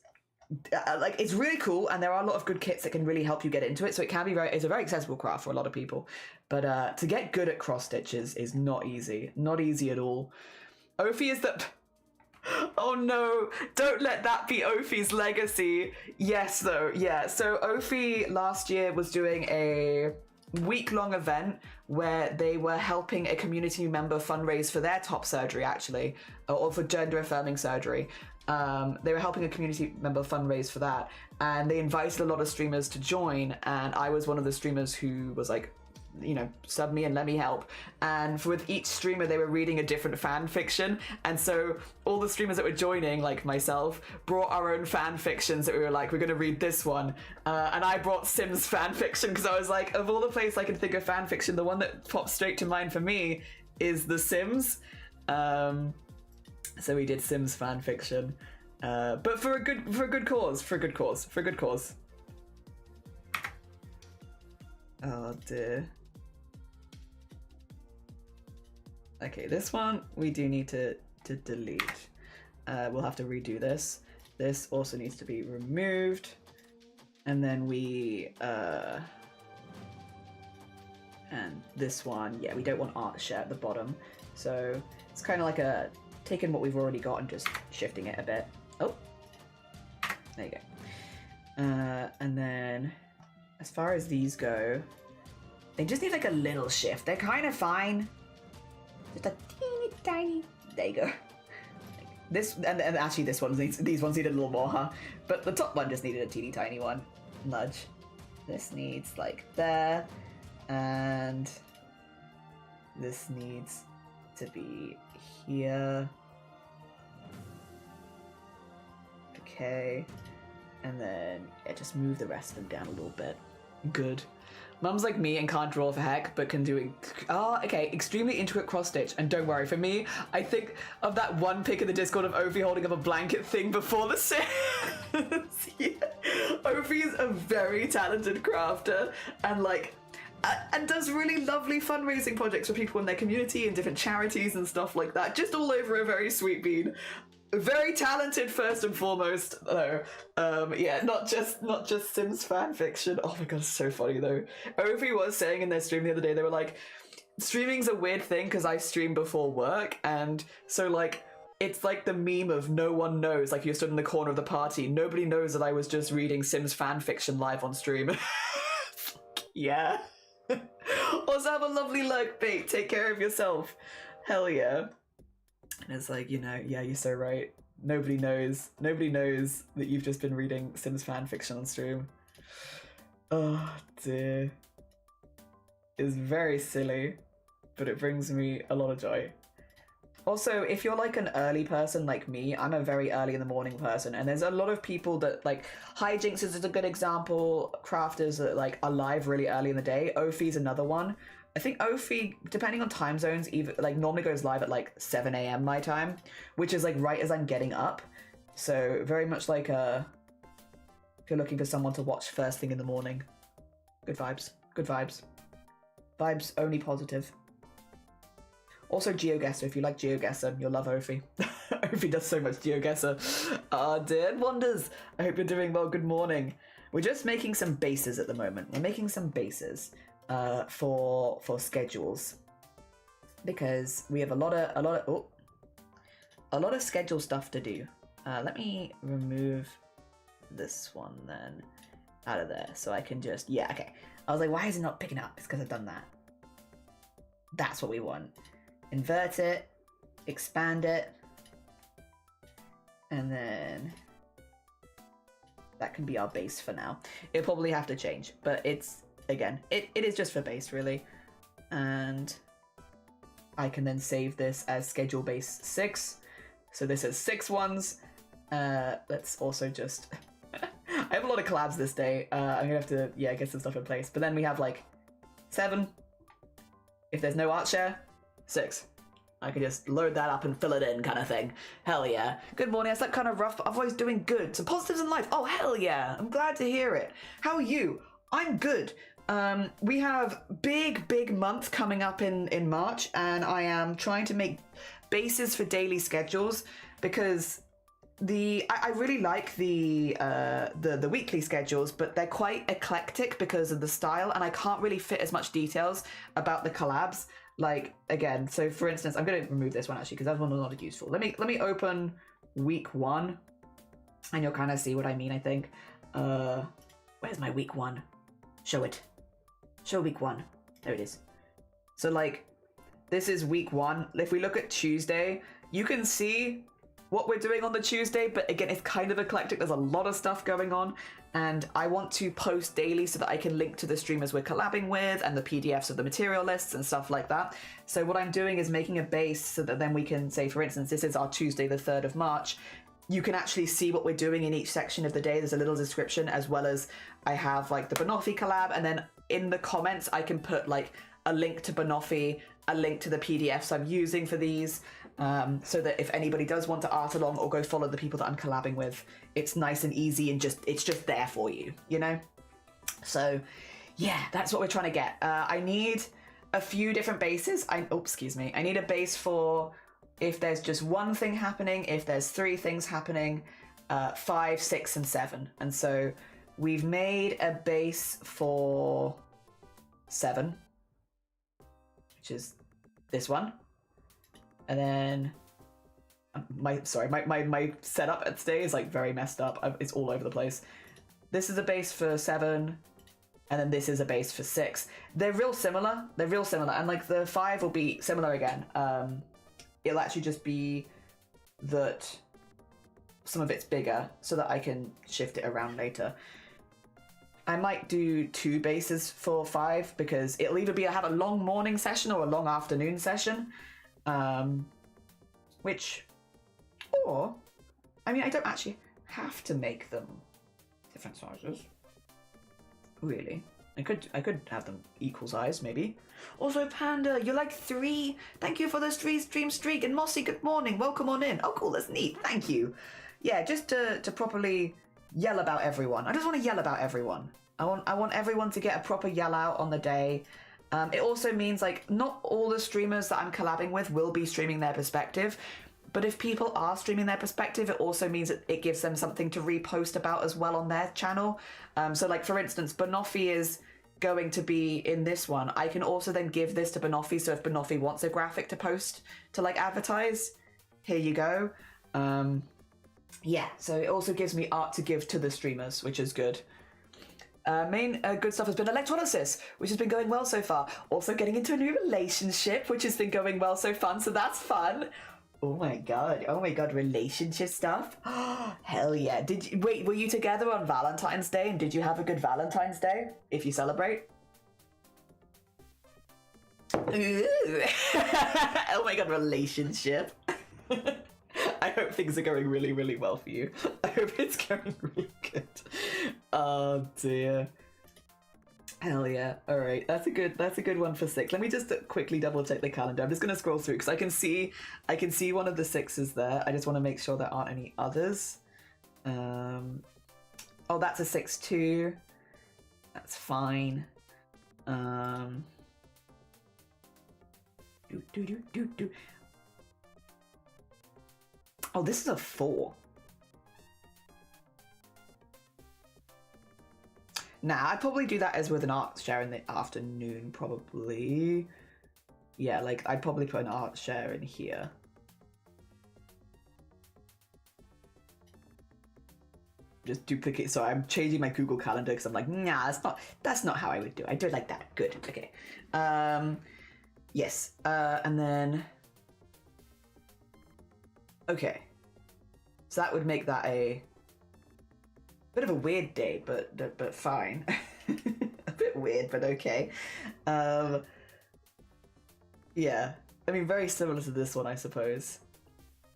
like it's really cool, and there are a lot of good kits that can really help you get into it. So it can be it's a very accessible craft for a lot of people. But to get good at cross stitches is not easy at all. Ophi is the... Oh no, don't let that be Ophi's legacy. Yes, though, yeah. So Ophi last year was doing a week-long event where they were helping a community member fundraise for their top surgery, actually, or for gender-affirming surgery. They were helping a community member fundraise for that, and they invited a lot of streamers to join, and I was one of the streamers who was like, you know, sub me and let me help. And with each streamer, they were reading a different fan fiction, and so all the streamers that were joining, like myself, brought our own fan fictions that we were like, we're gonna read this one, and I brought Sims fan fiction because I was like, of all the places I could think of fan fiction, the one that popped straight to mind for me is The Sims. So we did Sims fan fiction, but for a good cause. Oh dear. Okay, this one we do need to delete. We'll have to redo this. This also needs to be removed, and then we and this one, yeah, we don't want art share at the bottom, so it's kind of like a taking what we've already got and just shifting it a bit. Oh, there you go. And then as far as these go, they just need like a little shift. They're kind of fine. Just a teeny tiny. There you go. This and actually these ones needed a little more, huh? But the top one just needed a teeny tiny one. Nudge. This needs like there, and this needs to be here. Okay. And then yeah, just move the rest of them down a little bit. Good. Mum's like me and can't draw for heck, but can do okay, extremely intricate cross stitch. And don't worry, for me, I think of that one pic in the Discord of Ophi holding up a blanket thing before the Sims. Yeah. Ophi is a very talented crafter, and like, and does really lovely fundraising projects for people in their community and different charities and stuff like that. Just all over a very sweet bean. Very talented first and foremost, though. Yeah, not just Sims fan fiction. Oh my god, it's so funny though. Ophi was saying in their stream the other day, they were like, streaming's a weird thing because I stream before work, and so like it's like the meme of no one knows, like you stood in the corner of the party, nobody knows that I was just reading Sims fan fiction live on stream. Yeah. Also have a lovely lurk bait, take care of yourself. Hell yeah. And it's like, you know, yeah, you're so right. Nobody knows that you've just been reading Sims fan fiction on stream. Oh dear. It's very silly, but it brings me a lot of joy. Also, if you're like an early person like me, I'm a very early in the morning person, and there's a lot of people that like, Hijinks is a good example, crafters that like are live really early in the day. Ophi's another one. I think Ophi, depending on time zones, even like normally goes live at like 7 a.m. my time, which is like right as I'm getting up. So very much like if you're looking for someone to watch first thing in the morning. Good vibes. Good vibes. Vibes only positive. Also GeoGuessr, if you like GeoGuessr, you'll love Ophi. Ophi does so much GeoGuessr. Ah, dear wonders. I hope you're doing well. Good morning. We're just making some bases at the moment. We're making some bases. For schedules, because we have a lot of schedule stuff to do. Let me remove this one then out of there so I can just, yeah, okay. I was like, why is it not picking up? It's because I've done that. That's what we want. Invert it, expand it, and then that can be our base for now. It'll probably have to change, but it's, again, it is just for base, really. And I can then save this as schedule base 6. So this is 6 ones. Let's also just... I have a lot of collabs this day. I'm gonna have to, yeah, get some stuff in place. But then we have like 7. If there's no art share, 6. I can just load that up and fill it in kind of thing. Hell yeah. Good morning. I slept kind of rough, but otherwise doing good. Some positives in life. Oh, hell yeah. I'm glad to hear it. How are you? I'm good. We have big month coming up in March, and I am trying to make bases for daily schedules because I really like the weekly schedules, but they're quite eclectic because of the style, and I can't really fit as much details about the collabs. Like, again, so for instance, I'm going to remove this one actually because that one was not useful. Let me open week 1, and you'll kind of see what I mean. I think. Where's my week 1? Show it. Show week 1. There it is. So like, this is week 1. If we look at Tuesday, you can see what we're doing on the Tuesday, but again, it's kind of eclectic. There's a lot of stuff going on, and I want to post daily so that I can link to the streamers we're collabing with and the PDFs of the material lists and stuff like that. So what I'm doing is making a base so that then we can say, for instance, this is our Tuesday, the 3rd of March. You can actually see what we're doing in each section of the day. There's a little description, as well as I have like the Banoffee collab, and then in the comments, I can put like a link to Banoffee, a link to the PDFs I'm using for these, so that if anybody does want to art along or go follow the people that I'm collabing with, it's nice and easy and it's just there for you, you know? So yeah, that's what we're trying to get. I need a few different bases. I need a base for if there's just one thing happening, if there's 3 things happening, 5, 6, and 7. And so we've made a base for 7, which is this one. And then my setup at today is like very messed up. It's all over the place. This is a base for 7, and then this is a base for 6. They're real similar. And like the 5 will be similar again. It'll actually just be that some of it's bigger so that I can shift it around later. I might do 2 bases for 5 because it'll either be have a long morning session or a long afternoon session. Or, I mean, I don't actually have to make them different sizes. Really. I could have them equal size, maybe. Also, Panda, you're like 3. Thank you for the stream streak. And Mossy, good morning. Welcome on in. Oh, cool. That's neat. Thank you. Yeah, just to properly yell about everyone. I just want to yell about everyone. I want everyone to get a proper yell out on the day. It also means like not all the streamers that I'm collabing with will be streaming their perspective, but if people are streaming their perspective, it also means that it gives them something to repost about as well on their channel. So like for instance, Banoffee is going to be in this one. I can also then give this to Banoffee, so if Banoffee wants a graphic to post to like advertise, here you go. Yeah, so it also gives me art to give to the streamers, which is good. Main good stuff has been electrolysis, which has been going well so far. Also getting into a new relationship, which has been going well so far, so that's fun. Oh my god, relationship stuff. Hell yeah. Wait, were you together on Valentine's Day, and did you have a good Valentine's Day, if you celebrate? Oh my god, relationship. I hope things are going really, really well for you. I hope it's going really good. Oh dear. Hell yeah. All right, that's a good one for 6. Let me just quickly double check the calendar. I'm just gonna scroll through because I can see one of the 6s there. I just want to make sure there aren't any others. Oh, that's a 6 too. That's fine. Oh, this is a 4. Nah, I'd probably do that as with an art share in the afternoon, probably. Yeah, like, I'd probably put an art share in here. Just duplicate, so I'm changing my Google Calendar because I'm like, nah, that's not how I would do it. I do it like that. Good, okay. Yes, and then... Okay. So that would make that a bit of a weird day, but fine. A bit weird, but okay. Yeah. I mean, very similar to this one, I suppose.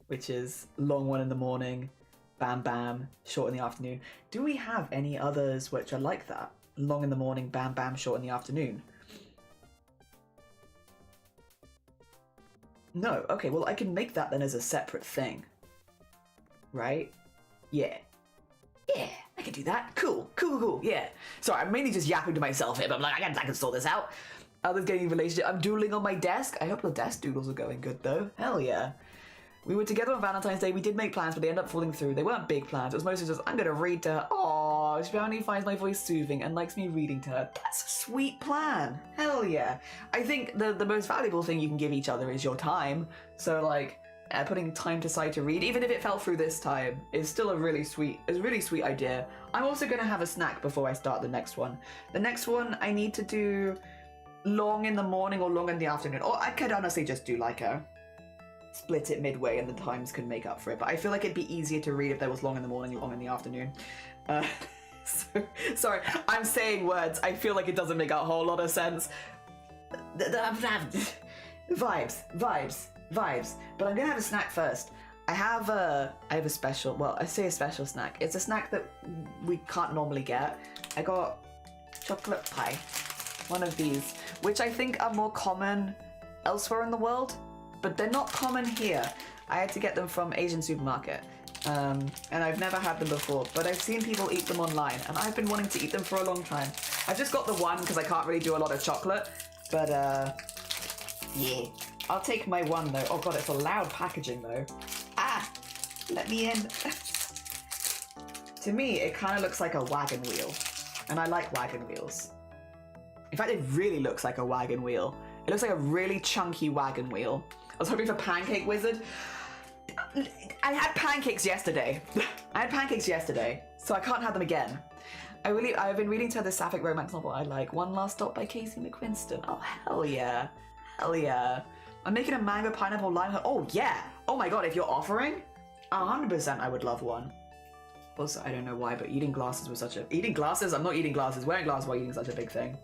Which is long one in the morning, bam bam, short in the afternoon. Do we have any others which are like that? Long in the morning, bam bam, short in the afternoon. No, okay, well I can make that then as a separate thing. Right? Yeah. Yeah, I can do that. Cool, yeah. Sorry, I'm mainly just yapping to myself here, but I'm like, I can sort this out. Others getting a relationship. I'm doodling on my desk. I hope the desk doodles are going good though. Hell yeah. We were together on Valentine's Day. We did make plans, but they ended up falling through. They weren't big plans. It was mostly just, I'm going to read to her. Aww, she finally finds my voice soothing and likes me reading to her. That's a sweet plan. Hell yeah. I think the most valuable thing you can give each other is your time. So, like, putting time aside to read, even if it fell through this time, is still a really sweet idea. I'm also going to have a snack before I start the next one. The next one, I need to do long in the morning or long in the afternoon. Or I could honestly just do like a split it midway and the times can make up for it. But I feel like it'd be easier to read if there was long in the morning, long in the afternoon. Sorry, I'm saying words. I feel like it doesn't make a whole lot of sense. Vibes. But I'm gonna have a snack first. I have a special, well, I say a special snack. It's a snack that we can't normally get. I got chocolate pie, one of these, which I think are more common elsewhere in the world, but they're not common here. I had to get them from Asian supermarket, and I've never had them before, but I've seen people eat them online, and I've been wanting to eat them for a long time. I've just got the one because I can't really do a lot of chocolate, but yeah. I'll take my one though. Oh god, it's a loud packaging though. Ah! Let me in. To me, it kind of looks like a wagon wheel, and I like wagon wheels. In fact, it really looks like a wagon wheel. It looks like a really chunky wagon wheel. I was hoping for Pancake Wizard. I had pancakes yesterday. So I can't have them again. I've been reading to the sapphic romance novel I like, One Last Stop by Casey McQuiston. Oh, hell yeah. Hell yeah. I'm making a mango pineapple lime. Oh, yeah. Oh my god, if you're offering, 100% I would love one. Also, I don't know why, but eating glasses was such a... Eating glasses? I'm not eating glasses. Wearing glasses while eating is such a big thing.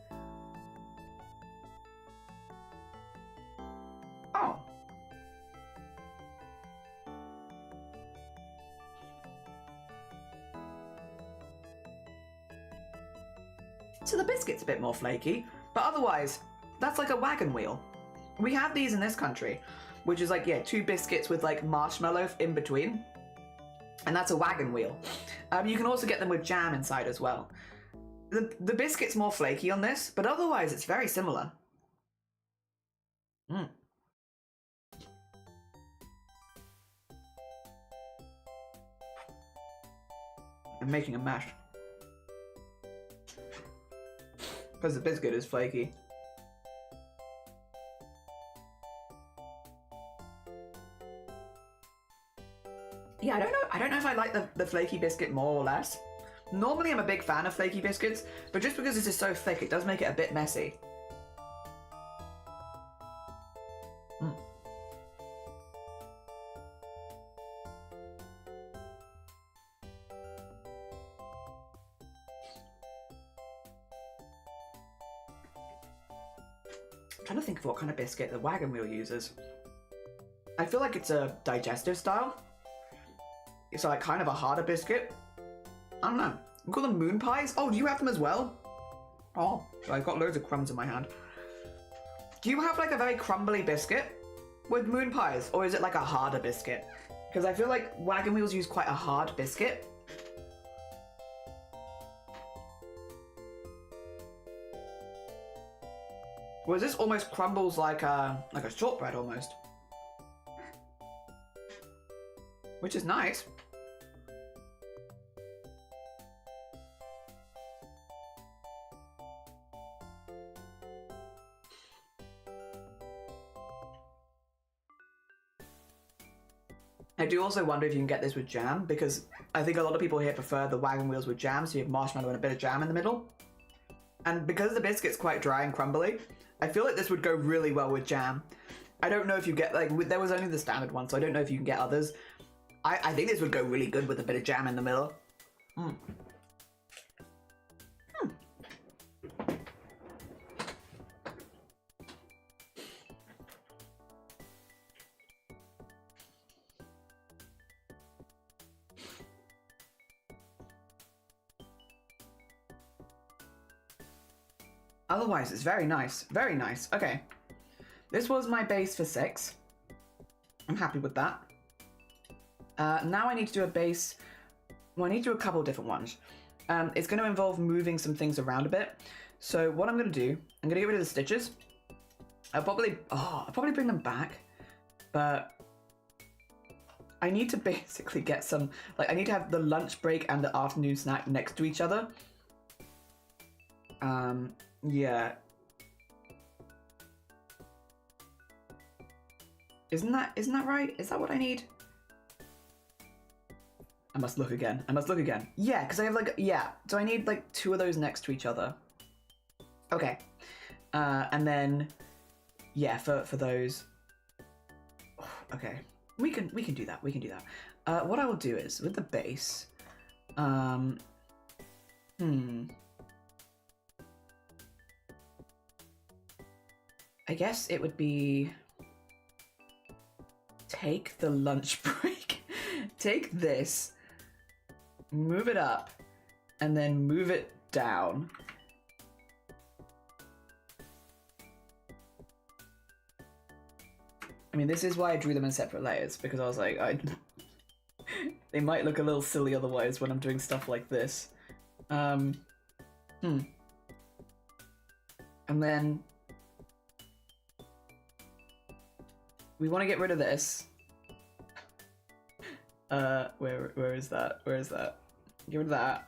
Oh. So the biscuit's a bit more flaky, but otherwise, that's like a wagon wheel. We have these in this country, which is like, yeah, 2 biscuits with like marshmallow in between. And that's a wagon wheel. You can also get them with jam inside as well. The biscuit's more flaky on this, but otherwise it's very similar. Mm. I'm making a mash. Because the biscuit is flaky. Yeah, I don't know if I like the flaky biscuit more or less. Normally I'm a big fan of flaky biscuits, but just because this is so thick, it does make it a bit messy. Mm. I'm trying to think of what kind of biscuit the wagon wheel uses. I feel like it's a digestive style. It's like kind of a harder biscuit. I don't know. We call them moon pies. Oh, do you have them as well? Oh, I've got loads of crumbs in my hand. Do you have like a very crumbly biscuit with moon pies? Or is it like a harder biscuit? Because I feel like wagon wheels use quite a hard biscuit. Whereas this almost crumbles like a shortbread almost. Which is nice. I do also wonder if you can get this with jam, because I think a lot of people here prefer the wagon wheels with jam, so you have marshmallow and a bit of jam in the middle. And because the biscuit's quite dry and crumbly, I feel like this would go really well with jam. I don't know if you get, like, there was only the standard one, so I don't know if you can get others. I think this would go really good with a bit of jam in the middle. Mm. Otherwise, it's very nice. Very nice. Okay. This was my base for 6. I'm happy with that. Now I need to do a base. Well, I need to do a couple of different ones. It's going to involve moving some things around a bit. So what I'm going to do, I'm going to get rid of the stitches. I'll probably bring them back. But I need to basically get some, like, I need to have the lunch break and the afternoon snack next to each other. Yeah. Isn't that right? Is that what I need? I must look again. Yeah, because I have like, yeah. So I need like 2 of those next to each other. Okay. And then, yeah, for those. Oh, okay. We can do that. What I will do is with the base. I guess it would be take the lunch break, take this, move it up, and then move it down. I mean, this is why I drew them in separate layers, because I was like, they might look a little silly otherwise when I'm doing stuff like this. And then we want to get rid of this. Where is that? Get rid of that.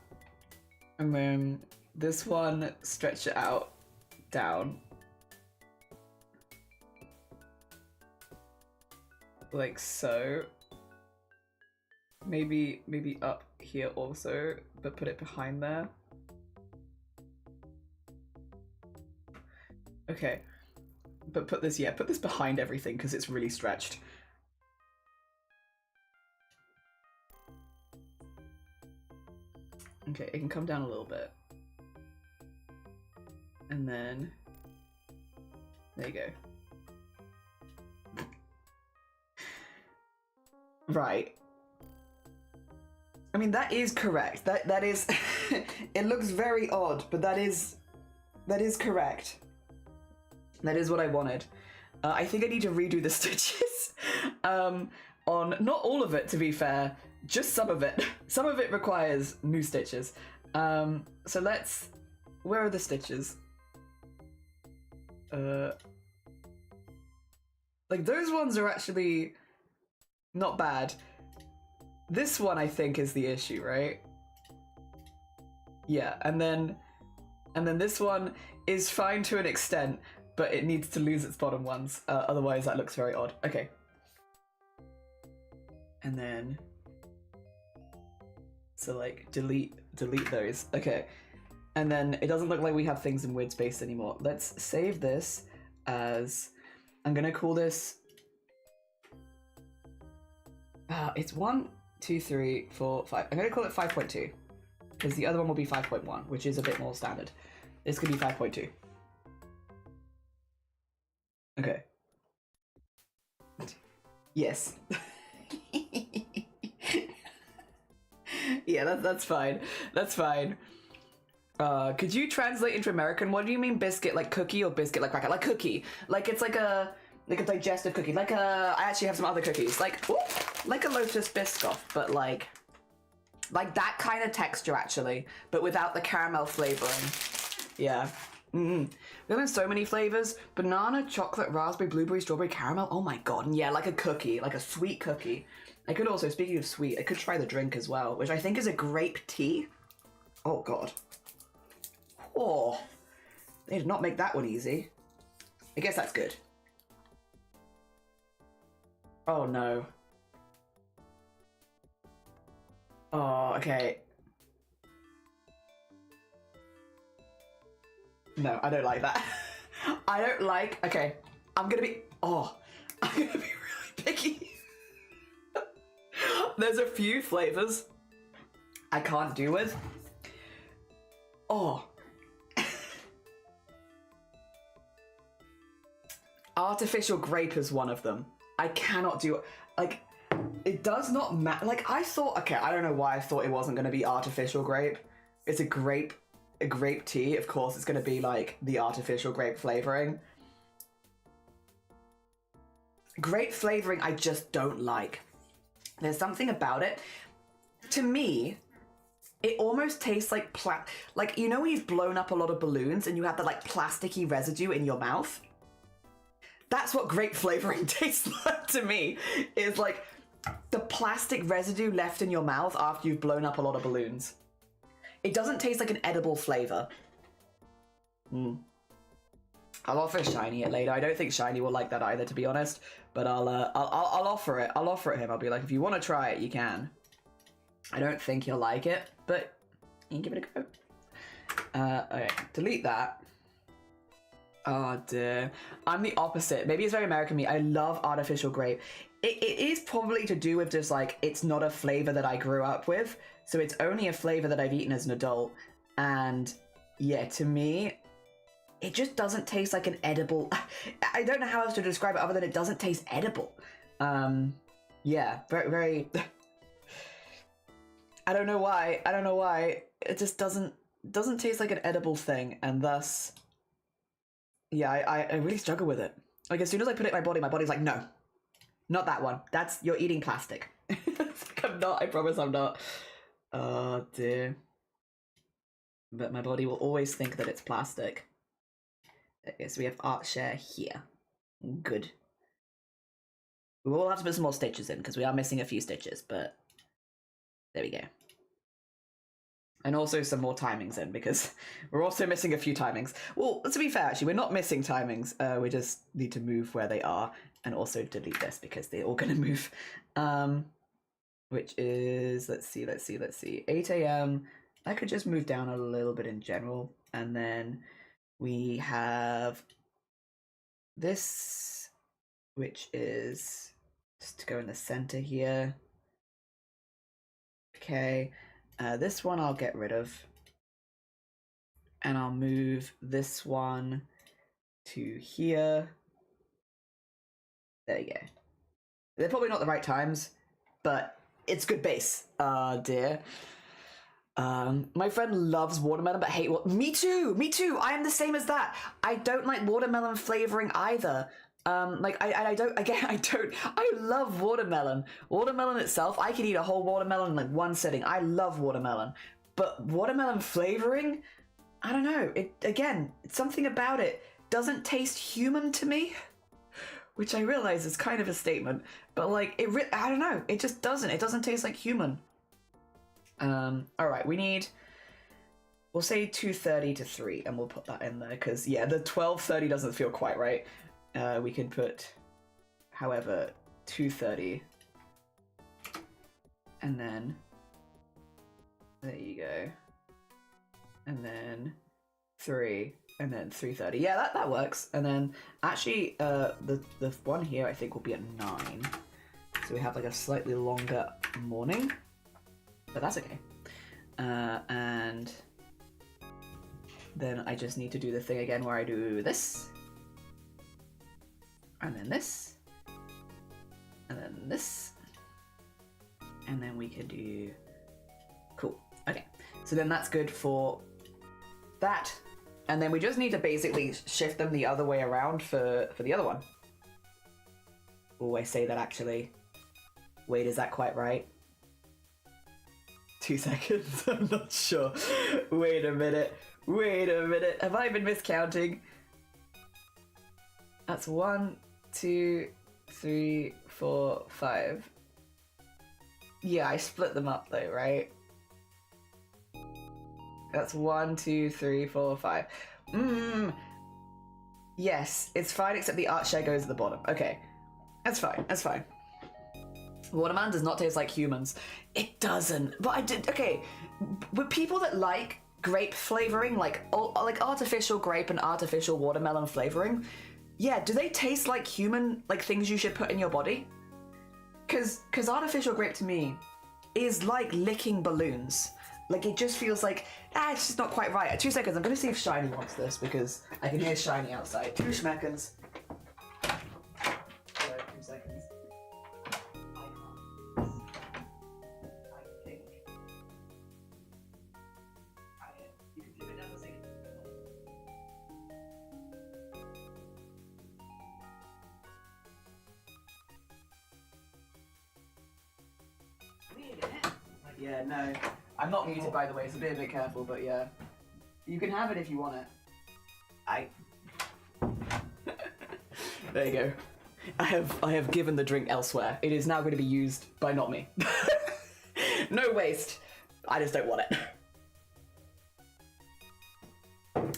And then this one, stretch it out, down. Like so. Maybe up here also, but put it behind there. Okay. But put this behind everything because it's really stretched. Okay, it can come down a little bit. And then, there you go. Right. I mean, that is correct. That is, it looks very odd, but that is correct. That is what I wanted. I think I need to redo the stitches on not all of it, to be fair, just some of it. Some of it requires new stitches. So let's, where are the stitches? Like those ones are actually not bad. This one I think is the issue, right? Yeah, and then this one is fine to an extent, but it needs to lose its bottom ones. Otherwise that looks very odd. Okay. And then, so like delete those. Okay. And then it doesn't look like we have things in weird space anymore. Let's save this as, I'm gonna call this, it's 1, 2, 3, 4, 5. I'm gonna call it 5.2 because the other one will be 5.1, which is a bit more standard. This could be 5.2. Okay. Yes. Yeah, that's fine. That's fine. Could you translate into American? What do you mean biscuit like cookie or biscuit like cracker? Like cookie. Like it's like a digestive cookie. Like I actually have some other cookies. Like a Lotus Biscoff, but like that kind of texture actually, but without the caramel flavoring. Yeah. We have so many flavors: banana, chocolate, raspberry, blueberry, strawberry, caramel. Oh my god! And yeah, like a cookie, like a sweet cookie. I could also, speaking of sweet, I could try the drink as well, which I think is a grape tea. Oh god. Oh, they did not make that one easy. I guess that's good. Oh no. Oh, okay. No, I don't like that. I don't like, okay, I'm gonna be really picky. There's a few flavors I can't do with. Oh. Artificial grape is one of them. I cannot do, like, it does not matter. Like, I thought, okay, I don't know why I thought it wasn't going to be artificial grape. It's a grape tea. Of course, it's going to be, like, the artificial grape flavoring. Grape flavoring, I just don't like. There's something about it. To me, it almost tastes like, like, you know when you've blown up a lot of balloons and you have that, like, plasticky residue in your mouth? That's what grape flavoring tastes like to me. Is like the plastic residue left in your mouth after you've blown up a lot of balloons. It doesn't taste like an edible flavor. I'll offer Shiny it later. I don't think Shiny will like that either, to be honest. But I'll offer it. I'll offer it him. I'll be like, if you want to try it, you can. I don't think he'll like it, but you can give it a go. Okay, delete that. Oh dear. I'm the opposite. Maybe it's very American me. I love artificial grape. It is probably to do with just like, it's not a flavor that I grew up with. So it's only a flavor that I've eaten as an adult. And yeah, to me, it just doesn't taste like an edible. I don't know how else to describe it other than it doesn't taste edible. Yeah, very, very. I don't know why. I don't know why. It just doesn't taste like an edible thing, and thus, yeah, I really struggle with it. Like as soon as I put it in my body's like, no, not that one. You're eating plastic. Like, I'm not. I promise I'm not. Oh dear. But my body will always think that it's plastic. Okay, so we have art share here. Good. We will have to put some more stitches in because we are missing a few stitches, but there we go. And also some more timings in because we're also missing a few timings. Well, to be fair, actually, we're not missing timings. We just need to move where they are and also delete this because they're all going to move. Which is, let's see, 8 a.m. I could just move down a little bit in general, and then we have this, which is just to go in the center here. Okay, this one I'll get rid of, and I'll move this one to here. There you go. They're probably not the right times, but it's good base. Dear. My friend loves watermelon but hate me too. I am the same as that. I don't like watermelon flavoring either. Like I love watermelon. Watermelon itself, I could eat a whole watermelon in like one sitting. I love watermelon. But watermelon flavoring, I don't know. Something about it doesn't taste human to me, which I realize is kind of a statement, but like I don't know. It just doesn't. It doesn't taste like human. All right, we'll say 2:30 to 3, and we'll put that in there because yeah, the 12:30 doesn't feel quite right. We can put, however, 2:30, and then there you go, and then 3, and then 3:30. Yeah, that works. And then actually, the one here I think will be at 9, so we have like a slightly longer morning. But that's okay. And then I just need to do the thing again where I do this. And then this. And then this. And then we can do... Cool. Okay. So then that's good for that. And then we just need to basically shift them the other way around for the other one. Oh, I say that actually. Wait, is that quite right? 2 seconds, I'm not sure. Wait a minute. Have I been miscounting? That's 1, 2, 3, 4, 5. Yeah, I split them up though, right? That's 1, 2, 3, 4, 5. Yes, it's fine except the art share goes at the bottom. Okay, that's fine. Watermelon does not taste like humans. It doesn't. But I did. Okay, with people that like grape flavoring, like artificial grape and artificial watermelon flavoring, yeah, do they taste like human, like things you should put in your body? Because artificial grape to me is like licking balloons. Like it just feels like it's just not quite right. 2 seconds. I'm gonna see if Shiny wants this because I can hear Shiny outside. 2 schmeckens. 2 seconds. Yeah, no. I'm not muted, by the way, so be a bit careful, but yeah. You can have it if you want it. There you go. I have given the drink elsewhere. It is now going to be used by not me. No waste. I just don't want it.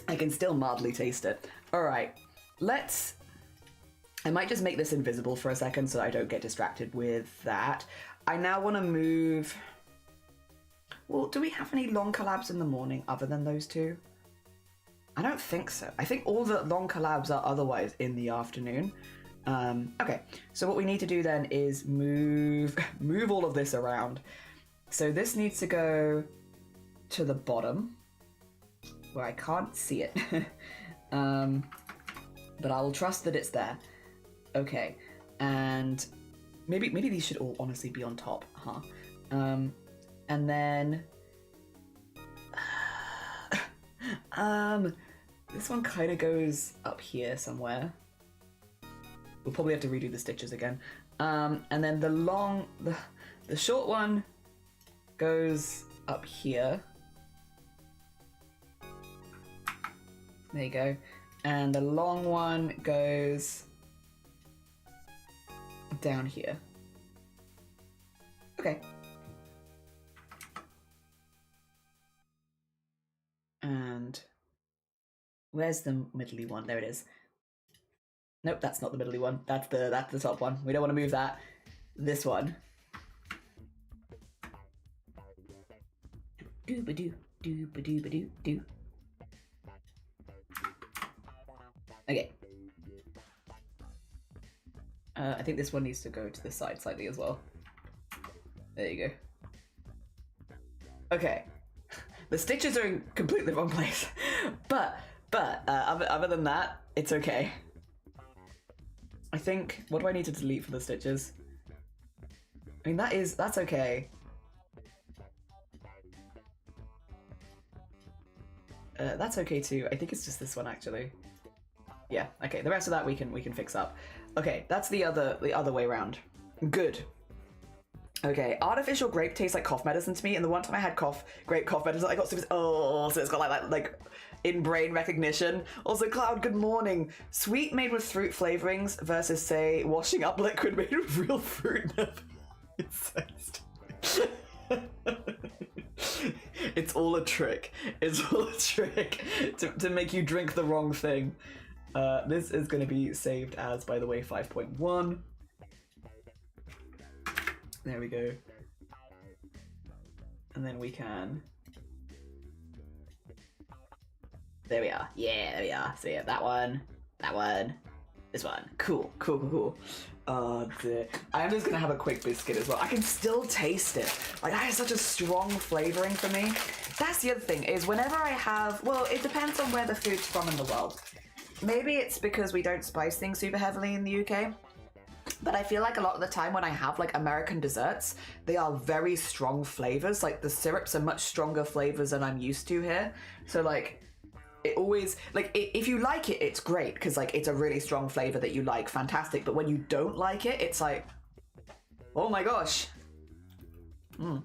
I can still mildly taste it. All right, I might just make this invisible for a second so I don't get distracted with that. I now want to move... Well, do we have any long collabs in the morning other than those two? I don't think so. I think all the long collabs are otherwise in the afternoon. Okay, so what we need to do then is move all of this around. So this needs to go to the bottom, where I can't see it. But I will trust that it's there. Okay, and maybe these should all honestly be on top, huh? And then... this one kind of goes up here somewhere. We'll probably have to redo the stitches again. And then the short one goes up here. There you go. And the long one goes down here. Okay. And where's the middly one? There it is. Nope, that's not the middly one. That's the top one. We don't want to move that. This one. Doo-ba-doo, doo-ba-doo-ba-doo-doo. Okay. I think this one needs to go to the side slightly as well. There you go. Okay. The stitches are in completely wrong place. but other than that, it's okay. I think, what do I need to delete for the stitches? I mean, that's okay. That's okay too. I think it's just this one actually. Yeah, okay, the rest of that we can fix up. Okay, that's the other way around. Good. Okay, artificial grape tastes like cough medicine to me, and the one time I had grape cough medicine, I got super, so it's got like in-brain recognition. Also, Cloud, good morning. Sweet made with fruit flavorings versus, say, washing up liquid made with real fruit. It's so It's all a trick. It's all a trick to make you drink the wrong thing. This is going to be saved as, by the way, 5.1. There we go. And then we can... There we are. Yeah, there we are. So yeah, that one, this one. Cool. Oh, dear. I'm just gonna have a quick biscuit as well. I can still taste it. Like, that is such a strong flavoring for me. That's the other thing, is whenever I have... Well, it depends on where the food's from in the world. Maybe it's because we don't spice things super heavily in the UK. But I feel like a lot of the time when I have like American desserts, they are very strong flavors. Like the syrups are much stronger flavors than I'm used to here. So like, it always, like if you like it, it's great because like it's a really strong flavor that you like, fantastic. But when you don't like it, it's like, oh my gosh. Mm.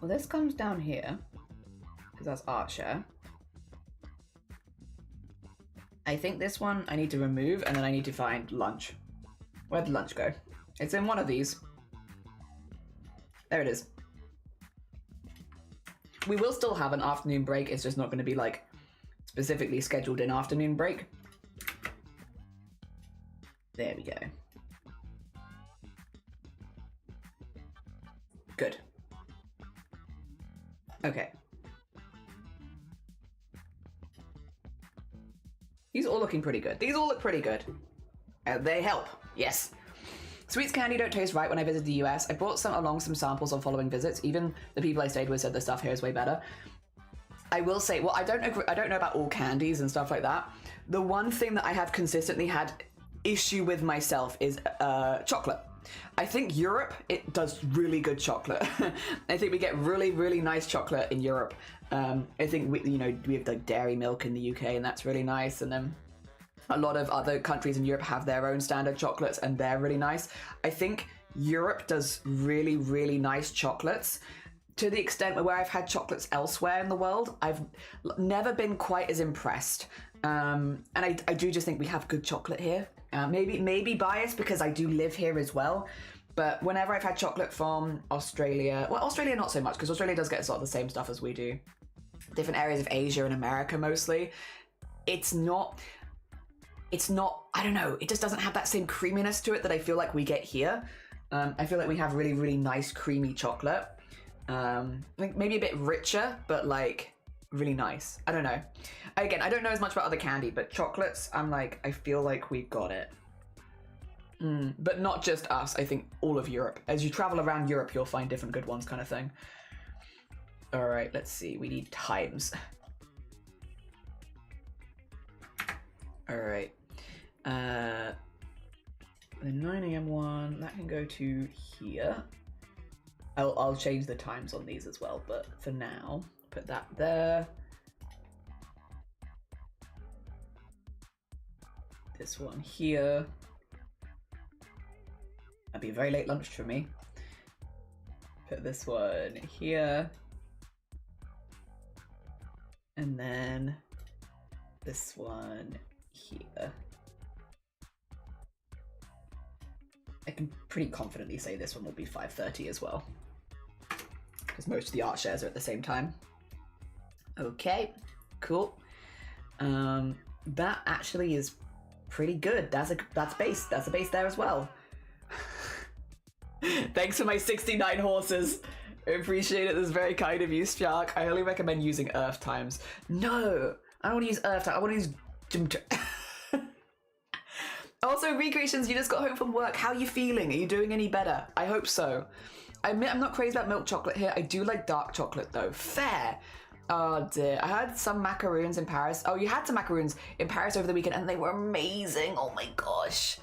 Well, this comes down here, because that's art share. I think this one I need to remove, and then I need to find lunch. Where'd lunch go? It's in one of these. There it is. We will still have an afternoon break, it's just not going to be like specifically scheduled in afternoon break. There we go. Good. Okay. These all looking pretty good. These all look pretty good. They help, yes. Sweets candy don't taste right when I visit the US. I brought along some samples on following visits. Even the people I stayed with said the stuff here is way better. I will say, well, I don't know about all candies and stuff like that. The one thing that I have consistently had issue with myself is chocolate. I think Europe, it does really good chocolate. I think we get really, really nice chocolate in Europe. I think we have like dairy milk in the UK, and that's really nice. And then a lot of other countries in Europe have their own standard chocolates, and they're really nice. I think Europe does really, really nice chocolates, to the extent where I've had chocolates elsewhere in the world, I've never been quite as impressed. And I do just think we have good chocolate here. Maybe biased because I do live here as well. But whenever I've had chocolate from Australia, well, Australia not so much, because Australia does get sort of the same stuff as we do. Different areas of Asia and America mostly. It's not, I don't know, it just doesn't have that same creaminess to it that I feel like we get here. I feel like we have really, really nice creamy chocolate. Like maybe a bit richer, but like really nice. I don't know. Again, I don't know as much about other candy, but chocolates, I feel like we've got it. But not just us, I think all of Europe. As you travel around Europe, you'll find different good ones kind of thing. All right, let's see. We need times. All right. The 9 a.m. one, that can go to here. I'll change the times on these as well, but for now, put that there. This one here. That'd be a very late lunch for me. Put this one here. And then this one here. I can pretty confidently say this one will be 5:30 as well, because most of the art shares are at the same time. Okay, cool. That actually is pretty good. That's base. That's a base there as well. Thanks for my 69 horses. I appreciate it. That's very kind of you, Shark. I only recommend using Earth times. No, I don't want to use Earth time. I want to use... Also, Recreations, you just got home from work. How are you feeling? Are you doing any better? I hope so. I admit I'm not crazy about milk chocolate here. I do like dark chocolate though. Fair. Oh dear. I had some macaroons in Paris. Oh, you had some macaroons in Paris over the weekend and they were amazing. Oh my gosh.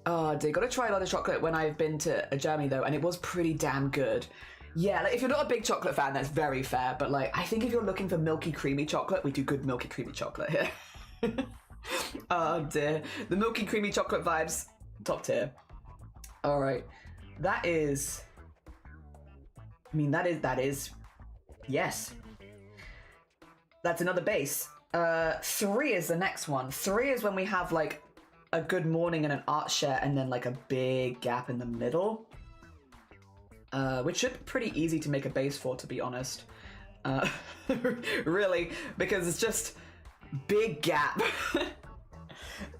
Oh dear. Got to try a lot of chocolate when I've been to Germany though, and it was pretty damn good. Yeah, like if you're not a big chocolate fan, that's very fair. But like, I think if you're looking for milky creamy chocolate, we do good milky creamy chocolate here. Oh dear. The milky creamy chocolate vibes, top tier. All right. That is, yes. That's another base. 3 is the next one. 3 is when we have like a good morning and an art share and then like a big gap in the middle. Which should be pretty easy to make a base for, to be honest. Really, because it's just big gap.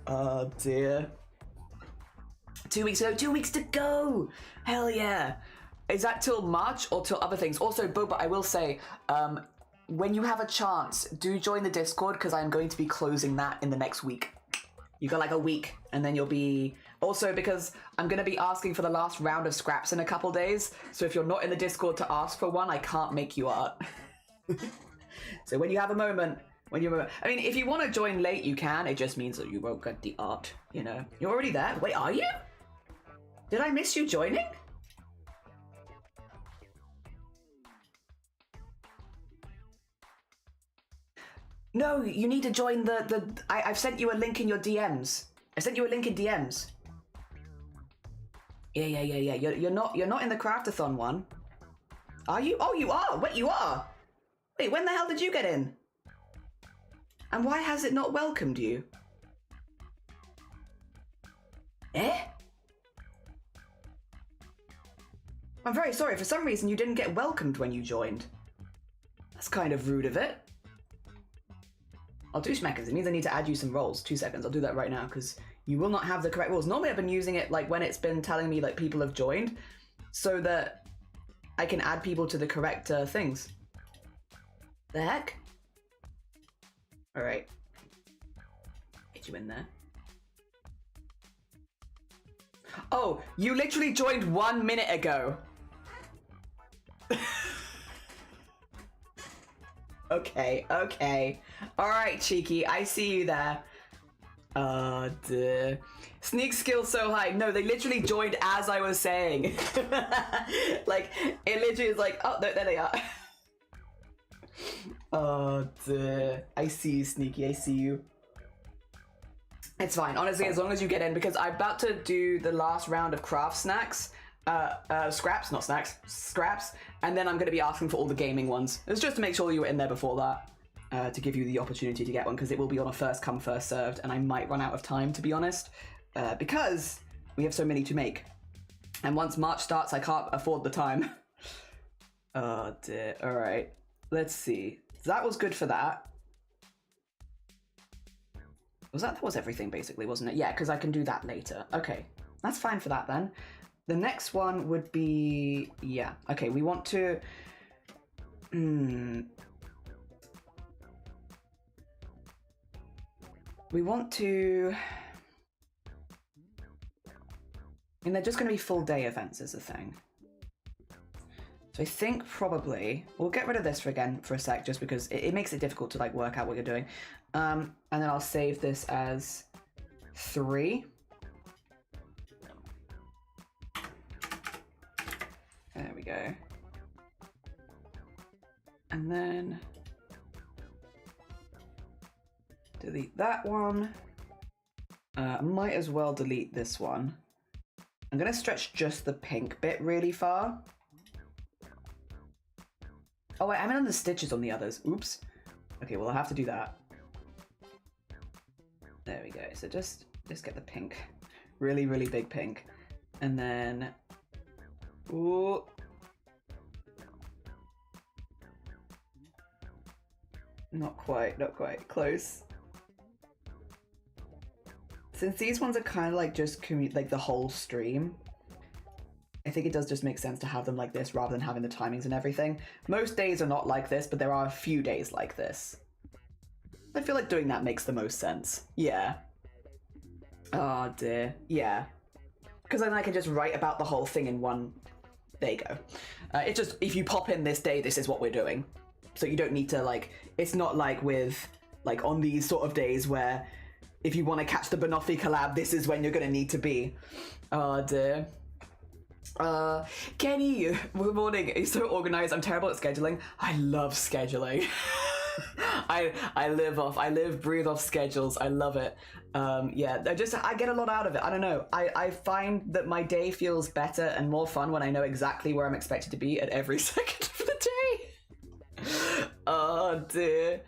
Oh dear. 2 weeks ago, 2 weeks to go. Hell yeah. Is that till March or till other things? Also, Boba, I will say, when you have a chance, do join the Discord, because I'm going to be closing that in the next week. You got like a week, and then you'll be... Also, because I'm going to be asking for the last round of scraps in a couple days, so if you're not in the Discord to ask for one, I can't make you art. So when you have a moment... I mean, if you want to join late, you can. It just means that you won't get the art, you know. You're already there. Wait, are you? Did I miss you joining? No, you need to join I've sent you a link in your DMs. I sent you a link in DMs. Yeah. You're not in the craftathon one. Are you? Oh, you are. Wait, you are. Wait, when the hell did you get in? And why has it not welcomed you? Eh? I'm very sorry. For some reason, you didn't get welcomed when you joined. That's kind of rude of it. I'll do smackers. It means I need to add you some roles. 2 seconds. I'll do that right now because you will not have the correct rules. Normally, I've been using it like when it's been telling me like people have joined, so that I can add people to the correct things. The heck? All right. Get you in there. Oh, you literally joined 1 minute ago. Okay. All right, Cheeky, I see you there. Duh. Sneak skill so high. No, they literally joined as I was saying. Like, it literally is like, oh, there they are. Oh, duh. I see you, Sneaky. I see you. It's fine, honestly, as long as you get in, because I'm about to do the last round of craft snacks. Scraps, not snacks, scraps. And then I'm going to be asking for all the gaming ones. It's just to make sure you were in there before that. To give you the opportunity to get one, because it will be on a first come, first served, and I might run out of time, to be honest, because we have so many to make. And once March starts, I can't afford the time. Oh dear. All right. Let's see. That was good for that. That was everything, basically, wasn't it? Yeah, because I can do that later. Okay. That's fine for that, then. The next one would be... Yeah. Okay, we want to... We want to... I mean, they're just going to be full day events is the thing. So I think probably... We'll get rid of this for a sec, just because it makes it difficult to like work out what you're doing. And then I'll save this as 3. There we go. And then... delete that one. Might as well delete this one. I'm gonna stretch just the pink bit really far. Oh wait, I haven't done the stitches on the others. Oops. Okay, well I'll have to do that. There we go. So just get the pink. Really, really big pink. And then... Ooh. Not quite. Close. Since these ones are kind of like just like the whole stream, I think it does just make sense to have them like this rather than having the timings and everything. Most days are not like this, but there are a few days like this. I feel like doing that makes the most sense. Yeah. Oh dear. Yeah. Because then I can just write about the whole thing in one... There you go. It's just, if you pop in this day, this is what we're doing. So you don't need to like... It's not like with... Like on these sort of days where... If you want to catch the Banoffee collab, this is when you're going to need to be. Oh dear. Kenny, good morning. You're so organized. I'm terrible at scheduling. I love scheduling. I live, breathe off schedules. I love it. Yeah, I get a lot out of it. I don't know. I find that my day feels better and more fun when I know exactly where I'm expected to be at every second of the day. Oh dear.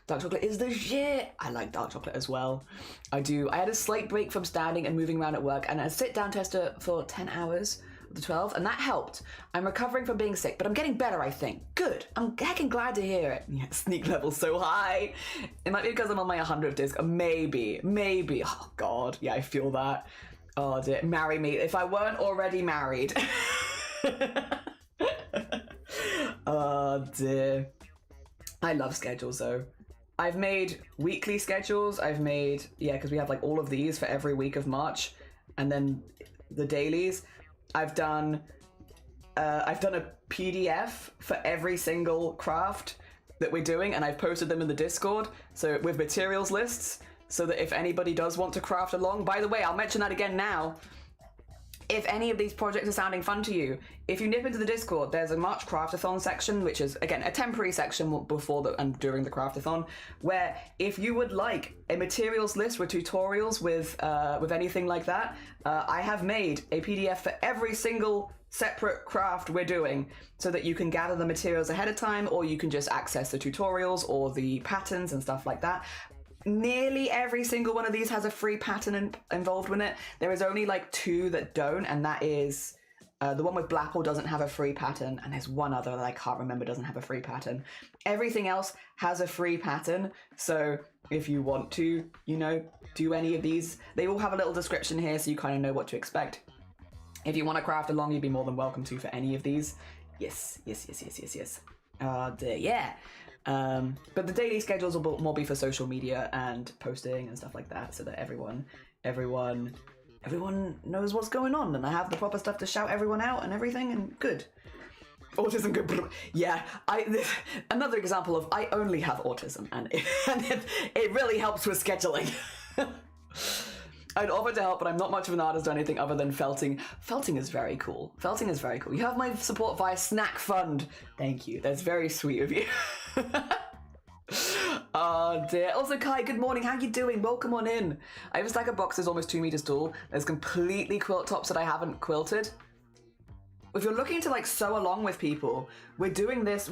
Dark chocolate is the shit. I like dark chocolate as well. I do. I had a slight break from standing and moving around at work, and I sit down tester for 10 hours of the 12, and that helped. I'm recovering from being sick, but I'm getting better, I think. Good. I'm heckin' glad to hear it. Yeah, sneak level so high. It might be because I'm on my 100th disc. Maybe. Oh god. Yeah, I feel that. Oh dear. Marry me. If I weren't already married. Oh dear. I love schedules though. I've made weekly schedules. I've made, yeah, because we have like all of these for every week of March, and then the dailies. I've done a PDF for every single craft that we're doing, and I've posted them in the Discord. So with materials lists, so that if anybody does want to craft along, by the way, I'll mention that again now. If any of these projects are sounding fun to you, if you nip into the Discord, there's a March Craftathon section, which is, again, a temporary section before and during the Craftathon, where if you would like a materials list with tutorials with anything like that, I have made a PDF for every single separate craft we're doing, so that you can gather the materials ahead of time, or you can just access the tutorials or the patterns and stuff like that. Nearly every single one of these has a free pattern involved with it. There is only like 2 that don't, and that is the one with Blapple doesn't have a free pattern, and there's one other that I can't remember doesn't have a free pattern. Everything else has a free pattern, so if you want to, you know, do any of these, they all have a little description here so you kind of know what to expect. If you want to craft along, you'd be more than welcome to for any of these. Yes. Yeah. But the daily schedules will more be for social media and posting and stuff like that, so that everyone knows what's going on, and I have the proper stuff to shout everyone out and everything, and good. Autism, good. Yeah, another example of I only have autism, and it really helps with scheduling. I'd offer to help, but I'm not much of an artist or anything other than felting. Felting is very cool. Felting is very cool. You have my support via Snack Fund. Thank you. That's very sweet of you. Oh dear. Also, Kai, good morning. How you doing? Welcome on in. I have a stack of boxes almost 2 meters tall. There's completely quilt tops that I haven't quilted. If you're looking to like sew along with people, we're doing this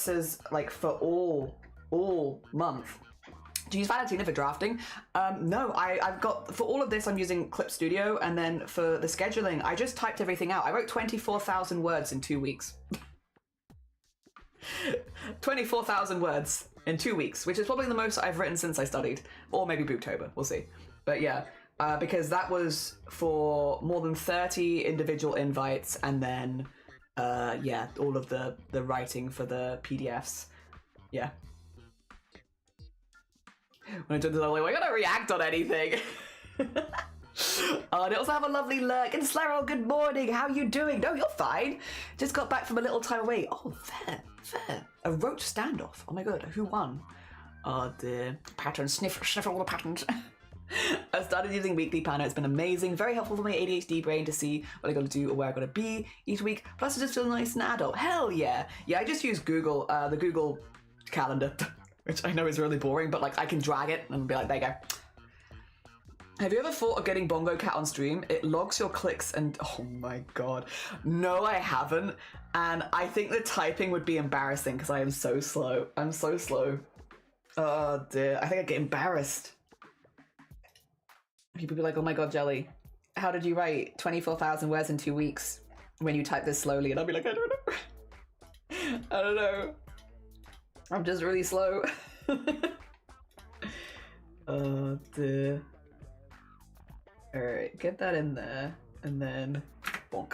as like for all month. Do you use Valentina for drafting? No, I've got, for all of this I'm using Clip Studio, and then for the scheduling, I just typed everything out. I wrote 24,000 words in 2 weeks. 24,000 words in 2 weeks, which is probably the most I've written since I studied. Or maybe Booktober, we'll see. But yeah, because that was for more than 30 individual invites, and then, yeah, all of the writing for the PDFs. Yeah. When I did this, I'm like, I gotta react on anything. Oh, and I also have a lovely lurk. And Slarrel, good morning. How you doing? No, you're fine. Just got back from a little time away. Oh, fair. A roach standoff. Oh my god, who won? Oh dear. Pattern, sniff all the patterns. I started using Weekly Planner. It's been amazing. Very helpful for my ADHD brain to see what I gotta do or where I gotta be each week. Plus, I just feel nice and adult. Hell yeah. Yeah, I just use Google, the Google Calendar. Which I know is really boring, but like I can drag it and be like, there you go. Have you ever thought of getting Bongo Cat on stream? It logs your clicks and oh my god. No, I haven't. And I think the typing would be embarrassing because I am so slow. I'm so slow. Oh dear, I think I'd get embarrassed. People be like, oh my god, Jelly, how did you write 24,000 words in 2 weeks when you type this slowly? And I'll be like, I don't know. I don't know. I'm just really slow. Oh dear. Alright, get that in there, and then bonk.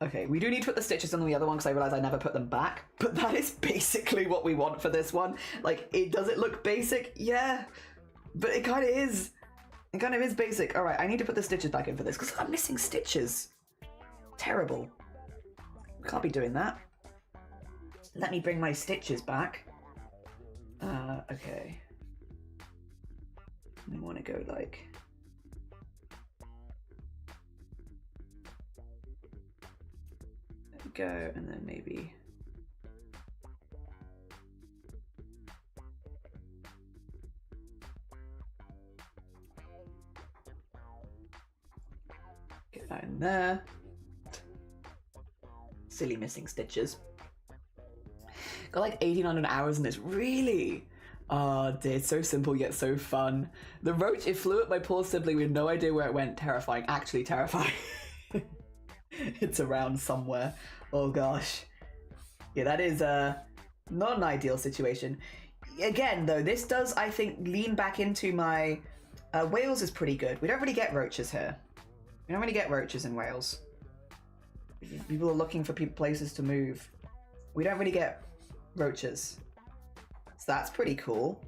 Okay, we do need to put the stitches on the other one because I realised I never put them back, but that is basically what we want for this one. Like, does it look basic? Yeah, but it kind of is. It kind of is basic. Alright, I need to put the stitches back in for this because I'm missing stitches. Terrible. Can't be doing that. Let me bring my stitches back. Okay. I want to go like... There we go, and then maybe... Get that in there. Silly missing stitches. Got like 1,800 hours in this, really? Oh dear, it's so simple yet so fun. The roach, it flew at my poor sibling with no idea where it went. Terrifying, actually terrifying. It's around somewhere. Oh gosh. Yeah, that is not an ideal situation. Again though, this does, I think, lean back into my... Wales is pretty good. We don't really get roaches here. We don't really get roaches in Wales. People are looking for places to move. We don't really get roaches. So that's pretty cool.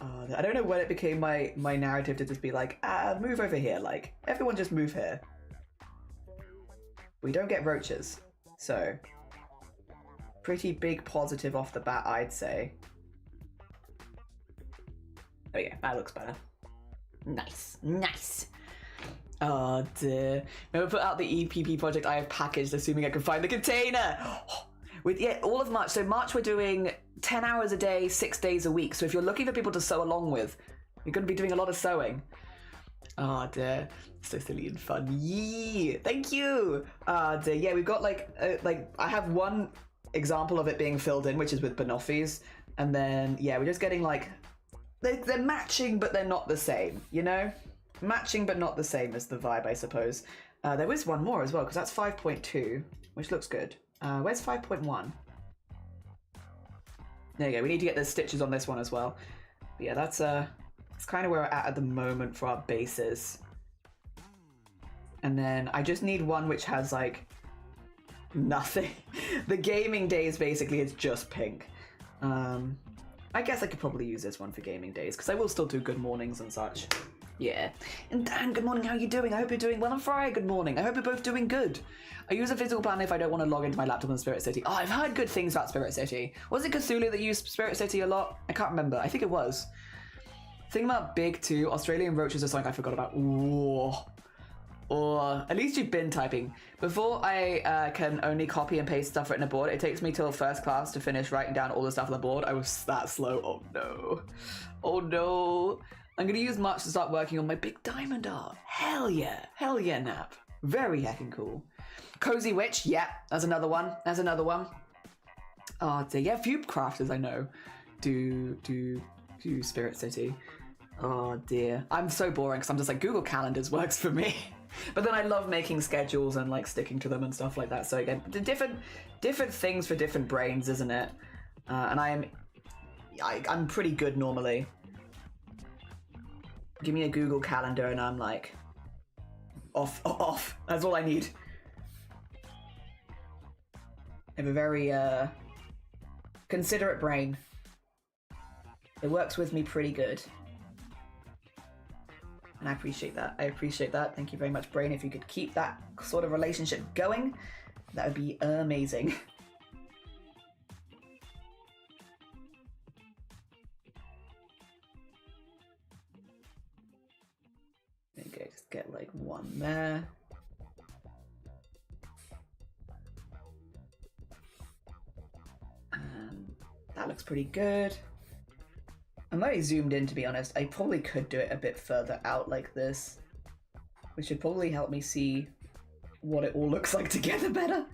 I don't know when it became my narrative to just be like, move over here, like, everyone just move here. We don't get roaches, so pretty big positive off the bat, I'd say. Oh yeah, that looks better. Nice, nice. Oh dear. When we put out the EPP project I have packaged, assuming I can find the container. With all of March. So March we're doing 10 hours a day, 6 days a week. So if you're looking for people to sew along with, you're going to be doing a lot of sewing. Oh dear. So silly and fun. Yee! Thank you! Oh dear. Yeah, we've got like I have one example of it being filled in, which is with banoffees. And then, yeah, we're just getting like... They're matching, but they're not the same, you know? Matching, but not the same is the vibe, I suppose. There is one more as well, because that's 5.2, which looks good. Where's 5.1? There you go. We need to get the stitches on this one as well. But yeah, that's kind of where we're at the moment for our bases. And then I just need one which has like nothing. The gaming days basically is just pink. I guess I could probably use this one for gaming days because I will still do good mornings and such. Yeah. And Dan, good morning, how are you doing? I hope you're doing well. And Freya, good morning. I hope you're both doing good. I use a physical planner if I don't want to log into my laptop in Spirit City. Oh, I've heard good things about Spirit City. Was it Cthulhu that used Spirit City a lot? I can't remember. I think it was. Thing about big too, Australian roaches are something I forgot about. Whoa. Or at least you've been typing. Before I can only copy and paste stuff written on a board, it takes me till first class to finish writing down all the stuff on the board. I was that slow. Oh no. Oh no. I'm gonna use March to start working on my big diamond art. Hell yeah. Hell yeah, Nap. Very heckin' cool. Cozy Witch, yeah, that's another one. That's another one. Oh dear, yeah, a few crafters I know do Spirit City. Oh dear. I'm so boring because I'm just like, Google Calendars works for me. But then I love making schedules and like sticking to them and stuff like that. So again, different things for different brains, isn't it? And I'm pretty good normally. Give me a Google Calendar and I'm like, off. That's all I need. I have a very considerate brain. It works with me pretty good. And I appreciate that. I appreciate that. Thank you very much, brain. If you could keep that sort of relationship going, that would be amazing. Okay, just get like one there. And that looks pretty good. I'm very zoomed in, to be honest. I probably could do it a bit further out like this, which should probably help me see what it all looks like together better.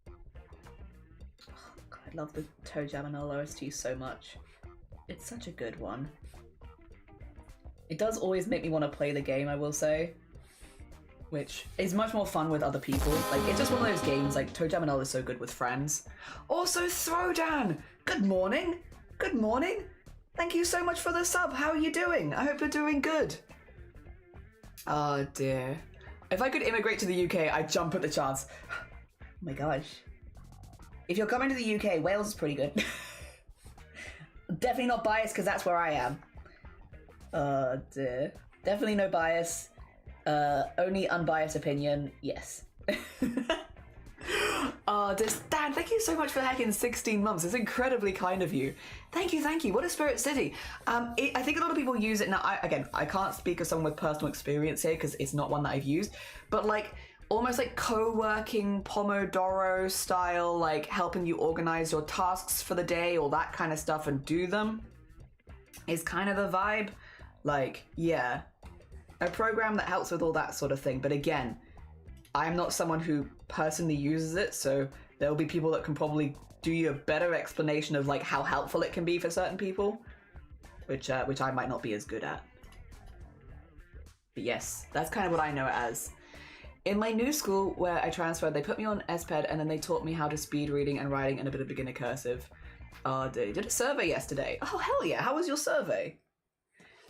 Oh, God, I love the Toe Jam and OST so much. It's such a good one. It does always make me want to play the game, I will say, which is much more fun with other people. Like, it's just one of those games, like, Toe Jam and L is so good with friends. Also, Throwdown! Good morning! Good morning! Thank you so much for the sub, how are you doing? I hope you're doing good. Oh dear. If I could immigrate to the UK, I'd jump at the chance. Oh my gosh. If you're coming to the UK, Wales is pretty good. Definitely not biased, because that's where I am. Oh dear. Definitely no bias. Only unbiased opinion, yes. Dan, thank you so much for hacking 16 months. It's incredibly kind of you. Thank you. What is Spirit City? I think a lot of people use it now. I can't speak as someone with personal experience here because it's not one that I've used, but like almost like co-working Pomodoro style, like helping you organize your tasks for the day, all that kind of stuff, and do them is kind of the vibe. Like, yeah. A program that helps with all that sort of thing. But again, I'm not someone who personally uses it, so there will be people that can probably do you a better explanation of like how helpful it can be for certain people, which I might not be as good at. But yes, that's kind of what I know it as. In my new school where I transferred, they put me on SPED and then they taught me how to speed reading and writing and a bit of beginner cursive. They did a survey yesterday. Oh, hell yeah. How was your survey?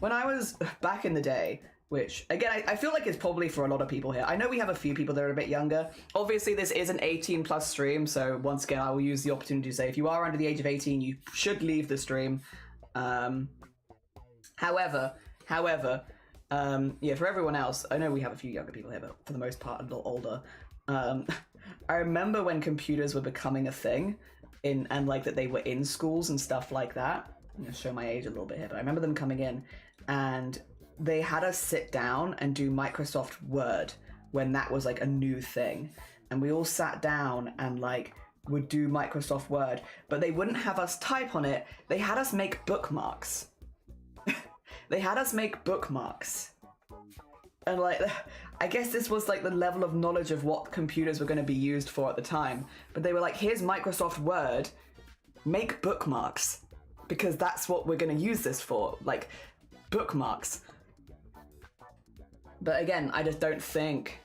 When I was back in the day, which, again, I feel like it's probably for a lot of people here. I know we have a few people that are a bit younger. Obviously, this is an 18-plus stream, so once again, I will use the opportunity to say, if you are under the age of 18, you should leave the stream. However, yeah, for everyone else, I know we have a few younger people here, but for the most part, a little older. I remember when computers were becoming a thing, and like that they were in schools and stuff like that. I'm going to show my age a little bit here, but I remember them coming in, and they had us sit down and do Microsoft Word when that was like a new thing. And we all sat down and like would do Microsoft Word, but they wouldn't have us type on it. They had us make bookmarks. They had us make bookmarks. And like, I guess this was like the level of knowledge of what computers were going to be used for at the time. But they were like, here's Microsoft Word, make bookmarks. Because that's what we're going to use this for, like bookmarks. But again, I just don't think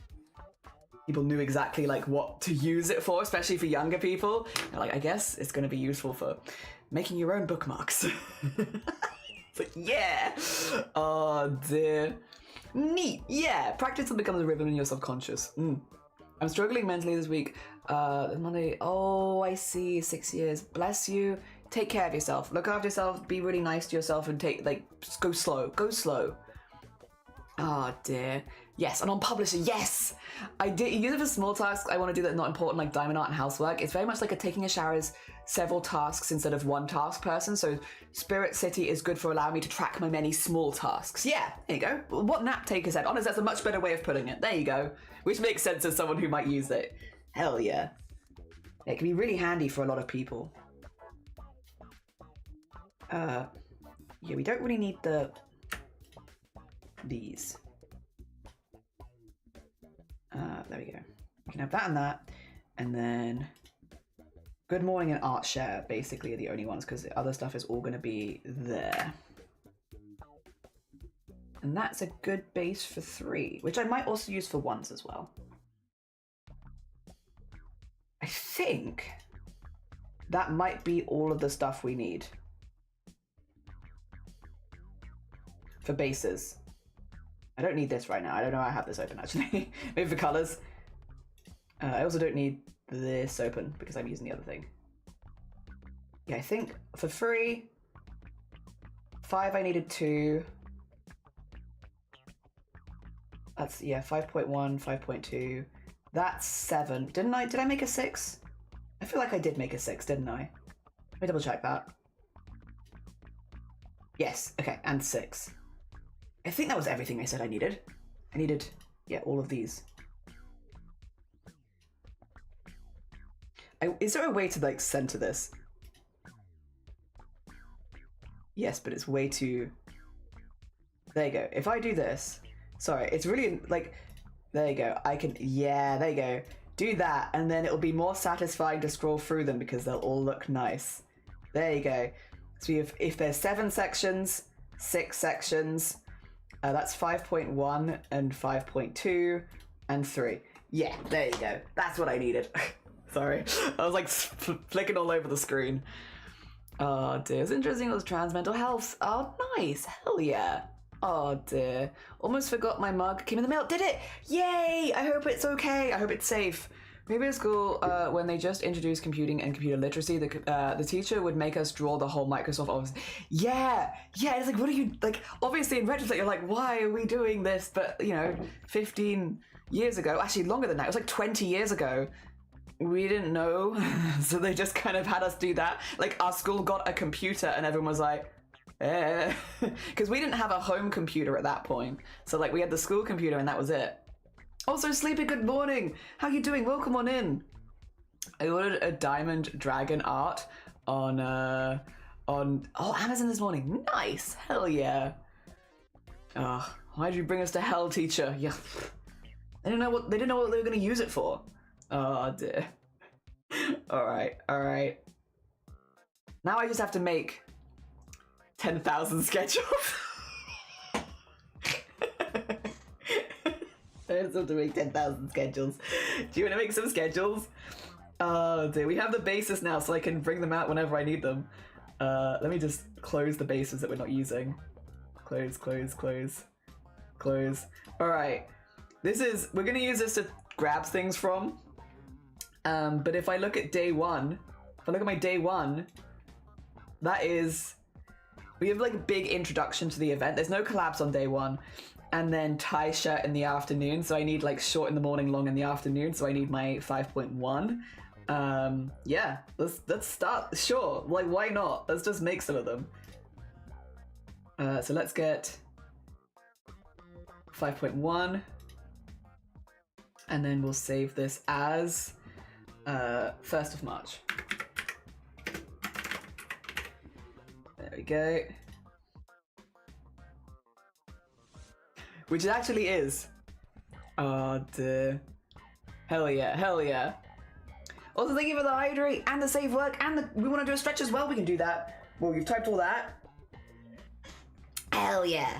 people knew exactly like what to use it for, especially for younger people. They're like, I guess it's going to be useful for making your own bookmarks. It's like, yeah. Oh dear. Neat. Yeah. Practice will become a rhythm in your subconscious. I'm struggling mentally this week. Monday. Oh, I see. 6 years. Bless you. take care of yourself. Look after yourself, be really nice to yourself, and just go slow. Go slow. Oh dear. Yes, and on publisher, yes! I did use it for small tasks. I want to do that not important, like diamond art and housework. It's very much like a taking a shower is several tasks instead of one task person. So Spirit City is good for allowing me to track my many small tasks. Yeah, there you go. What Nap Taker said. Honestly, that's a much better way of putting it. There you go. Which makes sense as someone who might use it. Hell yeah. It can be really handy for a lot of people. Yeah, we don't really need these. There we go. We can have that and that. And then Good Morning and Art Share basically are the only ones because the other stuff is all going to be there. And that's a good base for 3, which I might also use for 1s as well. I think that might be all of the stuff we need for bases. I don't need this right now. I don't know how I have this open actually. Maybe for colors. I also don't need this open because I'm using the other thing. Yeah, I think for 3, 5 I needed 2. That's, yeah, 5.1, 5.2. That's 7. Did I make a 6? I feel like I did make a 6, didn't I? Let me double check that. Yes, okay, and 6. I think that was everything I said I needed. I needed, yeah, all of these. Is there a way to, like, center this? Yes, but it's way too... There you go. If I do this... Sorry, it's really, like... There you go. I can... Yeah, there you go. Do that, and then it'll be more satisfying to scroll through them because they'll all look nice. There you go. So if there's 7 sections, 6 sections... that's 5.1 and 5.2 and 3. Yeah, there you go. That's what I needed. Sorry. I was like flicking all over the screen. Oh dear. It's interesting it was trans mental health. Oh, nice. Hell yeah. Oh dear. Almost forgot my mug came in the mail. Did it? Yay! I hope it's okay. I hope it's safe. Maybe at school, when they just introduced computing and computer literacy, the teacher would make us draw the whole Microsoft Office. Yeah, it's like, what are you, like, obviously in retrospect, you're like, why are we doing this? But, 15 years ago, actually longer than that, it was like 20 years ago, we didn't know. So they just kind of had us do that. Like, our school got a computer and everyone was like, eh. Because we didn't have a home computer at that point. So, like, we had the school computer and that was it. Also, Sleepy, good morning. How you doing? Welcome on in. I ordered a diamond dragon art on Amazon this morning. Nice. Hell yeah. Oh, why did you bring us to hell, teacher? Yeah. They didn't know what they were going to use it for. Oh dear. All right. Now I just have to make 10,000 schedules. I just have to make 10,000 schedules. Do you want to make some schedules? Oh dear, we have the bases now so I can bring them out whenever I need them. Let me just close the bases that we're not using. Close. Alright, we're gonna use this to grab things from. But if I look at day 1, if I look at my day 1, we have like a big introduction to the event. There's no collabs on day 1. And then tie shirt in the afternoon. So I need like short in the morning, long in the afternoon. So I need my 5.1. Yeah, let's start. Sure, like why not? Let's just make some of them. So let's get 5.1. And then we'll save this as 1st of March. There we go. Which it actually is. Oh dear. Hell yeah. Also, thank you for the hydrate and the save work and we want to do a stretch as well. We can do that. Well, you've typed all that. Hell yeah.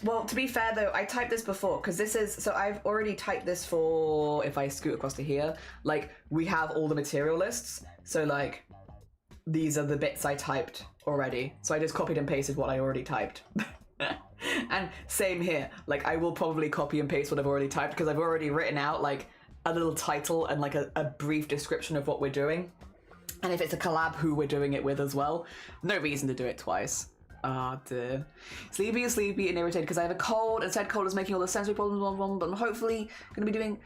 Well, to be fair though, I typed this before because so I've already typed this for, if I scoot across to here, like we have all the material lists. So like, these are the bits I typed already. So I just copied and pasted what I already typed. And same here, like I will probably copy and paste what I've already typed because I've already written out like a little title and like a brief description of what we're doing. And if it's a collab, who we're doing it with as well. No reason to do it twice. Ah, dear. Sleepy and irritated because I have a cold, and said cold is making all the sensory problems wrong, but I'm hopefully going to be doing,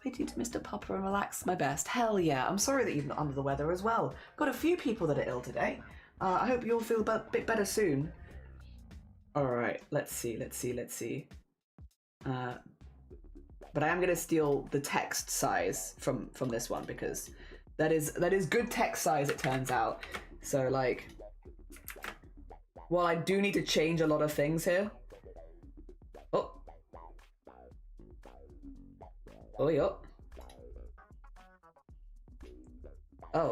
pity to Mr. Popper and relax my best. Hell yeah. I'm sorry that you're under the weather as well. Got a few people that are ill today. I hope you'll feel a bit better soon. Alright, let's see. But I am going to steal the text size from this one because that is good text size, it turns out. So, like, while I do need to change a lot of things here. Oh,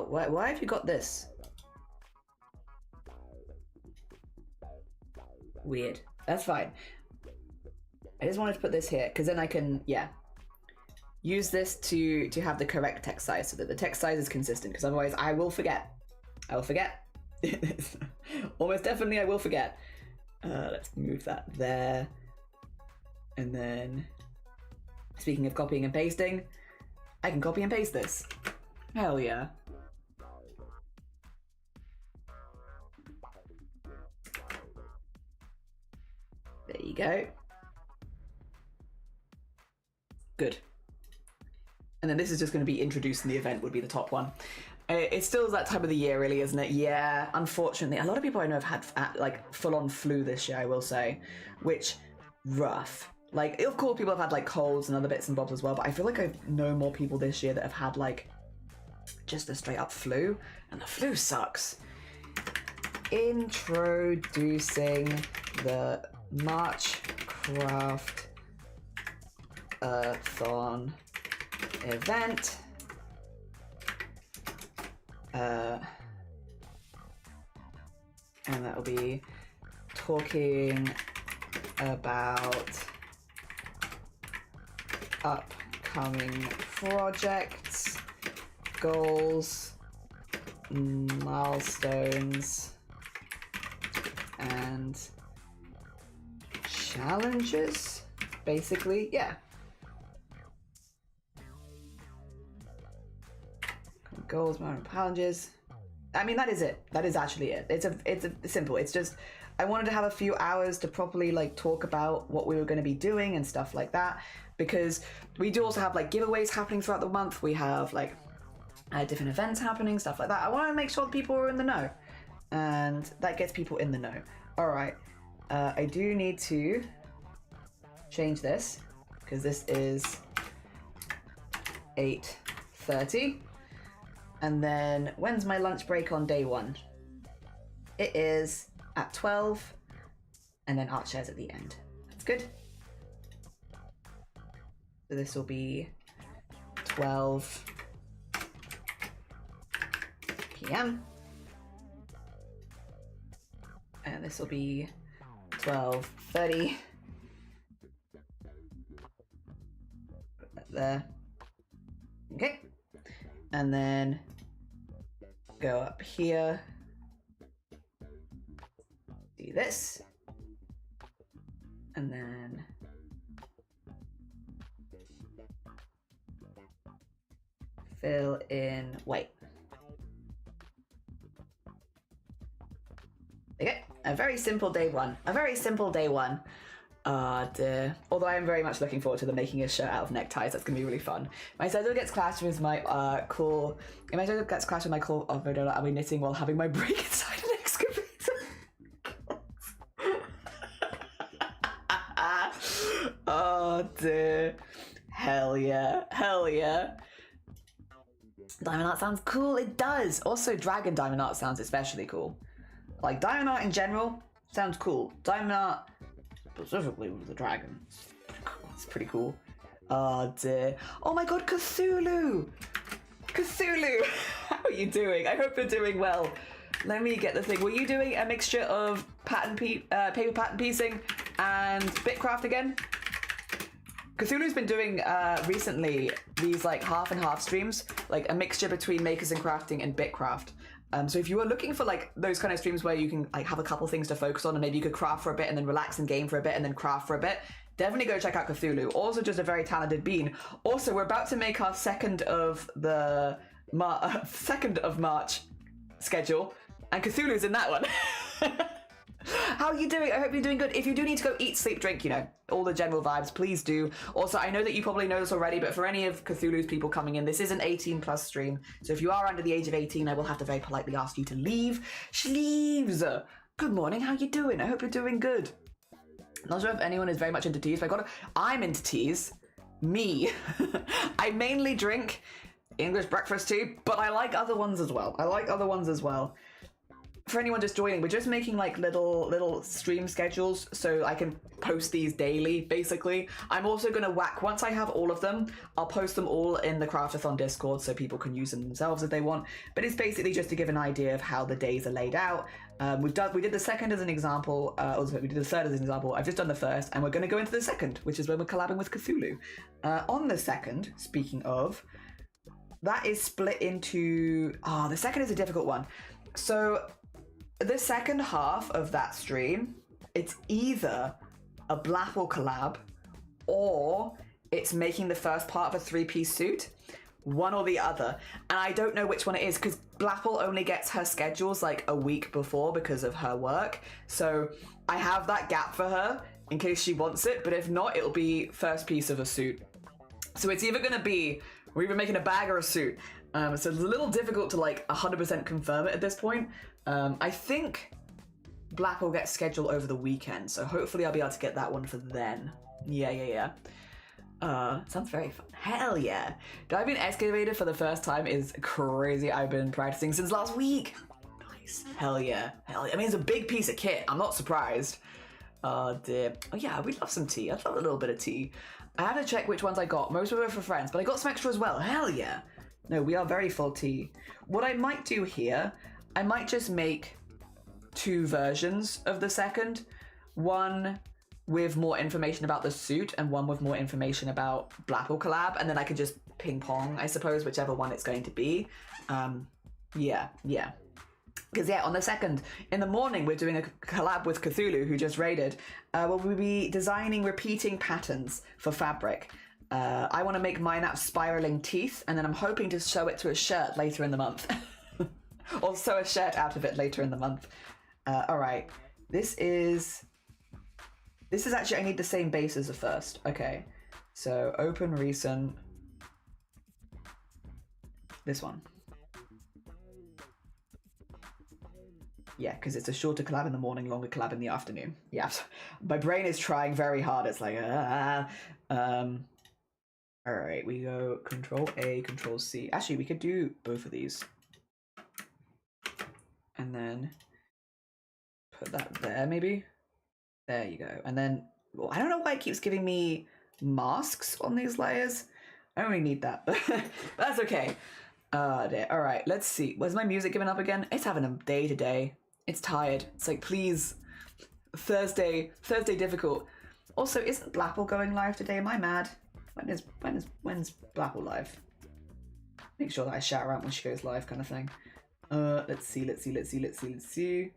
why have you got this? Weird. That's fine. I just wanted to put this here because then I can, use this to have the correct text size so that the text size is consistent, because otherwise I will forget. Almost definitely I will forget. Let's move that there. And then, speaking of copying and pasting, I can copy and paste this. Hell yeah. There you go. Good. And then this is just going to be introduced in the event, would be the top one. It's still that time of the year, really, isn't it? Yeah, unfortunately. A lot of people I know have had, like, full-on flu this year, I will say. Which, rough. Like, of course, people have had, like, colds and other bits and bobs as well, but I feel like I know more people this year that have had, like, just a straight-up flu. And the flu sucks. Introducing the March Craft Thon event. And that will be talking about upcoming projects, goals, milestones, and challenges, basically. Yeah. Goals, challenges. I mean, that is it. That is actually it. It's simple. It's just, I wanted to have a few hours to properly, like, talk about what we were going to be doing and stuff like that, because we do also have, like, giveaways happening throughout the month. We have, like, different events happening, stuff like that. I want to make sure people are in the know, and that gets people in the know. All right. I do need to change this because this is 8:30. And then, when's my lunch break on day one? It is at 12, and then art shares at the end. That's good. So this will be 12 p.m. And this will be 12:30. Put that there. Okay. And then go up here, do this, and then fill in white. Okay, a very simple day one. Dear. Although I am very much looking forward to them making a shirt out of neckties. That's gonna be really fun. My schedule gets clashed with my cool. If my schedule gets clashed with my cool overdose, I'll be knitting while having my break inside an excavator. Oh dear. Hell yeah. Diamond art sounds cool. It does. Also, dragon diamond art sounds especially cool. Like, diamond art in general sounds cool. Diamond art specifically with the dragon. It's pretty cool. Oh dear. Oh my god, Cthulhu! How are you doing? I hope you're doing well. Let me get the thing. Were you doing a mixture of paper pattern piecing and bitcraft again? Cthulhu's been doing recently these like half and half streams, like a mixture between makers and crafting and bitcraft. So if you were looking for like those kind of streams where you can like have a couple things to focus on and maybe you could craft for a bit and then relax and game for a bit and then craft for a bit, definitely go check out Cthulhu. Also just a very talented bean. Also, we're about to make our second of the 2nd of March schedule, and Cthulhu's in that one. How are you doing? I hope you're doing good. If you do need to go eat, sleep, drink, you know, all the general vibes, please do. Also, I know that you probably know this already, but for any of Cthulhu's people coming in, this is an 18+ stream. So if you are under the age of 18, I will have to very politely ask you to leave. Sleeves! Good morning, how you doing? I hope you're doing good. Not sure if anyone is very much into teas, but I'm into teas. Me. I mainly drink English breakfast tea, but I like other ones as well. For anyone just joining, we're just making like little stream schedules so I can post these daily, basically. I'm also going to once I have all of them, I'll post them all in the Craftathon Discord so people can use them themselves if they want. But it's basically just to give an idea of how the days are laid out. We did the second as an example, also we did the third as an example. I've just done the first, and we're going to go into the second, which is when we're collabing with Cthulhu. On the second, speaking of, that is split into... the second is a difficult one. So... the second half of that stream, it's either a Blapple collab or it's making the first part of a 3-piece suit. One or the other. And I don't know which one it is because Blapple only gets her schedules like a week before because of her work. So I have that gap for her in case she wants it, but if not, it'll be first piece of a suit. So it's either going to be, we're either making a bag or a suit. So it's a little difficult to like 100% confirm it at this point. I think Black will get scheduled over the weekend, so hopefully I'll be able to get that one for then. Yeah. Sounds very fun. Hell yeah. Diving excavator for the first time is crazy. I've been practicing since last week. Nice. Hell yeah. I mean, it's a big piece of kit. I'm not surprised. Oh dear. Oh yeah, we'd love some tea. I'd love a little bit of tea. I have to check which ones I got. Most of them were for friends, but I got some extra as well. Hell yeah. No, we are very full tea. What I might do here, I might just make 2 versions of the second. One with more information about the suit and one with more information about Blapple collab, and then I could just ping pong, I suppose, whichever one it's going to be. Yeah. Because on the second, in the morning, we're doing a collab with Cthulhu, who just raided. We'll be designing repeating patterns for fabric. I want to make mine out of spiraling teeth, and then I'm hoping to sew it to a shirt later in the month. Or sew a shirt out of it later in the month. All right, this is actually, I need the same base as the first. Okay, so open recent, this one. Yeah, because it's a shorter collab in the morning, longer collab in the afternoon. Yeah, my brain is trying very hard. It's like, all right, we go Control A, Control C. Actually, we could do both of these. And then put that there, maybe. There you go. And then, well, I don't know why it keeps giving me masks on these layers. I don't really need that, but that's okay. All right, let's see. Was my music giving up again? It's having a day today. It's tired. It's like, please, Thursday difficult. Also, isn't Blapple going live today? Am I mad? When's Blapple live? Make sure that I shout her out when she goes live, kind of thing. Let's see.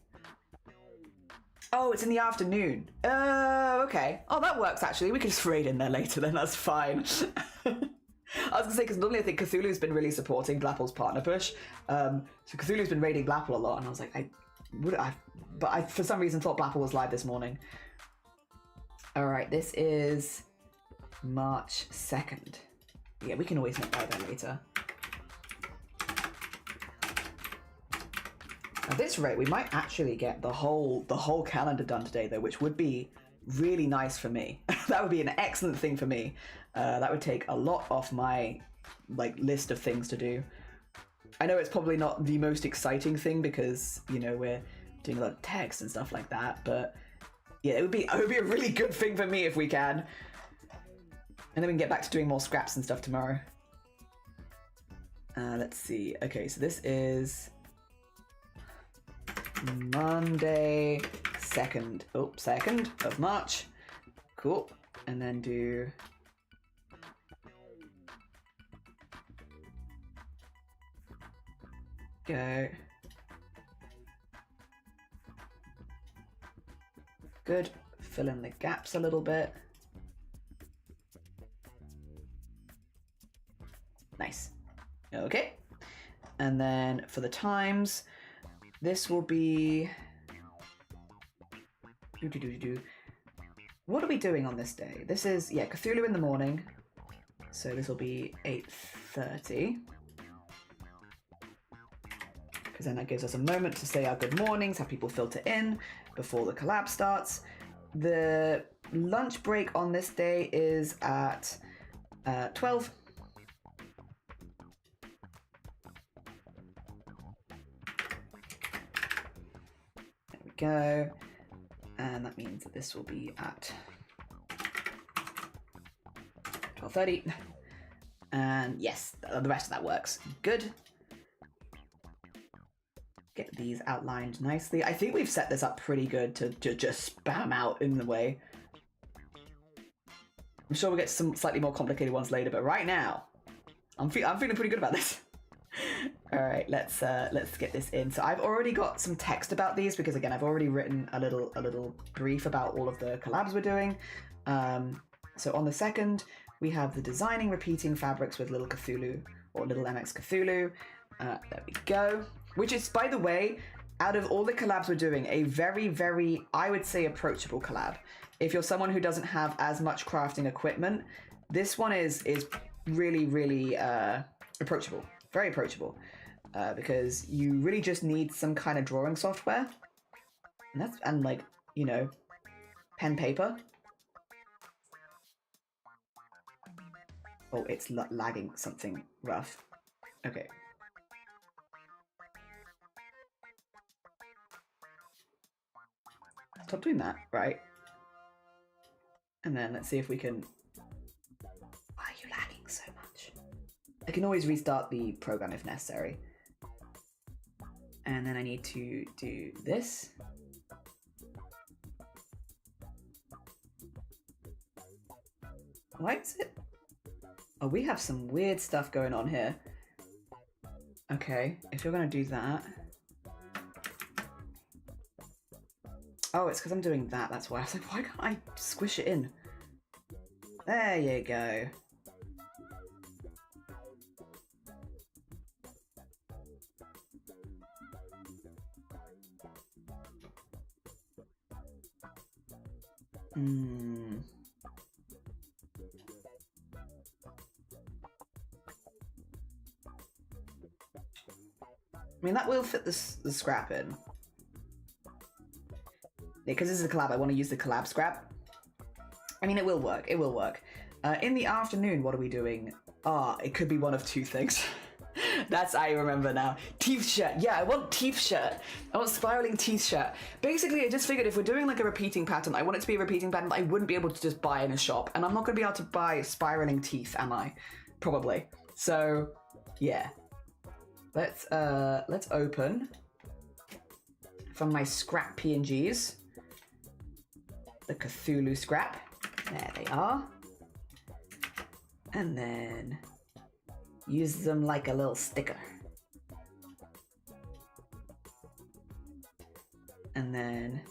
Oh, it's in the afternoon. Okay. Oh, that works actually. We can just raid in there later then, that's fine. I was gonna say, because normally I think Cthulhu's been really supporting Blapple's partner push. So Cthulhu's been raiding Blapple a lot, and I was like, but I for some reason thought Blapple was live this morning. Alright, this is March 2nd. Yeah, we can always make that later. At this rate, we might actually get the whole calendar done today, though, which would be really nice for me. That would be an excellent thing for me. That would take a lot off my list of things to do. I know it's probably not the most exciting thing because, you know, we're doing a lot of text and stuff like that, but yeah, it would be a really good thing for me if we can. And then we can get back to doing more scraps and stuff tomorrow. Let's see. Okay, so this is Monday, 2nd of March. Cool. And then do go. Good. Fill in the gaps a little bit. Nice. Okay. And then for the times, this will be... What are we doing on this day? This is, yeah, Cthulhu in the morning. So this will be 8:30. Because then that gives us a moment to say our good mornings, have people filter in before the collab starts. The lunch break on this day is at 12. There we go. And that means that this will be at 12:30. And yes, the rest of that works. Good. Get these outlined nicely. I think we've set this up pretty good to just spam out in the way. I'm sure we'll get some slightly more complicated ones later, but right now, I'm feeling pretty good about this. All right, let's get this in. So I've already got some text about these because again, I've already written a little brief about all of the collabs we're doing. So on the second, we have the designing repeating fabrics with little Cthulhu or little MX Cthulhu. There we go. Which is, by the way, out of all the collabs we're doing, a very, very, I would say, approachable collab. If you're someone who doesn't have as much crafting equipment, this one is really, really approachable. Very approachable. Because you really just need some kind of drawing software. And like, you know, pen, paper. Oh, it's lagging something rough. Okay. Stop doing that, right? And then let's see if we can... Why are you lagging so much? I can always restart the program if necessary. And then I need to do this. Why is it... Oh, we have some weird stuff going on here. Okay, if you're going to do that... Oh, it's because I'm doing that, that's why. I was like, why can't I squish it in? There you go. I mean, that will fit the scrap in. Because this is a collab, I want to use the collab scrap. I mean, it will work. It will work. In the afternoon, what are we doing? It could be one of two things. That's, I remember now. Teeth shirt. Yeah, I want teeth shirt. I want spiraling teeth shirt. Basically, I just figured if we're doing like a repeating pattern, I want it to be a repeating pattern that I wouldn't be able to just buy in a shop. And I'm not going to be able to buy spiraling teeth, am I? Probably. So, yeah. Let's open from my scrap PNGs. The Cthulhu scrap. There they are. And then use them like a little sticker. And then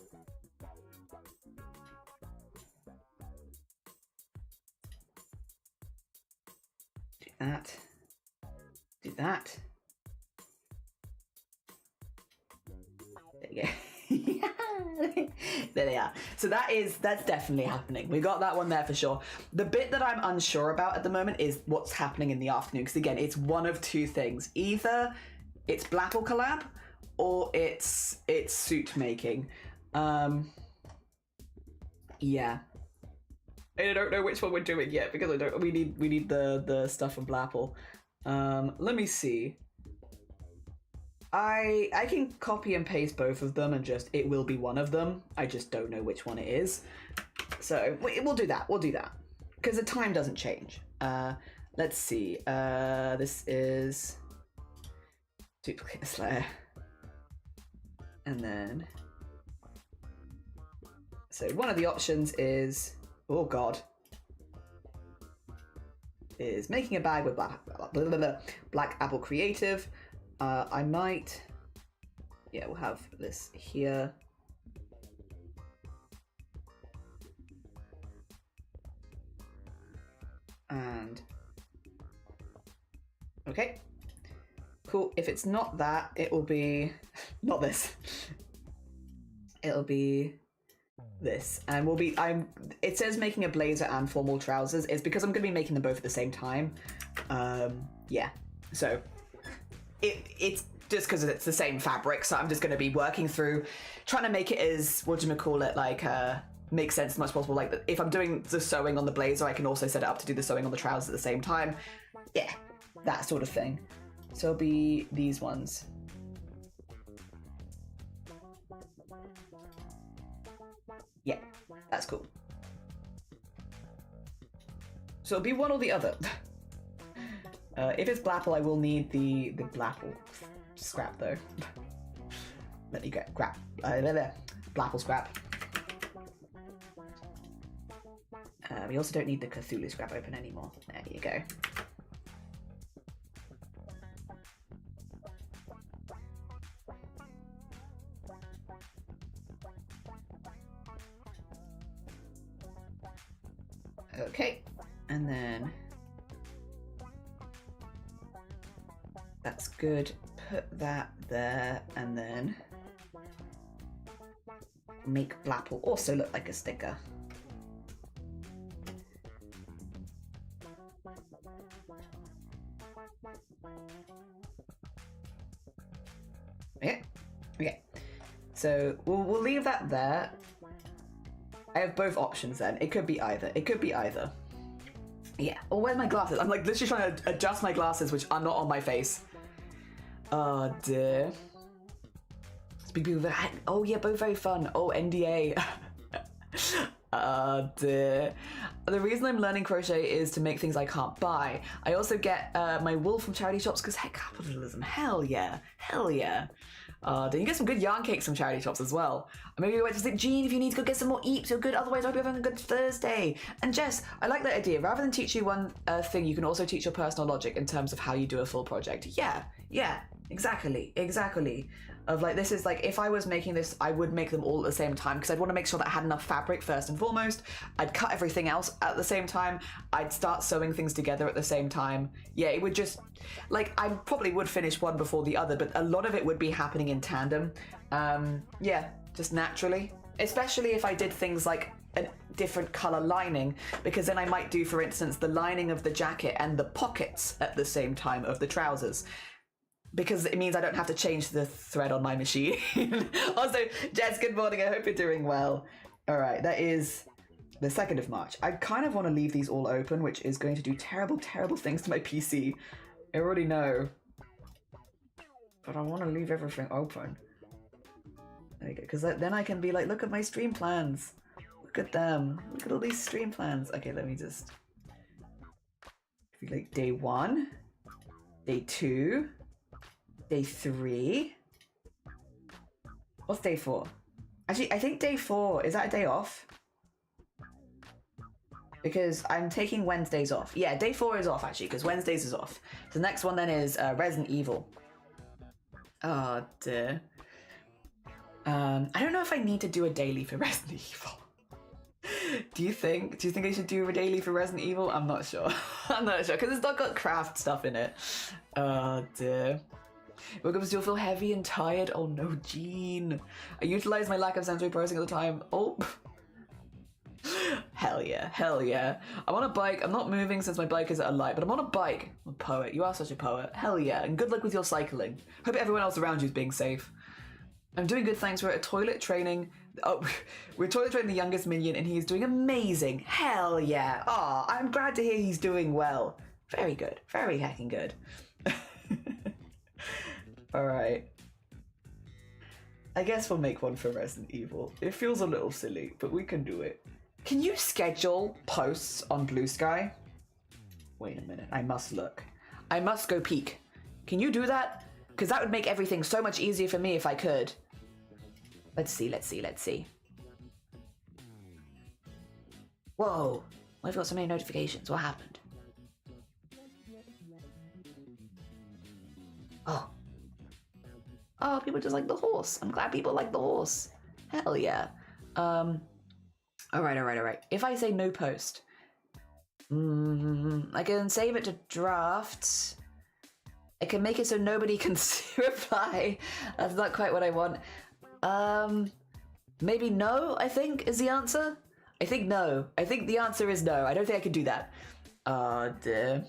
do that. Do that. There you go. There they are. So that's definitely happening. We got that one there for sure. The bit that I'm unsure about at the moment is what's happening in the afternoon, because again, it's one of two things. Either it's Blapple collab or it's suit making. Yeah. I don't know which one we're doing yet because we need the stuff from Blapple. Let me see. I can copy and paste both of them and just, it will be one of them. I just don't know which one it is. So we'll do that. We'll do that. Because the time doesn't change. Let's see. This is duplicate this layer. And then, so one of the options is, oh God, is making a bag with Black Apple Creative. I might, yeah, we'll have this here. And, okay. Cool. If it's not that, it will be not this. It'll be this, and we'll be. It says making a blazer and formal trousers. It's because I'm going to be making them both at the same time. Yeah. So it's just because it's the same fabric. So I'm just going to be working through, trying to make it as like make sense as much as possible. Like if I'm doing the sewing on the blazer, I can also set it up to do the sewing on the trousers at the same time. Yeah, that sort of thing. So it'll be these ones. Yeah, that's cool. So it'll be one or the other. If it's blapple, I will need the blapple scrap though. Let me get grab blapple scrap. We also don't need the Cthulhu scrap open anymore. There you go. Okay, and then that's good. Put that there, and then make blapple also look like a sticker. Okay, okay. So we'll leave that there. I have both options then. It could be either. It could be either. Yeah. Oh, where's my glasses? I'm like literally trying to adjust my glasses, which are not on my face. Oh dear. Oh yeah, both very fun. Oh, NDA. Dear. The reason I'm learning crochet is to make things I can't buy. I also get my wool from charity shops because heck, capitalism. Hell yeah. Hell yeah. Then you get some good yarn cakes from charity shops as well. Maybe you wait to say, Jean, if you need to go get some more eeps, you're good. Otherwise, I hope you're having a good Thursday. And Jess, I like that idea. Rather than teach you one thing, you can also teach your personal logic in terms of how you do a full project. Yeah, exactly. Of like, this is like, if I was making this, I would make them all at the same time because I'd want to make sure that I had enough fabric first and foremost. I'd cut everything else at the same time. I'd start sewing things together at the same time. Yeah, it would just, like, I probably would finish one before the other, but a lot of it would be happening in tandem. Yeah, just naturally. Especially if I did things like a different color lining, because then I might do, for instance, the lining of the jacket and the pockets at the same time of the trousers. Because it means I don't have to change the thread on my machine. Also, Jess, good morning. I hope you're doing well. All right, that is the 2nd of March. I kind of want to leave these all open, which is going to do terrible, terrible things to my PC. I already know. But I want to leave everything open. There you go. Because then I can be like, look at my stream plans. Look at them. Look at all these stream plans. Okay, let me just... like day 1, day 2... Day 3. What's day 4? Actually, I think day 4, is that a day off? Because I'm taking Wednesdays off. Yeah, day 4 is off actually, because Wednesdays is off. So the next one then is Resident Evil. Oh dear. I don't know if I need to do a daily for Resident Evil. Do you think I should do a daily for Resident Evil? I'm not sure. I'm not sure, because it's not got craft stuff in it. Oh dear. Welcome to still feel heavy and tired. Oh no, Jean. I utilize my lack of sensory processing at the time. Oh. Hell yeah, hell yeah. I'm on a bike. I'm not moving since my bike is at a light, but I'm on a bike. I'm a poet. You are such a poet. Hell yeah. And good luck with your cycling. Hope everyone else around you is being safe. I'm doing good, thanks. We're at a toilet training. Oh, we're toilet training the youngest minion and he's doing amazing. Hell yeah. Aw, I'm glad to hear he's doing well. Very good. Very heckin' good. Alright. I guess we'll make one for Resident Evil. It feels a little silly, but we can do it. Can you schedule posts on Blue Sky? Wait a minute, I must look. I must go peek. Can you do that? Because that would make everything so much easier for me if I could. Let's see. Whoa, I've got so many notifications. What happened? Oh, people just like the horse. I'm glad people like the horse. Hell yeah. All right. If I say no post, I can save it to drafts. I can make it so nobody can reply. That's not quite what I want. Maybe no, I think, is the answer. I think no. I think the answer is no. I don't think I can do that. Dear.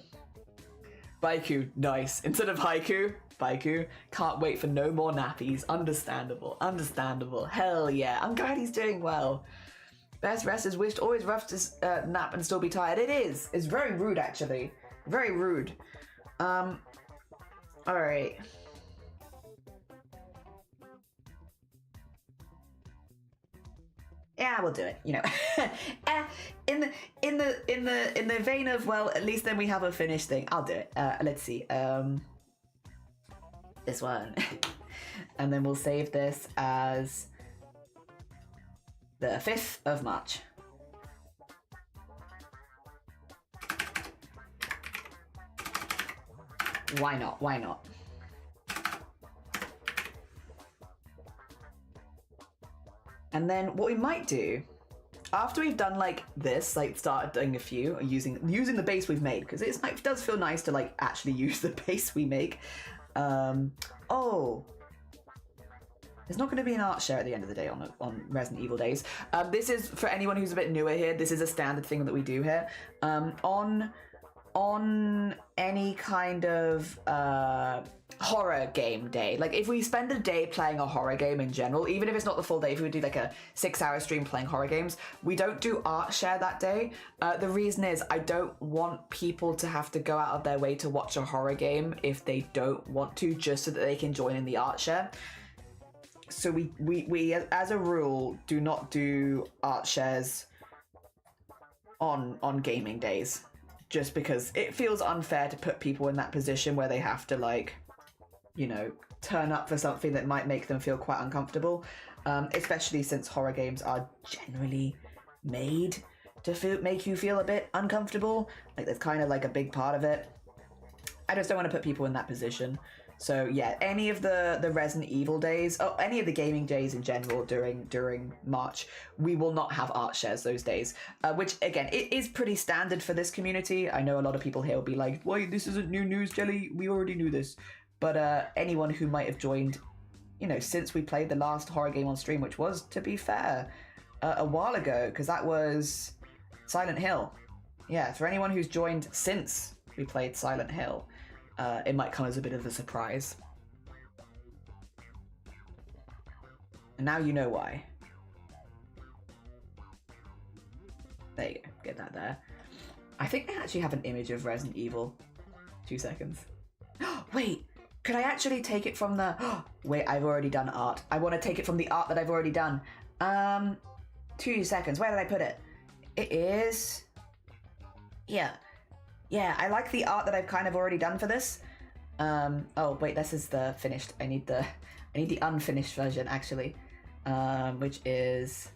Baiku, nice. Instead of haiku, Baiku. Can't wait for no more nappies. Understandable, understandable. Hell yeah. I'm glad he's doing well. Best rest is wished. Always rough to nap and still be tired. It is. It's very rude, actually. Very rude. Alright. Yeah, we'll do it. You know, in the vein of, well, at least then we have a finished thing. I'll do it. Let's see. This one, and then we'll save this as the 5th of March. Why not? Why not? And then what we might do, after we've done like this, like started doing a few, using the base we've made, because it does feel nice to like actually use the base we make. Oh, there's not going to be an art share at the end of the day on Resident Evil Days. This is, for anyone who's a bit newer here, this is a standard thing that we do here. On any kind of horror game day, like if we spend a day playing a horror game in general, even if it's not the full day, if we do like a 6-hour stream playing horror games, we don't do art share that day. The reason is I don't want people to have to go out of their way to watch a horror game if they don't want to, just so that they can join in the art share. So we as a rule do not do art shares on gaming days, just because it feels unfair to put people in that position where they have to, like, you know, turn up for something that might make them feel quite uncomfortable, especially since horror games are generally made to make you feel a bit uncomfortable. Like, that's kind of like a big part of it. I just don't want to put people in that position. So yeah, any of the Resident Evil days, or any of the gaming days in general during March, we will not have art shares those days, which again, it is pretty standard for this community. I know a lot of people here will be like, why, this isn't new news, Jelly, we already knew this. But anyone who might have joined, you know, since we played the last horror game on stream, which was, to be fair, a while ago, because that was Silent Hill. Yeah, for anyone who's joined since we played Silent Hill, it might come as a bit of a surprise. And now you know why. There you go, get that there. I think I actually have an image of Resident Evil. 2 seconds. Wait, could I actually take it from the... Wait, I've already done art. I want to take it from the art that I've already done. 2 seconds, where did I put it? It is... Yeah. Yeah, I like the art that I've kind of already done for this. Oh wait, this is the finished. I need the unfinished version actually, which is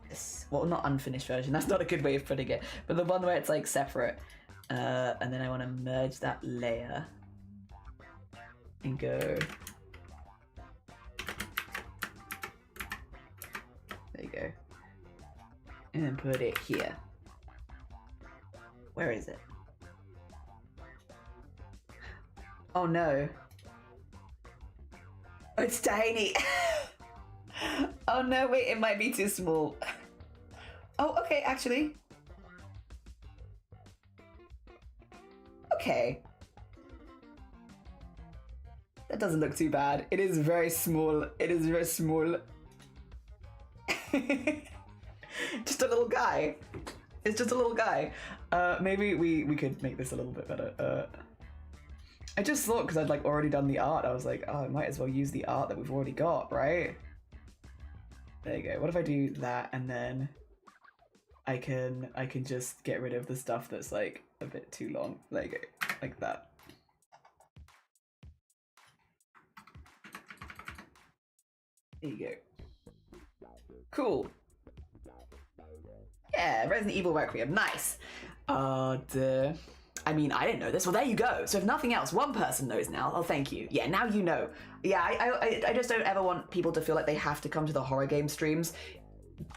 this. Well, not unfinished version. That's not a good way of putting it. But the one where it's like separate, and then I want to merge that layer and go. There you go. And then put it here. Where is it? Oh no. Oh, it's tiny. Oh no, wait, it might be too small. Oh, okay, actually. Okay. That doesn't look too bad. It is very small. It is very small. Just a little guy. It's just a little guy. Maybe we could make this a little bit better. I just thought, because I'd like already done the art, I was like, oh, I might as well use the art that we've already got, right? There you go. What if I do that, and then I can just get rid of the stuff that's like a bit too long. There you go, like that. There you go. Cool. Yeah, Resident Evil Requiem, nice. I mean, I didn't know this. Well, there you go. So if nothing else, one person knows now. Oh, thank you. Yeah, now you know. Yeah, I just don't ever want people to feel like they have to come to the horror game streams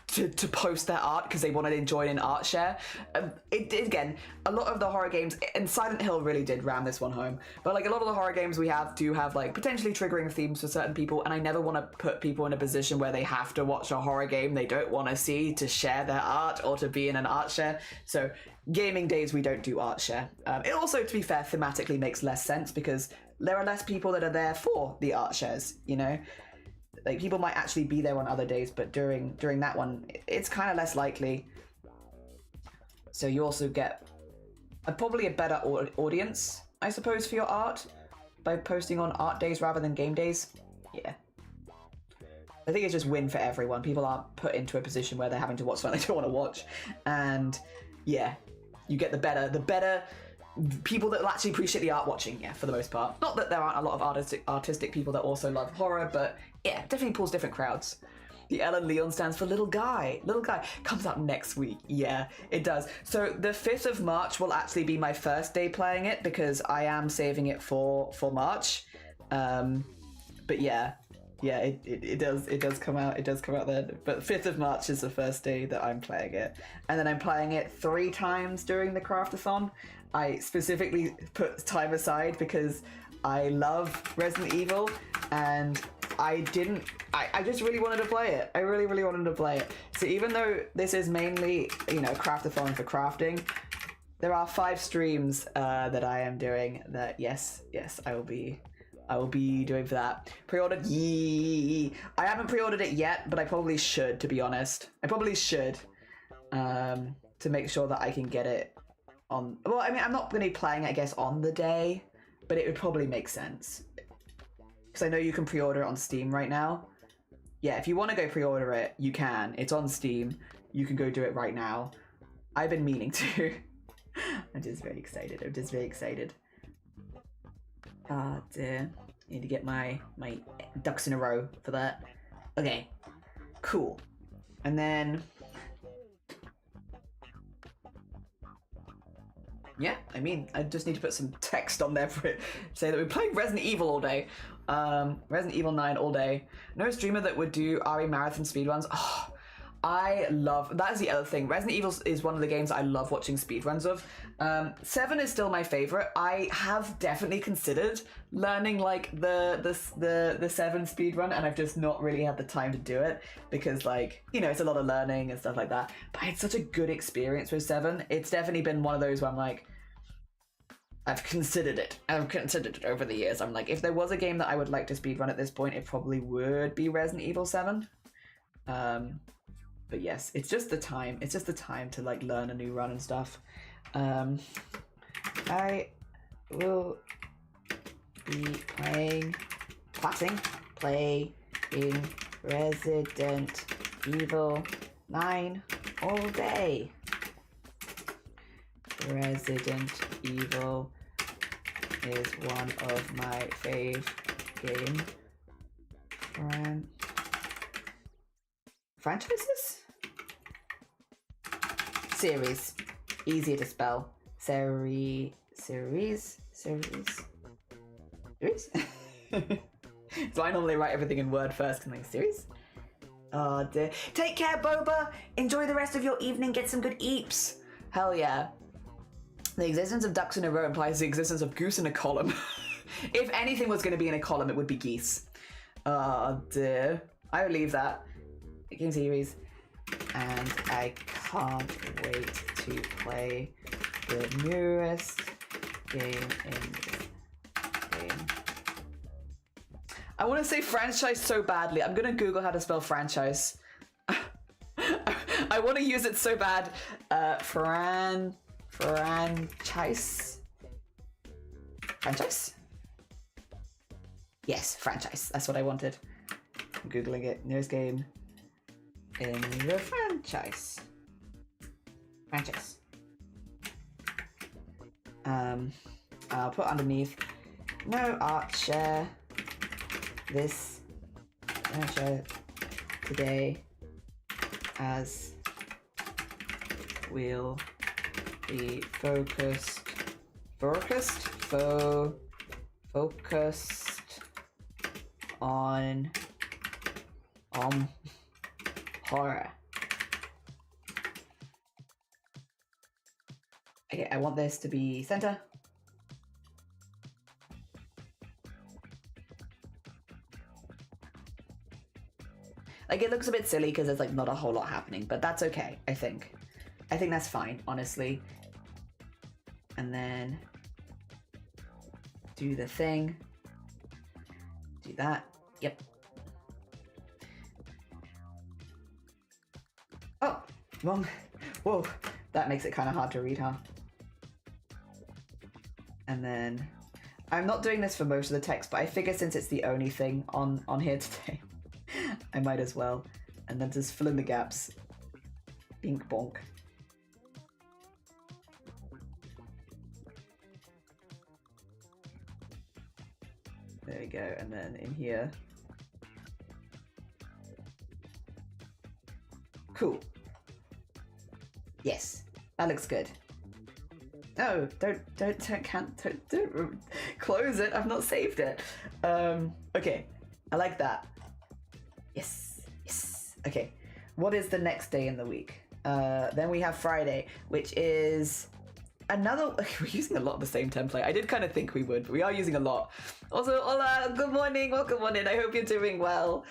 to post their art because they wanted to join in art share. Again, a lot of the horror games, and Silent Hill really did ram this one home, but like a lot of the horror games we have do have like potentially triggering themes for certain people, and I never want to put people in a position where they have to watch a horror game they don't want to see to share their art or to be in an art share. So gaming days we don't do art share. It also, to be fair, thematically makes less sense because there are less people that are there for the art shares, you know? Like, people might actually be there on other days, but during that one, it's kind of less likely. So you also get probably a better audience, I suppose, for your art by posting on art days rather than game days. Yeah. I think it's just win for everyone. People aren't put into a position where they're having to watch something they don't want to watch. And yeah, you get the better people that will actually appreciate the art watching, yeah, for the most part. Not that there aren't a lot of artistic people that also love horror, but yeah, definitely pulls different crowds. The L in Leon stands for little guy. Little guy comes out next week. Yeah, it does. So the 5th of March will actually be my first day playing it because I am saving it for March. But yeah, it does come out. It does come out then. But 5th of March is the first day that I'm playing it, and then I'm playing it 3 times during the craftathon. I specifically put time aside because I love Resident Evil, and I just really wanted to play it. I really, really wanted to play it. So even though this is mainly, you know, craftathon for crafting, there are 5 streams that I am doing that, yes, I will be doing for that. Pre-ordered, yee. I haven't pre-ordered it yet, but I probably should, to be honest. I probably should, to make sure that I can get it on. Well, I mean, I'm not going to be playing it, I guess, on the day, but it would probably make sense. Because I know you can pre-order it on Steam right now. Yeah, if you want to go pre-order it, you can. It's on Steam. You can go do it right now. I've been meaning to. I'm just very excited. Ah, dear. Need to get my ducks in a row for that. Okay, cool. And then, yeah, I mean, I just need to put some text on there for it. Say that we're playing Resident Evil all day. Resident Evil 9 all day. No streamer that would do RE marathon speedruns. Oh, I love, that is the other thing. Resident Evil is one of the games I love watching speedruns of. 7 is still my favorite. I have definitely considered learning like the 7 speedrun, and I've just not really had the time to do it because, like, you know, it's a lot of learning and stuff like that. But I had such a good experience with 7. It's definitely been one of those where I'm like, I've considered it over the years. I'm like, if there was a game that I would like to speedrun at this point, it probably would be Resident Evil 7. But yes, it's just the time. It's just the time to like learn a new run and stuff. I will be playing Resident Evil 9 all day. Resident Evil is one of my fave game franchises? Series. Easier to spell. Series? So I normally write everything in Word first, and like, series? Oh dear. Take care, Boba! Enjoy the rest of your evening, get some good eeps! Hell yeah. The existence of ducks in a row implies the existence of goose in a column. If anything was going to be in a column, it would be geese. Oh dear. I would leave that. Game series. And I can't wait to play the newest game in this game. I want to say franchise so badly. I'm going to Google how to spell franchise. I want to use it so bad. Franchise? Franchise? Yes, franchise. That's what I wanted. I'm Googling it. Newest game in the franchise. I'll put underneath, no art share this share today, as will be focused on horror. Okay, I want this to be center. Like, it looks a bit silly because there's like not a whole lot happening, but that's okay, I think. I think that's fine, honestly. And then do the thing. Do that. Yep. Oh, wrong. Whoa, that makes it kind of hard to read, huh? And then I'm not doing this for most of the text, but I figure since it's the only thing on here today, I might as well. And then just fill in the gaps. Bink bonk. There we go, and then in here. Cool. Yes, that looks good. No, don't close it. I've not saved it. Okay, I like that. Yes, yes. Okay, what is the next day in the week? Then we have Friday, which is another. We're using a lot of the same template. I did kind of think we would, but we are using a lot. Also, hola, good morning, welcome on in. I hope you're doing well.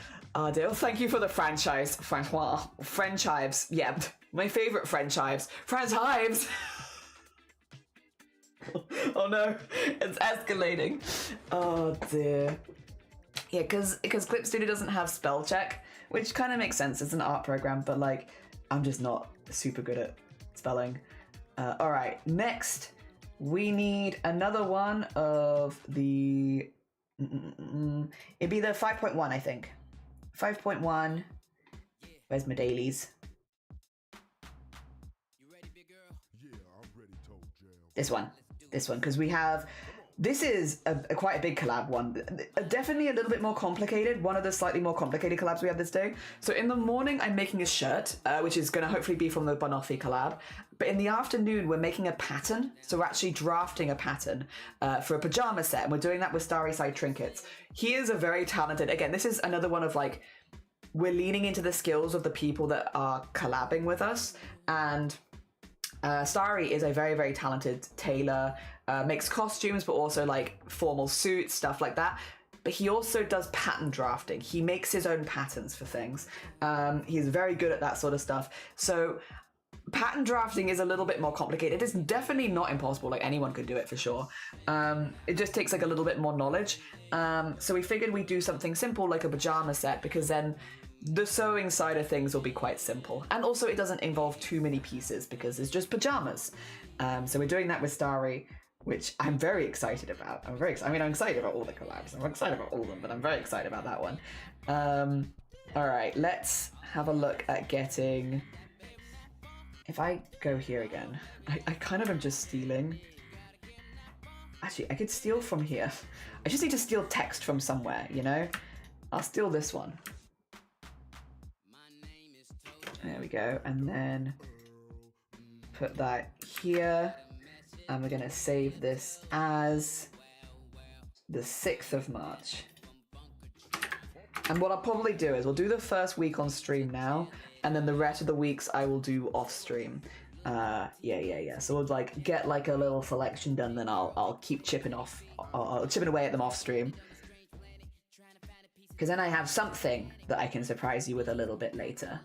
Dale, thank you for the franchise. Franchise. Yeah, my favorite franchise. Franchise. Oh no, it's escalating. Oh dear. Yeah, because Clip Studio doesn't have spell check, which kind of makes sense. It's an art program, but like, I'm just not super good at spelling. All right, next we need another one of the. It'd be the 5.1, I think. 5.1. Where's my dailies? This one, because we have. This is quite a big collab one. Definitely a little bit more complicated. One of the slightly more complicated collabs we have this day. So in the morning, I'm making a shirt, which is going to hopefully be from the Banoffee collab. But in the afternoon, we're making a pattern. So we're actually drafting a pattern for a pajama set. And we're doing that with Starry Side Trinkets. He is a very talented, again, this is another one of like, we're leaning into the skills of the people that are collabing with us. And Starry is a very, very talented tailor, makes costumes, but also like formal suits, stuff like that. But he also does pattern drafting. He makes his own patterns for things. He's very good at that sort of stuff. So pattern drafting is a little bit more complicated. It is definitely not impossible. Like anyone could do it for sure. It just takes like a little bit more knowledge. So we figured we'd do something simple like a pajama set, because then the sewing side of things will be quite simple. And also it doesn't involve too many pieces because it's just pajamas. So we're doing that with Starry, which I'm very excited about. I'm excited about all the collabs. I'm excited about all of them, but I'm very excited about that one. All right, let's have a look at getting... If I go here again, I kind of am just stealing. Actually, I could steal from here. I just need to steal text from somewhere, you know? I'll steal this one. There we go, and then put that here. And we're gonna save this as the 6th of March. And what I'll probably do is we'll do the first week on stream now, and then the rest of the weeks I will do off stream. Yeah. So we'll like get like a little selection done, then I'll keep chipping off. I'll chipping away at them off stream. Because then I have something that I can surprise you with a little bit later.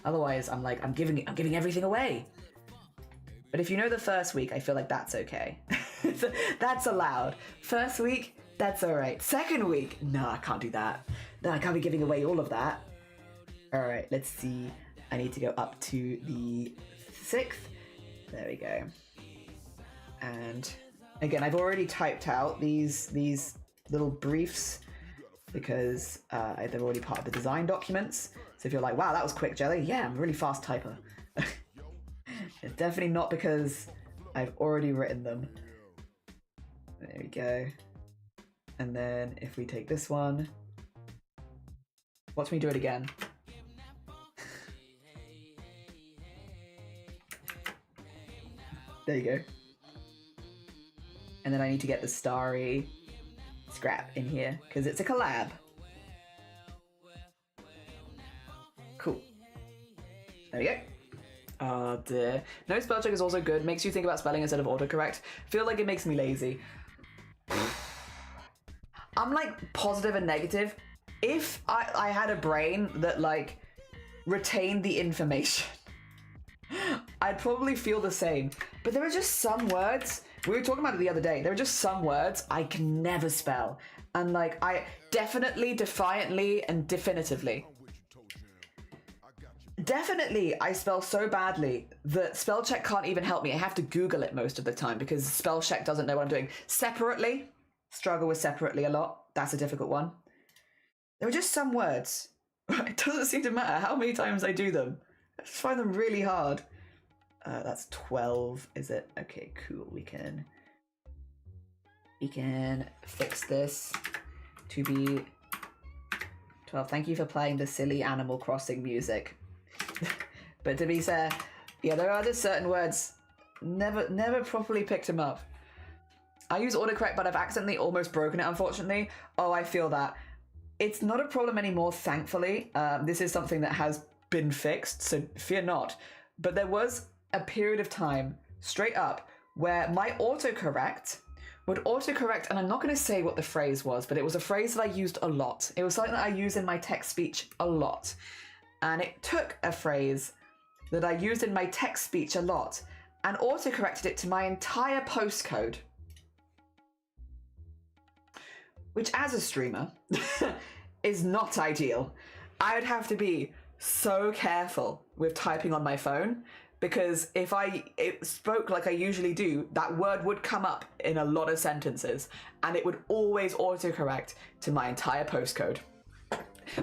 Otherwise, I'm giving everything away. But if you know the first week, I feel like that's okay. That's allowed. First week, that's all right. Second week, no, I can't do that. No, I can't be giving away all of that. All right, let's see. I need to go up to the 6th. There we go. And again, I've already typed out these little briefs because they're already part of the design documents. So if you're like, wow, that was quick, Jelly. Yeah, I'm a really fast typer. It's definitely not because I've already written them. There we go. And then if we take this one, watch me do it again. There you go. And then I need to get the Starry scrap in here because it's a collab. Cool. There we go. Oh dear. No, spell check is also good. Makes you think about spelling instead of autocorrect. Feel like it makes me lazy. I'm like positive and negative. If I had a brain that like retained the information, I'd probably feel the same. But there are just some words, we were talking about it the other day, there are just some words I can never spell. And like, I definitely, defiantly, and definitively. Definitely, I spell so badly that spell check can't even help me. I have to Google it most of the time because spell check doesn't know what I'm doing. Separately, struggle with separately a lot. That's a difficult one. There are just some words. It doesn't seem to matter how many times I do them. I just find them really hard. That's 12, is it? Okay, cool. We can fix this to be 12. Thank you for playing the silly Animal Crossing music. But to be fair, yeah, there are just certain words never properly picked them up. I use autocorrect, but I've accidentally almost broken it, unfortunately. Oh, I feel that. It's not a problem anymore, thankfully. This is something that has been fixed, so fear not. But there was a period of time, straight up, where my autocorrect would autocorrect, and I'm not going to say what the phrase was, but it was a phrase that I used a lot. It was something that I use in my text speech a lot. And it took a phrase that I used in my text speech a lot and autocorrected it to my entire postcode. Which, as a streamer, is not ideal. I would have to be so careful with typing on my phone because if it spoke like I usually do, that word would come up in a lot of sentences and it would always autocorrect to my entire postcode.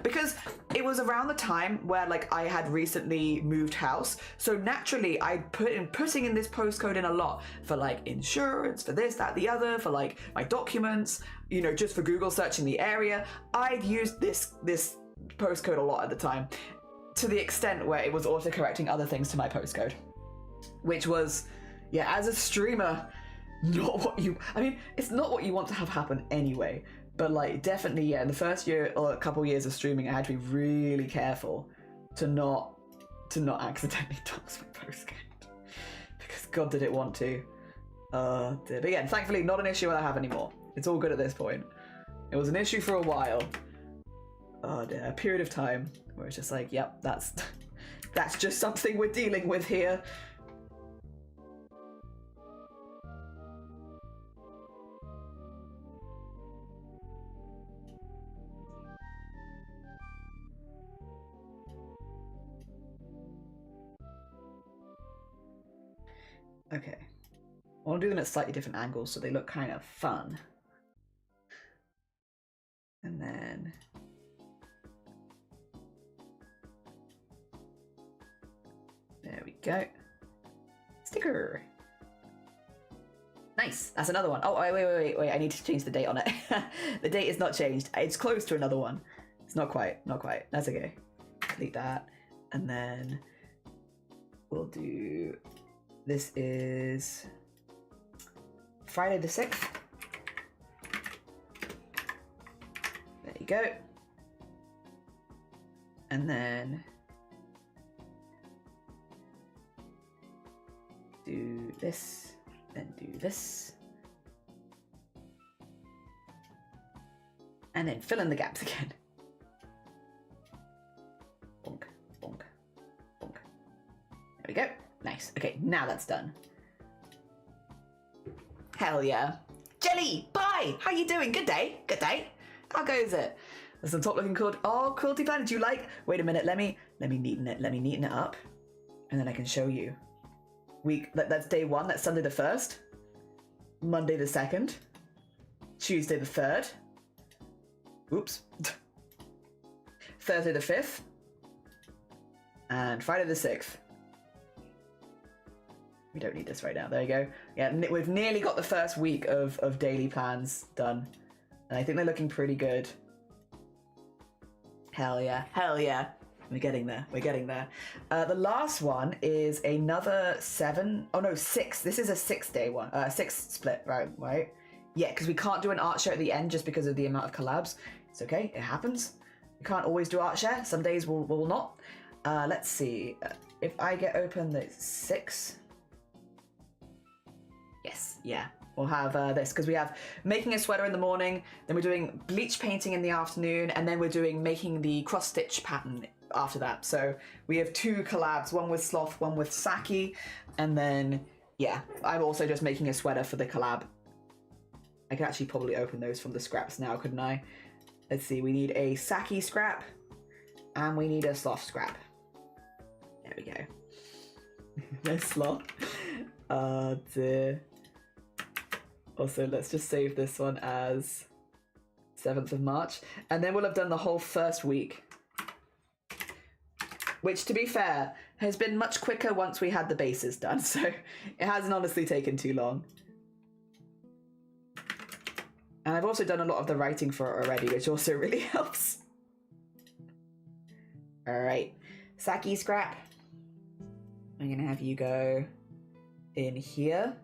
Because it was around the time where like I had recently moved house, so naturally I putting in this postcode in a lot for like insurance, for this, that, the other, for like my documents, you know, just for Google searching the area. I'd used this postcode a lot at the time, to the extent where it was autocorrecting other things to my postcode, which was, yeah, as a streamer, not what you. I mean, it's not what you want to have happen anyway. But like definitely, yeah, in the first year or a couple years of streaming, I had to be really careful to not accidentally dox my postcode. Because God did it want to. But again, thankfully not an issue I have anymore. It's all good at this point. It was an issue for a while. Oh dear, a period of time where it's just like, yep, that's just something we're dealing with here. Okay, I want to do them at slightly different angles so they look kind of fun. And then there we go. Sticker. Nice. That's another one. Oh, wait. I need to change the date on it. The date is not changed. It's close to another one. It's not quite. That's okay. Delete that. And then we'll do... This is Friday the 6th. There you go. And then do this, then do this. And then fill in the gaps again. Bonk, bonk, bonk. There we go. Nice. Okay, now that's done. Hell yeah. Jelly, bye! How you doing? Good day? Good day? How goes it? There's some top looking cruelty planet you like? Wait a minute, let me neaten it. Let me neaten it up. And then I can show you. That's day 1, that's Sunday the 1st. Monday the 2nd. Tuesday the 3rd. Oops. Thursday the 5th. And Friday the 6th. We don't need this right now. There you go. Yeah, we've nearly got the first week of daily plans done. And I think they're looking pretty good. Hell yeah. Hell yeah. We're getting there. We're getting there. The last one is another 7. Oh no, 6. This is a 6-day one. 6 split, right? Yeah, because we can't do an art share at the end just because of the amount of collabs. It's okay. It happens. We can't always do art share. Some days we'll not. Let's see. if I get open the 6, yes, yeah, we'll have this, because we have making a sweater in the morning, then we're doing bleach painting in the afternoon, and then we're doing making the cross stitch pattern after that. So we have 2 collabs, one with Sloth, one with Saki, and then yeah, I'm also just making a sweater for the collab. I could actually probably open those from the scraps now, couldn't I? Let's see, we need a Saki scrap and we need a Sloth scrap. There we go. There's Sloth. Dear. Also, let's just save this one as 7th of March. And then we'll have done the whole first week. Which, to be fair, has been much quicker once we had the bases done. So it hasn't honestly taken too long. And I've also done a lot of the writing for it already, which also really helps. All right, Saki scrap. I'm gonna have you go in here.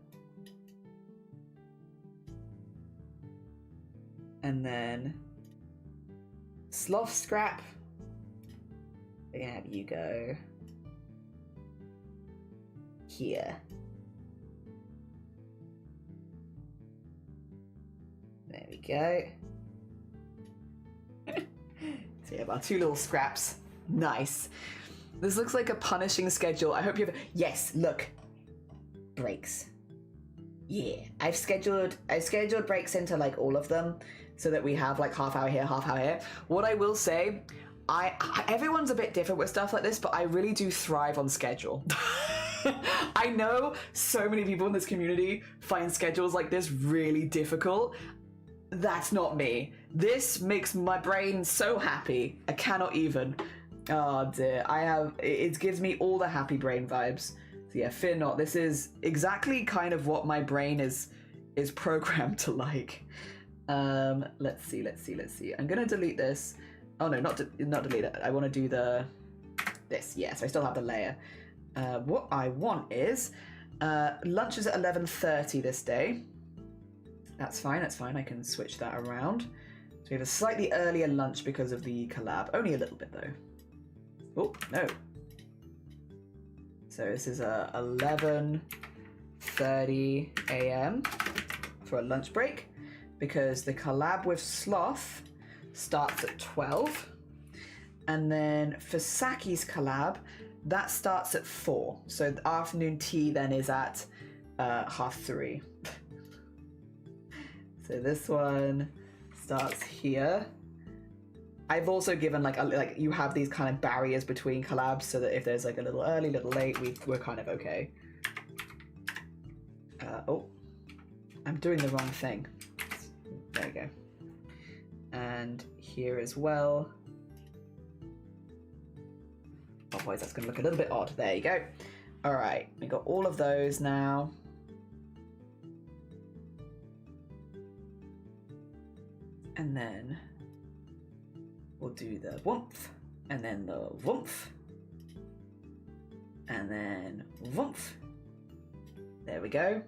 And then Sloth scrap. I'm gonna have you go here. There we go. So yeah, our 2 little scraps. Nice. This looks like a punishing schedule. I hope you have... Yes, look. Breaks. Yeah. I've scheduled breaks into like all of them so that we have like half hour here, half hour here. What I will say, everyone's a bit different with stuff like this, but I really do thrive on schedule. I know so many people in this community find schedules like this really difficult. That's not me. This makes my brain so happy. I cannot even. Oh dear. It gives me all the happy brain vibes. So yeah, fear not. This is exactly kind of what my brain is programmed to like. Let's see. I'm gonna delete this. Oh no, not delete it. I want to do this. Yes, I still have the layer. What I want is lunch is at 11:30 this day. That's fine. I can switch that around. So we have a slightly earlier lunch because of the collab. Only a little bit though. Oh no. So this is 11:30 a.m. for a lunch break because the collab with Sloth starts at 12. And then for Saki's collab, that starts at 4. So the afternoon tea then is at 3:30. So this one starts here. I've also given like you have these kind of barriers between collabs so that if there's like a little early, little late, we're kind of okay. Oh, I'm doing the wrong thing. There we go. And here as well. Otherwise that's going to look a little bit odd. There you go. All right, we got all of those now. And then we'll do the woomph, and then the woomph, and then woomph. There we go.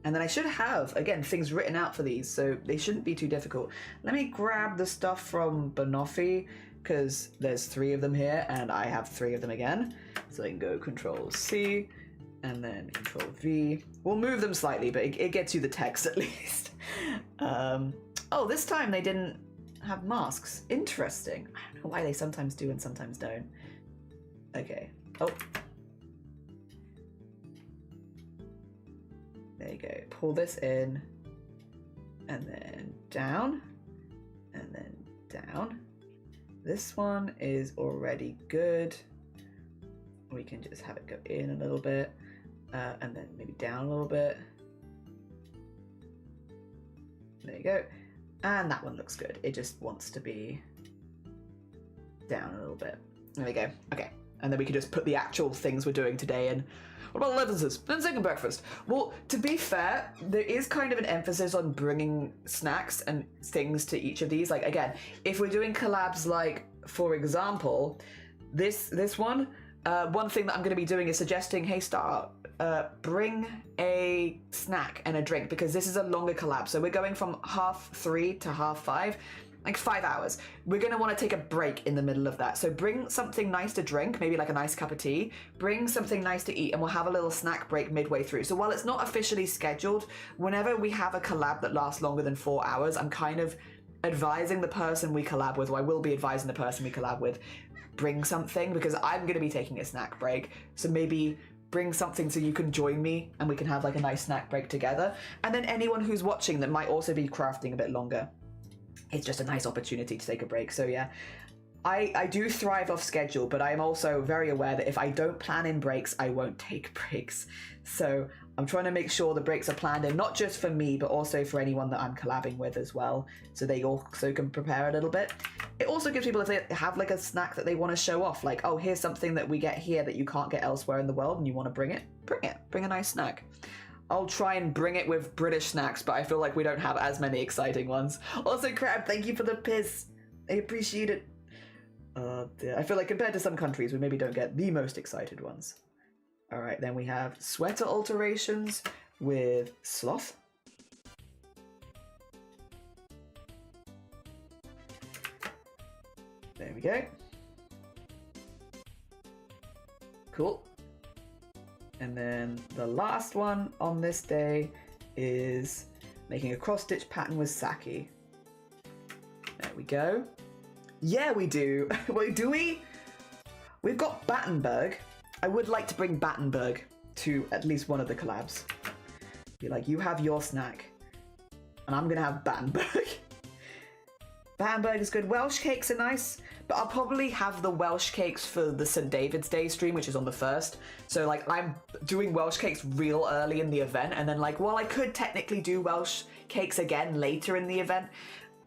And then I should have, again, things written out for these, so they shouldn't be too difficult. Let me grab the stuff from Banoffee, because there's 3 of them here, and I have 3 of them again. So I can go Control-C, and then Control-V. We'll move them slightly, but it gets you the text at least. Oh, this time they didn't have masks. Interesting. I don't know why they sometimes do and sometimes don't. Okay. Oh. There you go. Pull this in, and then down, and then down. This one is already good. We can just have it go in a little bit, and then maybe down a little bit. There you go. And that one looks good. It just wants to be down a little bit. There we go. Okay. And then we can just put the actual things we're doing today in. What about lenses? Then second breakfast. Well, to be fair, there is kind of an emphasis on bringing snacks and things to each of these. Like, again, if we're doing collabs like, for example, this one, one thing that I'm going to be doing is suggesting, hey, Star, bring a snack and a drink because this is a longer collab. So we're going from 3:30 to 5:30. like 5 hours. We're going to want to take a break in the middle of that. So bring something nice to drink, maybe like a nice cup of tea, bring something nice to eat, and we'll have a little snack break midway through. So while it's not officially scheduled, whenever we have a collab that lasts longer than 4 hours, I'm kind of advising the person we collab with, or I will be advising the person we collab with, bring something, because I'm going to be taking a snack break. So maybe bring something so you can join me and we can have like a nice snack break together. And then anyone who's watching that might also be crafting a bit longer, it's just a nice opportunity to take a break. So yeah, I do thrive off schedule, but I'm also very aware that if I don't plan in breaks, I won't take breaks. So I'm trying to make sure the breaks are planned in, not just for me, but also for anyone that I'm collabing with as well, so they also can prepare a little bit. It also gives people, if they have like a snack that they want to show off, like, oh, here's something that we get here that you can't get elsewhere in the world and you want to bring it, bring a nice snack. I'll try and bring it with British snacks, but I feel like we don't have as many exciting ones. Also, Crab, thank you for the piss. I appreciate it. I feel like compared to some countries, we maybe don't get the most excited ones. All right, then we have sweater alterations with sloth. There we go. Cool. And then the last one on this day is making a cross-stitch pattern with Saki. There we go. Yeah, we do. Wait, do we? We've got Battenberg. I would like to bring Battenberg to at least one of the collabs. Be like, you have your snack, and I'm gonna have Battenberg. Battenberg is good. Welsh cakes are nice, but I'll probably have the Welsh cakes for the St. David's Day stream, which is on the 1st. So like, I'm doing Welsh cakes real early in the event, and then like, while I could technically do Welsh cakes again later in the event,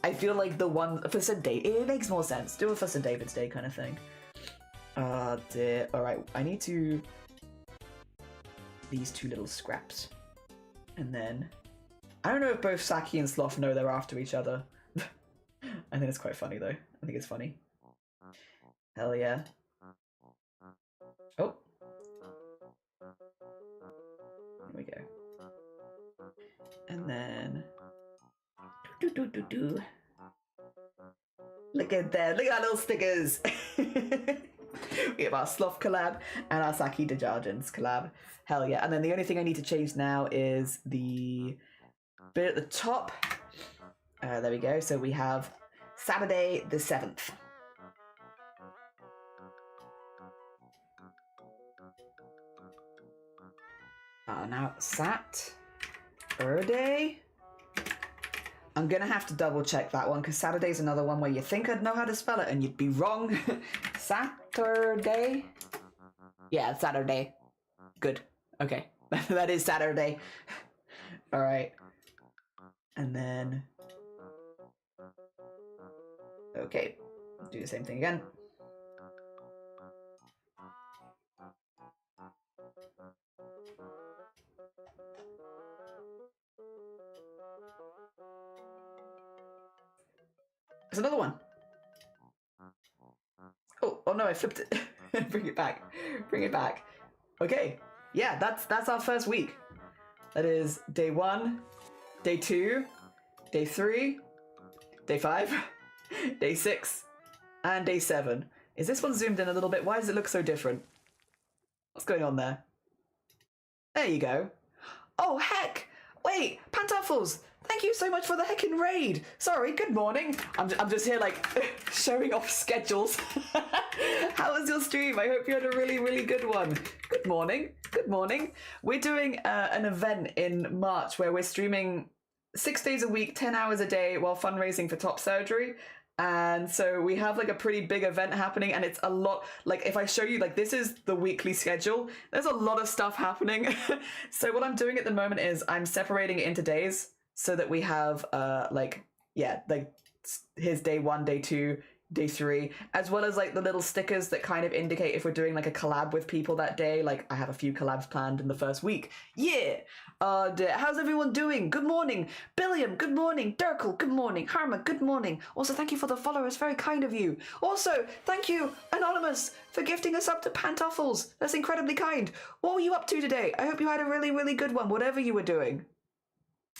I feel like the one for St. David, it makes more sense. Do it for St. David's Day kind of thing. Dear. All right, I need to, these two little scraps. And then, I don't know if both Saki and Sloth know they're after each other. I think it's quite funny though. I think it's funny. Hell yeah. Oh. Here we go. And then, look at them, look at our little stickers. We have our Sloth collab and our Saki Dejargens collab. Hell yeah. And then the only thing I need to change now is the bit at the top. There we go. So we have Saturday the 7th. Now Saturday. I'm gonna have to double check that one because Saturday's another one where you think I'd know how to spell it and you'd be wrong. Saturday? Yeah, it's Saturday. Good. Okay. That is Saturday. All right. And then, okay, do the same thing again. There's another one. Oh no, I flipped it. Bring it back. Bring it back. Okay. Yeah, that's our first week. That is day 1, day 2, day 3, day 5, day 6, and day 7. Is this one zoomed in a little bit? Why does it look so different? What's going on there? There you go. Oh, heck! Wait, Pantoffles! Thank you so much for the heckin' raid! Sorry, good morning. I'm just here like showing off schedules. How was your stream? I hope you had a really, really good one. Good morning. Good morning. We're doing an event in March where we're streaming 6 days a week, 10 hours a day while fundraising for top surgery. And so we have like a pretty big event happening and it's a lot, like if I show you, like this is the weekly schedule, there's a lot of stuff happening. So what I'm doing at the moment is I'm separating it into days so that we have like here's day 1, day 2, day 3, as well as like the little stickers that kind of indicate if we're doing like a collab with people that day. Like I have a few collabs planned in the first week. Yeah. How's everyone doing? Good morning. Billiam, good morning. Durkle, good morning. Harma, good morning. Also, thank you for the followers. Very kind of you. Also, thank you, Anonymous, for gifting us up to Pantoffles. That's incredibly kind. What were you up to today? I hope you had a really, really good one, whatever you were doing.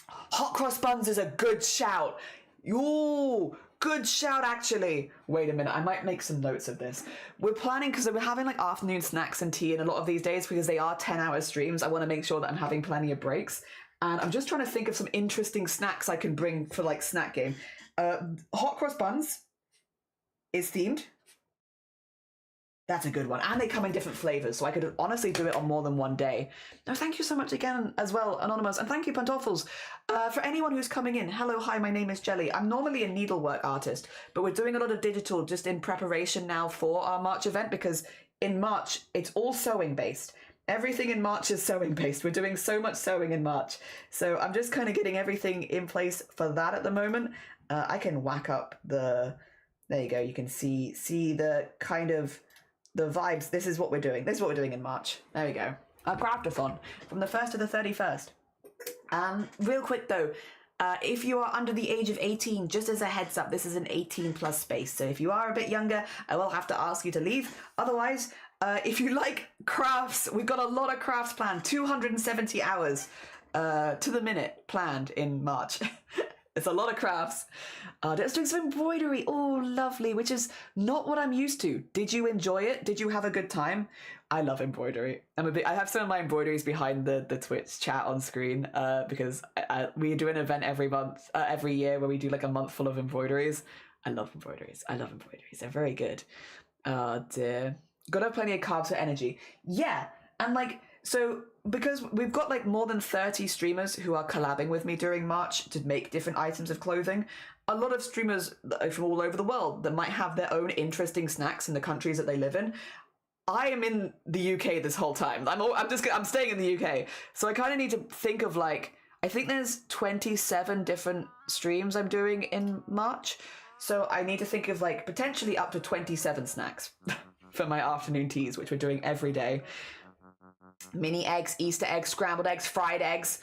Hot cross buns is a good shout. Ooh, good shout, actually. Wait a minute, I might make some notes of this. We're planning, because we're having like afternoon snacks and tea in a lot of these days because they are 10-hour streams. I want to make sure that I'm having plenty of breaks. And I'm just trying to think of some interesting snacks I can bring for like snack game. Hot cross buns is themed. That's a good one. And they come in different flavors, so I could honestly do it on more than one day. Now, thank you so much again as well, Anonymous. And thank you, Pantoffles. For anyone who's coming in, hello, hi, my name is Jelly. I'm normally a needlework artist, but we're doing a lot of digital just in preparation now for our March event, because in March, it's all sewing based. Everything in March is sewing based. We're doing so much sewing in March. So I'm just kind of getting everything in place for that at the moment. I can whack up the, there you go. You can see the kind of, the vibes. This is what we're doing. This is what we're doing in March. There we go. Our craftathon from the 1st to the 31st. Real quick though, if you are under the age of 18, just as a heads up, this is an 18 plus space. So if you are a bit younger, I will have to ask you to leave. Otherwise, if you like crafts, we've got a lot of crafts planned. 270 hours to the minute planned in March. It's a lot of crafts. Let's do some embroidery. Oh, lovely, which is not what I'm used to. Did you enjoy it? Did you have a good time? I love embroidery. I have some of my embroideries behind the Twitch chat on screen because we do an event every year where we do like a month full of embroideries. I love embroideries. They're very good. Oh dear. Gotta have plenty of carbs for energy. Yeah, and like, so because we've got like more than 30 streamers who are collabing with me during March to make different items of clothing, a lot of streamers from all over the world that might have their own interesting snacks in the countries that they live in. I am in the UK this whole time. I'm staying in the UK. So I kind of need to think of like, I think there's 27 different streams I'm doing in March. So I need to think of like potentially up to 27 snacks for my afternoon teas, which we're doing every day. Mini eggs, Easter eggs, scrambled eggs, fried eggs.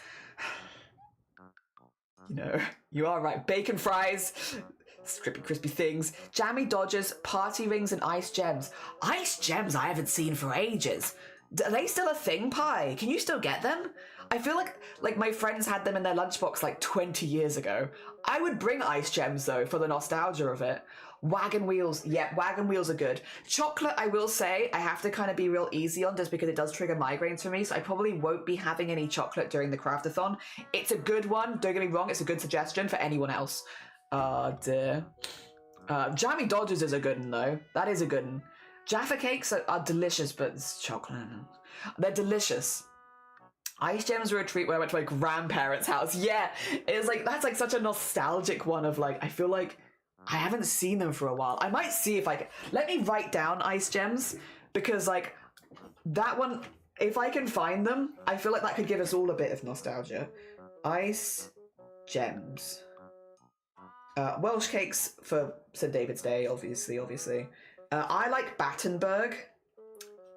You know, you are right. Bacon fries, crispy things, jammy dodgers, party rings, and ice gems. Ice gems I haven't seen for ages. Are they still a thing, Pi? Can you still get them? I feel like my friends had them in their lunchbox like 20 years ago. I would bring ice gems though for the nostalgia of it. Wagon wheels, yeah, wagon wheels are good. Chocolate, I will say, I have to kind of be real easy on just because it does trigger migraines for me, so I probably won't be having any chocolate during the craftathon. It's a good one, don't get me wrong, it's a good suggestion for anyone else. Dear. Jammy Dodgers is a good one though. That is a good one. Jaffa cakes are delicious, but it's chocolate. They're delicious. Ice gems were a treat when I went to my grandparents' house. Yeah, it's like, that's like such a nostalgic one of like, I feel like I haven't seen them for a while. I might see if I can, let me write down ice gems, because like that one, if I can find them, I feel like that could give us all a bit of nostalgia. Ice gems. Welsh cakes for St. David's Day, obviously. I like Battenberg.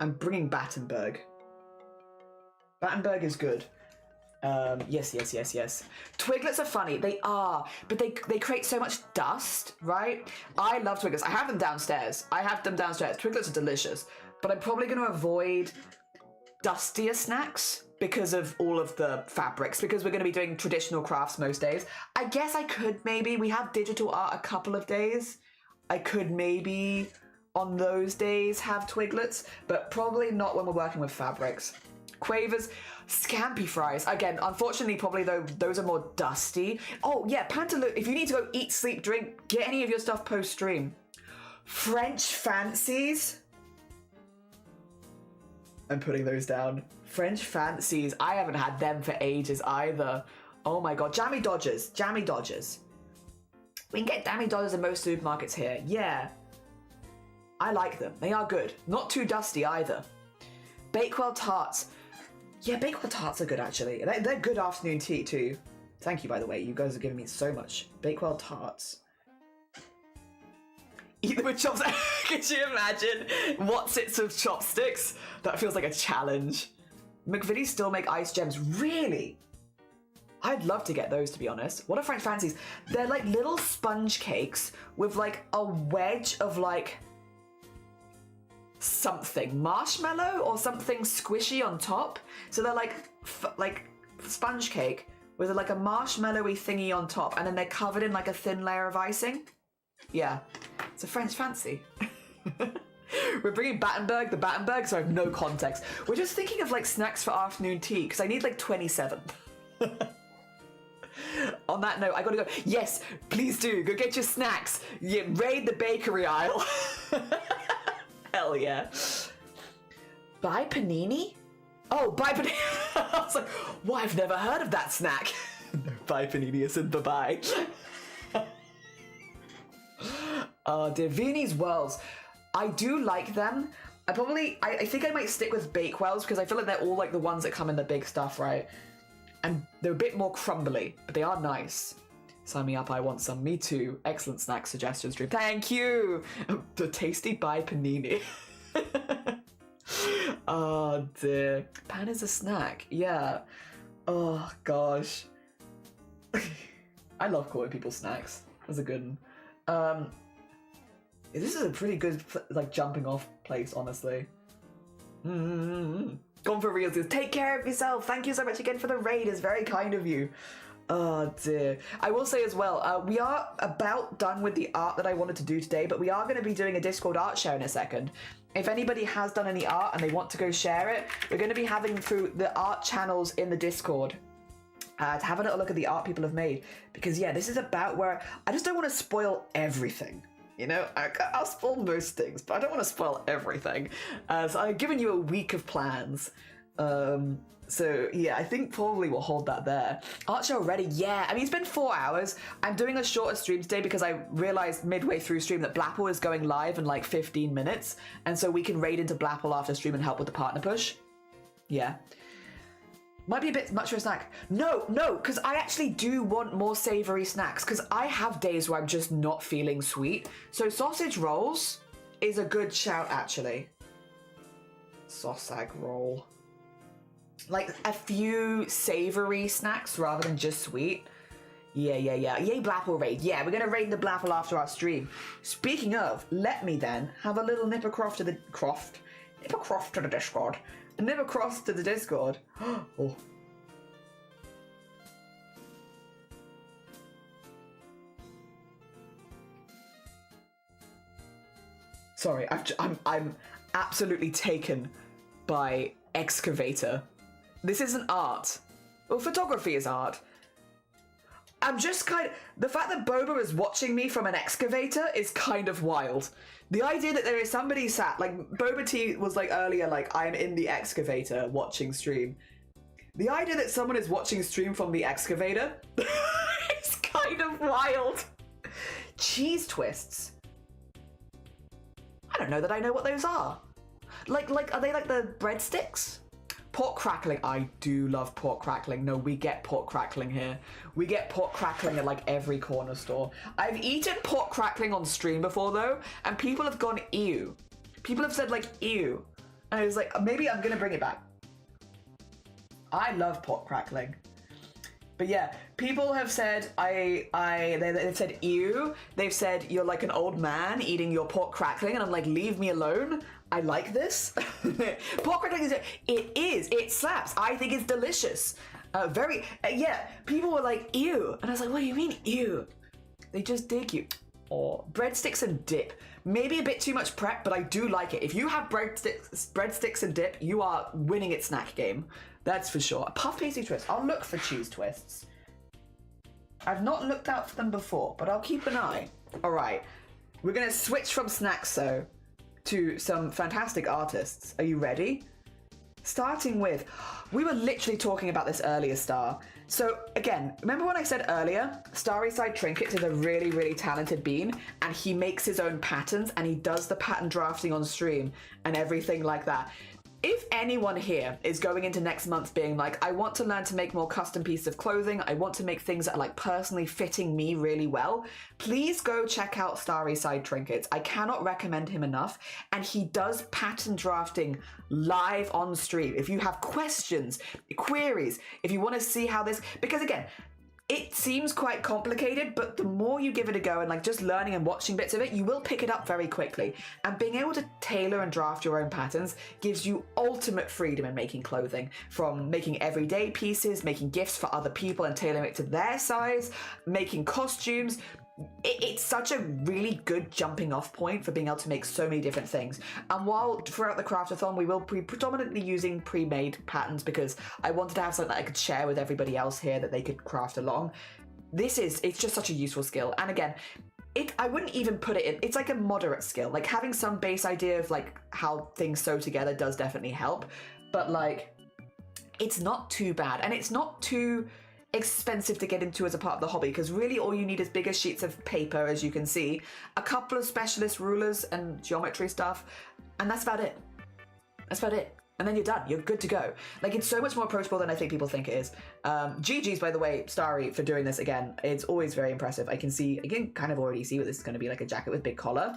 I'm bringing Battenberg. Battenberg is good. Yes. Twiglets are funny. They are, but they create so much dust, right? I love Twiglets. I have them downstairs. Twiglets are delicious, but I'm probably going to avoid dustier snacks because of all of the fabrics, because we're going to be doing traditional crafts most days. I guess I could maybe, we have digital art a couple of days. I could maybe on those days have Twiglets, but probably not when we're working with fabrics. Quavers, scampi fries. Again, unfortunately, probably though, those are more dusty. Oh yeah, Pantaloon, if you need to go eat, sleep, drink, get any of your stuff post-stream. French fancies. I'm putting those down. French fancies, I haven't had them for ages either. Oh my god, jammy dodgers. We can get jammy dodgers in most supermarkets here. Yeah. I like them, they are good. Not too dusty either. Bakewell tarts. Yeah, Bakewell tarts are good actually. They're good afternoon tea too. Thank you, by the way. You guys are giving me so much. Bakewell tarts. Eat them with chopsticks. Could you imagine what sits with chopsticks? That feels like a challenge. McVitie's still make ice gems. Really? I'd love to get those, to be honest. What are French fancies? They're like little sponge cakes with like a wedge of like something marshmallow or something squishy on top. So they're like sponge cake with like a marshmallowy thingy on top, and then they're covered in like a thin layer of icing. Yeah, it's a French fancy. We're bringing Battenberg, the Battenberg, so I have no context. We're just thinking of like snacks for afternoon tea, because I need like 27. On that note, I gotta go. Yes, please do. Go get your snacks. Yeah, raid the bakery aisle. Hell yeah. Buy panini? Oh, buy panini. I was like, what? I've never heard of that snack. No, buy panini isn't bye-bye. Oh dear, Viennese whirls. I do like them. I think I might stick with Bakewells because I feel like they're all like the ones that come in the big stuff, right? And they're a bit more crumbly, but they are nice. Sign me up, I want some. Me too. Excellent snack suggestions, Drew. Thank you! The tasty by panini. Oh dear. Pan is a snack, yeah. Oh gosh. I love calling people snacks. That's a good one. This is a pretty good like jumping off place, honestly. Gone for real. Take care of yourself. Thank you so much again for the raid. It's very kind of you. Oh dear. I will say as well, we are about done with the art that I wanted to do today, but we are going to be doing a Discord art share in a second. If anybody has done any art and they want to go share it, we're going to be having through the art channels in the Discord to have a little look at the art people have made. Because yeah, this is about where I just don't want to spoil everything. You know, I'll spoil most things, but I don't want to spoil everything. So I've given you a week of plans. So yeah, I think probably we'll hold that there. Art show ready? Yeah. I mean, it's been 4 hours. I'm doing a shorter stream today because I realized midway through stream that Blapple is going live in like 15 minutes. And so we can raid into Blapple after stream and help with the partner push. Yeah. Might be a bit much for a snack. No, because I actually do want more savory snacks because I have days where I'm just not feeling sweet. So sausage rolls is a good shout, actually. Sausage roll. Like a few savory snacks rather than just sweet. Yeah. Yay, Blapple raid. Yeah, we're going to raid the Blapple after our stream. Speaking of, let me then have a little nip across to the... Nip across to the Discord. Nip across to the Discord. Oh. Sorry, I'm absolutely taken by excavator. This isn't art. Well, photography is art. I'm just the fact that Boba is watching me from an excavator is kind of wild. The idea that there is somebody sat, like Boba T was like earlier, like I'm in the excavator watching stream. The idea that someone is watching stream from the excavator is kind of wild. Cheese twists. I don't know that I know what those are. Like are they like the breadsticks? Pork crackling. I do love pork crackling. No, we get pork crackling here. We get pork crackling at like every corner store. I've eaten pork crackling on stream before though, and people have gone ew. People have said like ew. And I was like, maybe I'm gonna bring it back. I love pork crackling. But yeah, people have said they've said ew. They've said you're like an old man eating your pork crackling, and I'm like, leave me alone. I like this. Pork crackling it slaps. I think it's delicious. Yeah, people were like, ew. And I was like, what do you mean, ew? They just dig you. Or breadsticks and dip. Maybe a bit too much prep, but I do like it. If you have breadsticks and dip, you are winning at snack game. That's for sure. A puff pastry twist. I'll look for cheese twists. I've not looked out for them before, but I'll keep an eye. All right. We're going to switch from snacks, though, to some fantastic artists. Are you ready? Starting with, we were literally talking about this earlier, Star. So again, remember when I said earlier, Starry Side Trinkets is a really, really talented bean, and he makes his own patterns, and he does the pattern drafting on stream and everything like that. If anyone here is going into next month being like, I want to learn to make more custom pieces of clothing, I want to make things that are like personally fitting me really well, please go check out Starry Side Trinkets. I cannot recommend him enough. And he does pattern drafting live on stream. If you have questions, queries, if you want to see how this, because again, it seems quite complicated, but the more you give it a go and like just learning and watching bits of it, you will pick it up very quickly. And being able to tailor and draft your own patterns gives you ultimate freedom in making clothing, from making everyday pieces, making gifts for other people and tailoring it to their size, making costumes. it's such a really good jumping off point for being able to make so many different things. And while throughout the craftathon we will be predominantly using pre-made patterns because I wanted to have something that I could share with everybody else here that they could craft along. It's just such a useful skill. And again, I wouldn't even put it in, it's like a moderate skill. Like having some base idea of like how things sew together does definitely help, but like it's not too bad and it's not too expensive to get into as a part of the hobby, because really all you need is bigger sheets of paper, as you can see, a couple of specialist rulers and geometry stuff, and that's about it. That's about it. And then you're done. You're good to go. Like, it's so much more approachable than I think people think it is. GG's, by the way, Starry, for doing this again. It's always very impressive. I can kind of already see what this is going to be, like a jacket with big collar.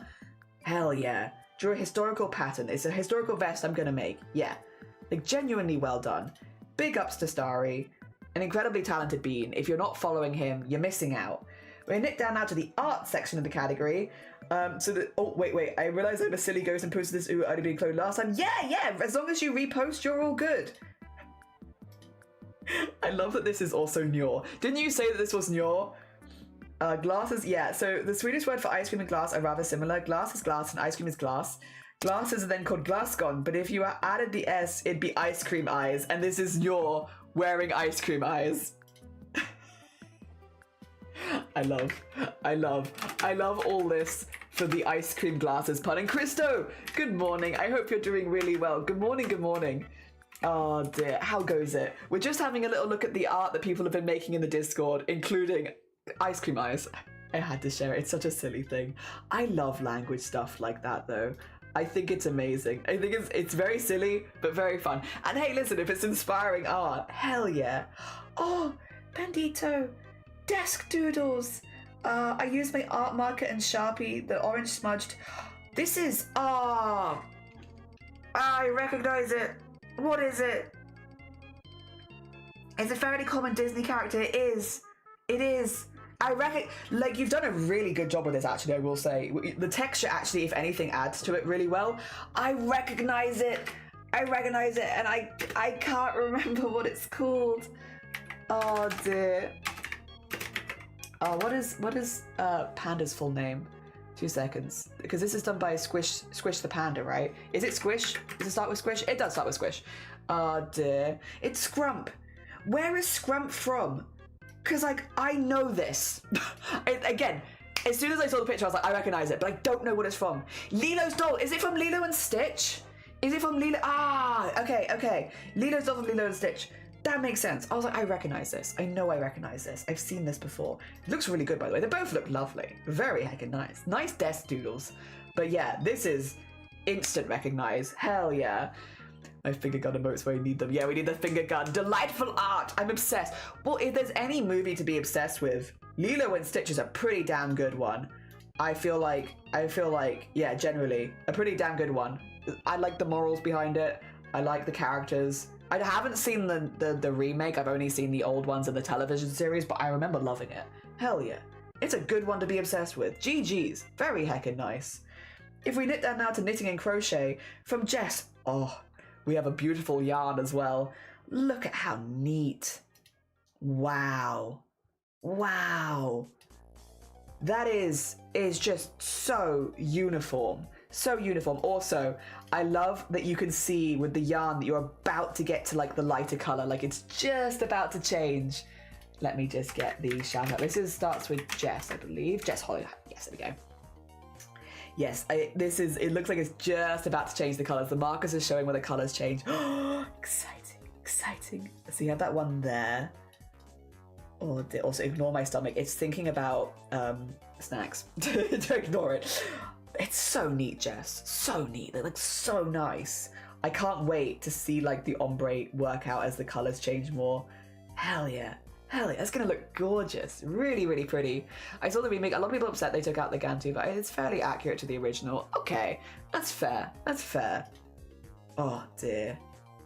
Hell yeah. Drew a historical pattern. It's a historical vest I'm going to make. Yeah. Like, genuinely well done. Big ups to Starry. An incredibly talented bean. If you're not following him, you're missing out. We're going to nick down now to the art section of the category. Oh, wait. I realised I'm a silly ghost and posted this only being cloned last time. Yeah. As long as you repost, you're all good. I love that this is also Njor. Didn't you say that this was Njor? Glasses, yeah. So the Swedish word for ice cream and glass are rather similar. Glass is glass and ice cream is glass. Glasses are then called glasgon, but if you added the S, it'd be ice cream eyes. And this is Njor wearing ice cream eyes. I love all this for the ice cream glasses pun. And Christo, good morning. I hope you're doing really well. Good morning. Oh dear, how goes it? We're just having a little look at the art that people have been making in the Discord, including ice cream eyes. I had to share it. It's such a silly thing. I love language stuff like that though. I think it's amazing. I think it's very silly, but very fun. And hey, listen, if it's inspiring art, hell yeah. Oh, Bandito. Desk doodles. I used my art marker and Sharpie, the orange smudged. This is, I recognize it. What is it? It's a fairly common Disney character. It is. I reckon, like, you've done a really good job with this, actually, I will say. The texture, actually, if anything, adds to it really well. I recognize it, and I can't remember what it's called. Oh, dear. What is Panda's full name? 2 seconds. Because this is done by Squish the Panda, right? Is it Squish? Does it start with Squish? It does start with Squish. Oh, dear. It's Scrump. Where is Scrump from? Because, like, I know this. Again, as soon as I saw the picture, I was like, I recognize it, but I don't know what it's from. Lilo's doll. Is it from Lilo and Stitch? Is it from Lilo? Ah, okay. Lilo's doll from Lilo and Stitch. That makes sense. I was like, I recognize this. I know I recognize this. I've seen this before. It looks really good, by the way. They both look lovely. Very heckin' nice. Nice desk doodles. But yeah, this is instant recognize. Hell yeah. My finger gun emotes where we need them. Yeah, we need the finger gun. Delightful art. I'm obsessed. Well, if there's any movie to be obsessed with, Lilo and Stitch is a pretty damn good one. I feel like, yeah, generally, a pretty damn good one. I like the morals behind it. I like the characters. I haven't seen the remake. I've only seen the old ones in the television series, but I remember loving it. Hell yeah. It's a good one to be obsessed with. GG's. Very heckin' nice. If we knit down now to knitting and crochet from Jess. Oh, we have a beautiful yarn as well. Look at how neat. Wow. That is just so uniform. So uniform. Also, I love that you can see with the yarn that you're about to get to like the lighter color, like it's just about to change. Let me just get the shout out. This starts with Jess, I believe. Jess Holly. Yes, there we go. Yes, it looks like it's just about to change the colors. The markers are showing where the colors change. Exciting. So you have that one there. Oh, also ignore my stomach. It's thinking about snacks. Don't ignore it. It's so neat, Jess. So neat. They look so nice. I can't wait to see like the ombre work out as the colors change more. Hell yeah. That's gonna look gorgeous. Really, really pretty. I saw the remake. A lot of people upset they took out the Gantu, but it's fairly accurate to the original. Okay, that's fair. Oh dear.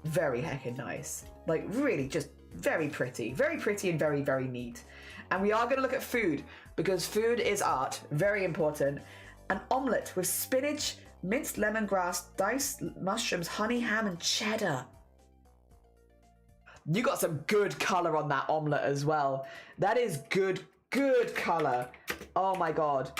Very heckin' nice. Like really just very pretty. Very pretty and very, very neat. And we are gonna look at food because food is art. Very important. An omelette with spinach, minced lemongrass, diced mushrooms, honey, ham, and cheddar. You got some good colour on that omelette as well. That is good Good color. Oh my God.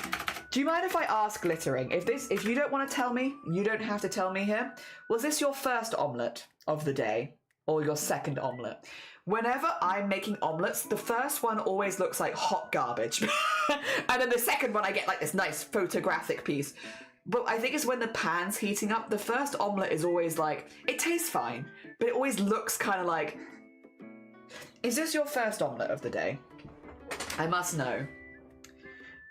Do you mind if I ask, Glittering, if you don't want to tell me, you don't have to tell me here. Was this your first omelette of the day or your second omelette? Whenever I'm making omelettes, the first one always looks like hot garbage. And then the second one, I get like this nice photographic piece. But I think it's when the pan's heating up, the first omelette is always like, it tastes fine, but it always looks kind of like, is this your first omelette of the day? I must know.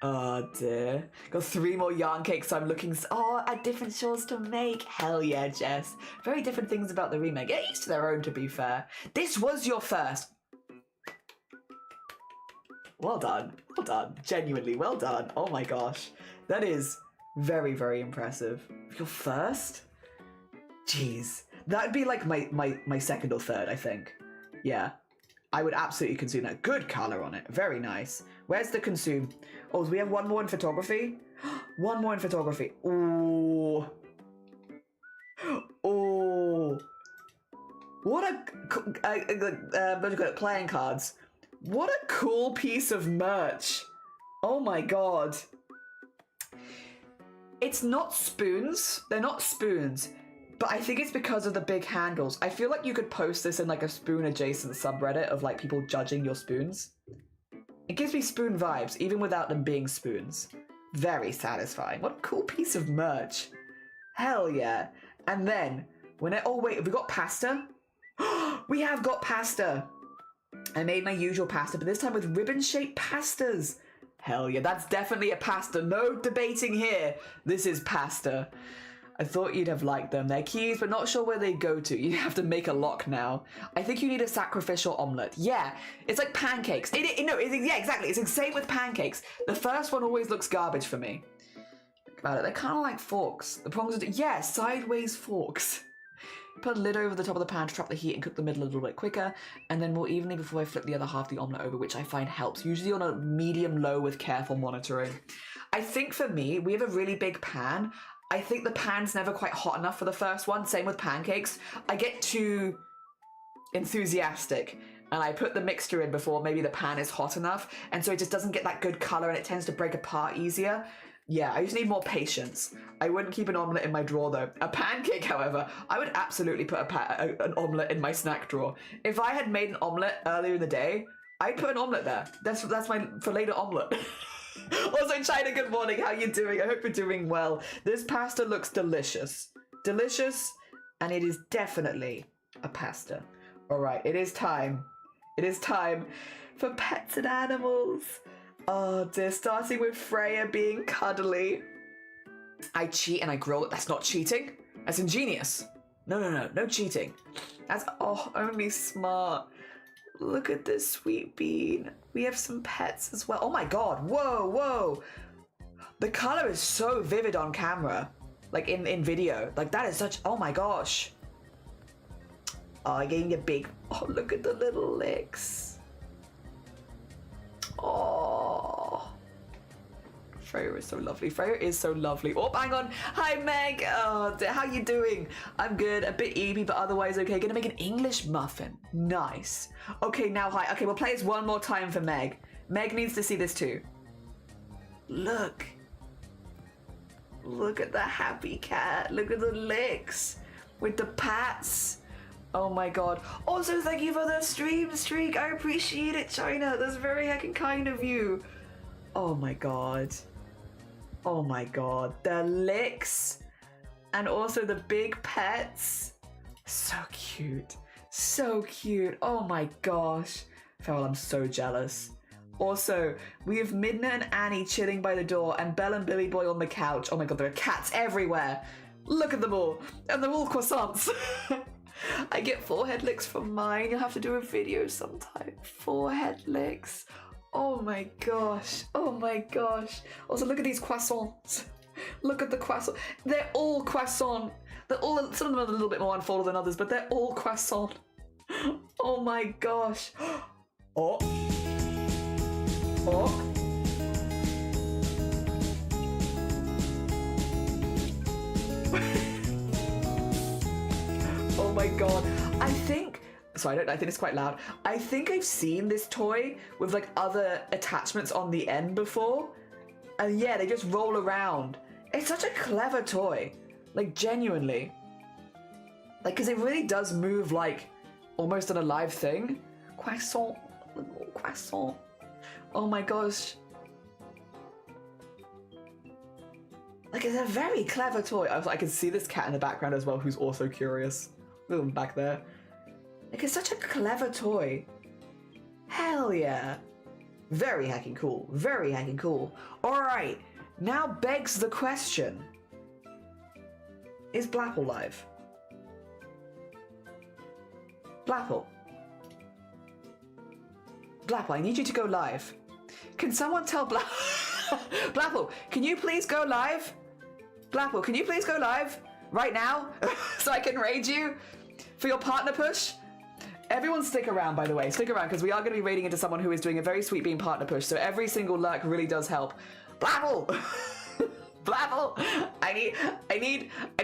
Oh dear. Got 3 more yarn cakes, so I'm looking at different shawls to make. Hell yeah, Jess. Very different things about the remake. Get each to their own, to be fair. This was your first. Well done. Well done. Genuinely, well done. Oh my gosh. That is very, very impressive. Your first? Jeez. That'd be like my second or third, I think. Yeah. I would absolutely consume that. Good color on it. Very nice. Where's the consume? Oh, do we have one more in photography? One more in photography. Ooh. Oh. What a... playing cards. What a cool piece of merch. Oh my God. It's not spoons. They're not spoons. But I think it's because of the big handles. I feel like you could post this in like a spoon adjacent subreddit of like people judging your spoons. It gives me spoon vibes, even without them being spoons. Very satisfying. What a cool piece of merch. Hell yeah. And then, oh wait, have we got pasta? We have got pasta. I made my usual pasta, but this time with ribbon-shaped pastas. Hell yeah, that's definitely a pasta. No debating here. This is pasta. I thought you'd have liked them. They're keys, but not sure where they go to. You have to make a lock now. I think you need a sacrificial omelette. Yeah, it's like pancakes. Yeah, exactly. It's the same with pancakes. The first one always looks garbage for me. Think about it. They're kind of like forks. The prongs are, yeah, sideways forks. Put a lid over the top of the pan to trap the heat and cook the middle a little bit quicker, and then more evenly before I flip the other half of the omelette over, which I find helps, usually on a medium-low with careful monitoring. I think for me, we have a really big pan. I think the pan's never quite hot enough for the first one. Same with pancakes. I get too enthusiastic and I put the mixture in before maybe the pan is hot enough, and so it just doesn't get that good color and it tends to break apart easier. Yeah, I just need more patience. I wouldn't keep an omelette in my drawer though. A pancake, however, I would absolutely put an omelette in my snack drawer. If I had made an omelette earlier in the day, I'd put an omelette there. That's my for later omelette. Also, China, good morning. How you doing? I hope you're doing well. This pasta looks delicious. Delicious, and it is definitely a pasta. All right, it is time. It is time for pets and animals. Oh dear, starting with Freya being cuddly. I cheat and I grow it. That's not cheating. That's ingenious. No cheating. That's only smart. Look at this sweet bean. We have some pets as well. Oh my god, whoa. The color is so vivid on camera. Like in video. Like that is such, oh my gosh. Oh, I'm getting a big, oh look at the little licks. Oh. Freya is so lovely. Freya is so lovely. Oh, hang on. Hi, Meg. Oh, how you doing? I'm good. A bit eepy, but otherwise okay. Gonna make an English muffin. Nice. Okay, now hi. Okay, we'll play this one more time for Meg. Meg needs to see this too. Look. Look at the happy cat. Look at the licks. With the pats. Oh my god. Also, thank you for the stream streak. I appreciate it, China. That's very heckin' kind of you. Oh my god. Oh my god. The licks. And also the big pets. So cute. So cute. Oh my gosh. Farrell, I'm so jealous. Also, we have Midna and Annie chilling by the door and Belle and Billy Boy on the couch. Oh my god, there are cats everywhere. Look at them all. And they're all croissants. I get forehead licks from mine. You'll have to do a video sometime. Forehead licks. Oh my gosh. Oh my gosh. Also, look at these croissants. Look at the croissant. They're all croissant. They're all, some of them are a little bit more unfolded than others, but they're all croissant. Oh my gosh. Oh. Oh. Oh my god. I think, sorry, I think it's quite loud. I think I've seen this toy with like other attachments on the end before. And yeah, they just roll around. It's such a clever toy. Like, genuinely. Like, because it really does move like almost an alive thing. Croissant. Croissant. Oh my gosh. Like, it's a very clever toy. I can see this cat in the background as well, who's also curious. Look at him back there. Like, it's such a clever toy. Hell yeah. Very heckin' cool. Very heckin' cool. Alright, now begs the question. Is Blapple live? Blapple. Blapple, I need you to go live. Can someone tell Blapple, can you please go live? Blapple, can you please go live right now so I can raid you for your partner push? Everyone stick around, by the way. Stick around, because we are going to be raiding into someone who is doing a very sweet bean partner push, so every single lurk really does help. Blapple! Blapple! I need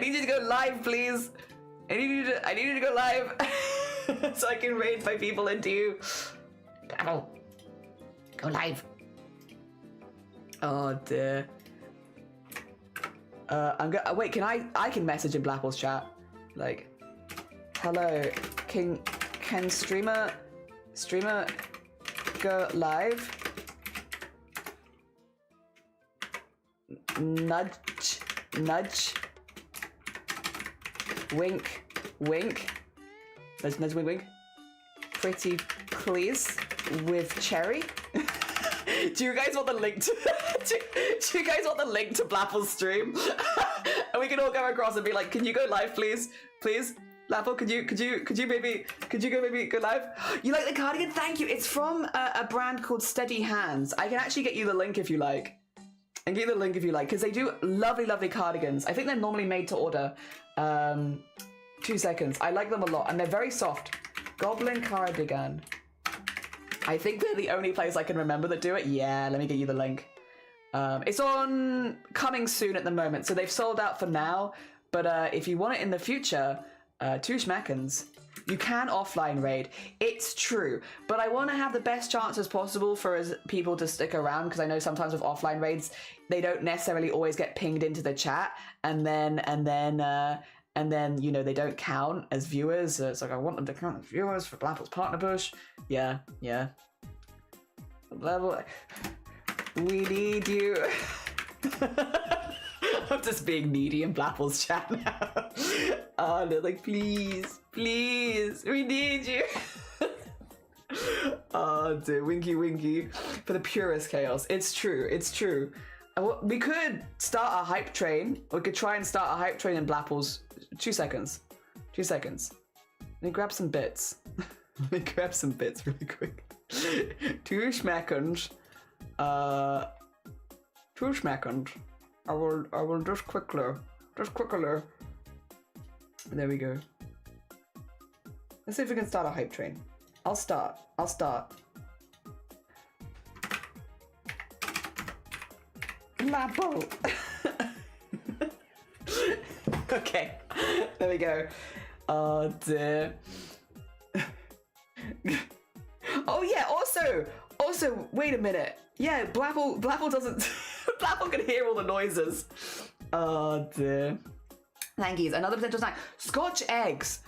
you to go live, please. I need you to go live so I can raid 5 people into you. Blapple, go live. Oh dear. Wait, I can message in Blapple's chat. Like, hello, can streamer go live? Nudge, wink, nudge, wink, wink. Pretty please with cherry. Do you guys want the link to do you guys want the link to Blapple's stream? And we can all go across and be like, can you go live, please? Please? Blapple, could you maybe go live? You like the cardigan? Thank you. It's from a brand called Steady Hands. I can actually get you the link if you like. And get you the link if you like, because they do lovely, lovely cardigans. I think they're normally made to order. 2 seconds. I like them a lot, and they're very soft. Goblin cardigan. I think they're the only place I can remember that do it. Yeah, let me get you the link. It's on coming soon at the moment, so they've sold out for now. But if you want it in the future, 2 schmackens. You can offline raid. It's true, but I want to have the best chances possible for people to stick around, because I know sometimes with offline raids, they don't necessarily always get pinged into the chat, and then you know, they don't count as viewers. So it's like, I want them to count as viewers for Blapple's partner push. Yeah. Blapple, we need you. I'm just being needy in Blapple's chat now. Oh, they're like, please, we need you. Oh, dear, winky. For the purest chaos. It's true. We could start a hype train. We could try and start a hype train in Blapple's. 2 seconds. Let me grab some bits. Really quick. 2 seconds. 2 seconds. I will just quickly. There we go. Let's see if we can start a hype train. I'll start. Blapple. Okay, there we go. Oh dear. Oh yeah, also, wait a minute. Yeah, Blapple doesn't, Blapple can hear all the noises. Oh dear. Thank you. Another potential snack. Scotch eggs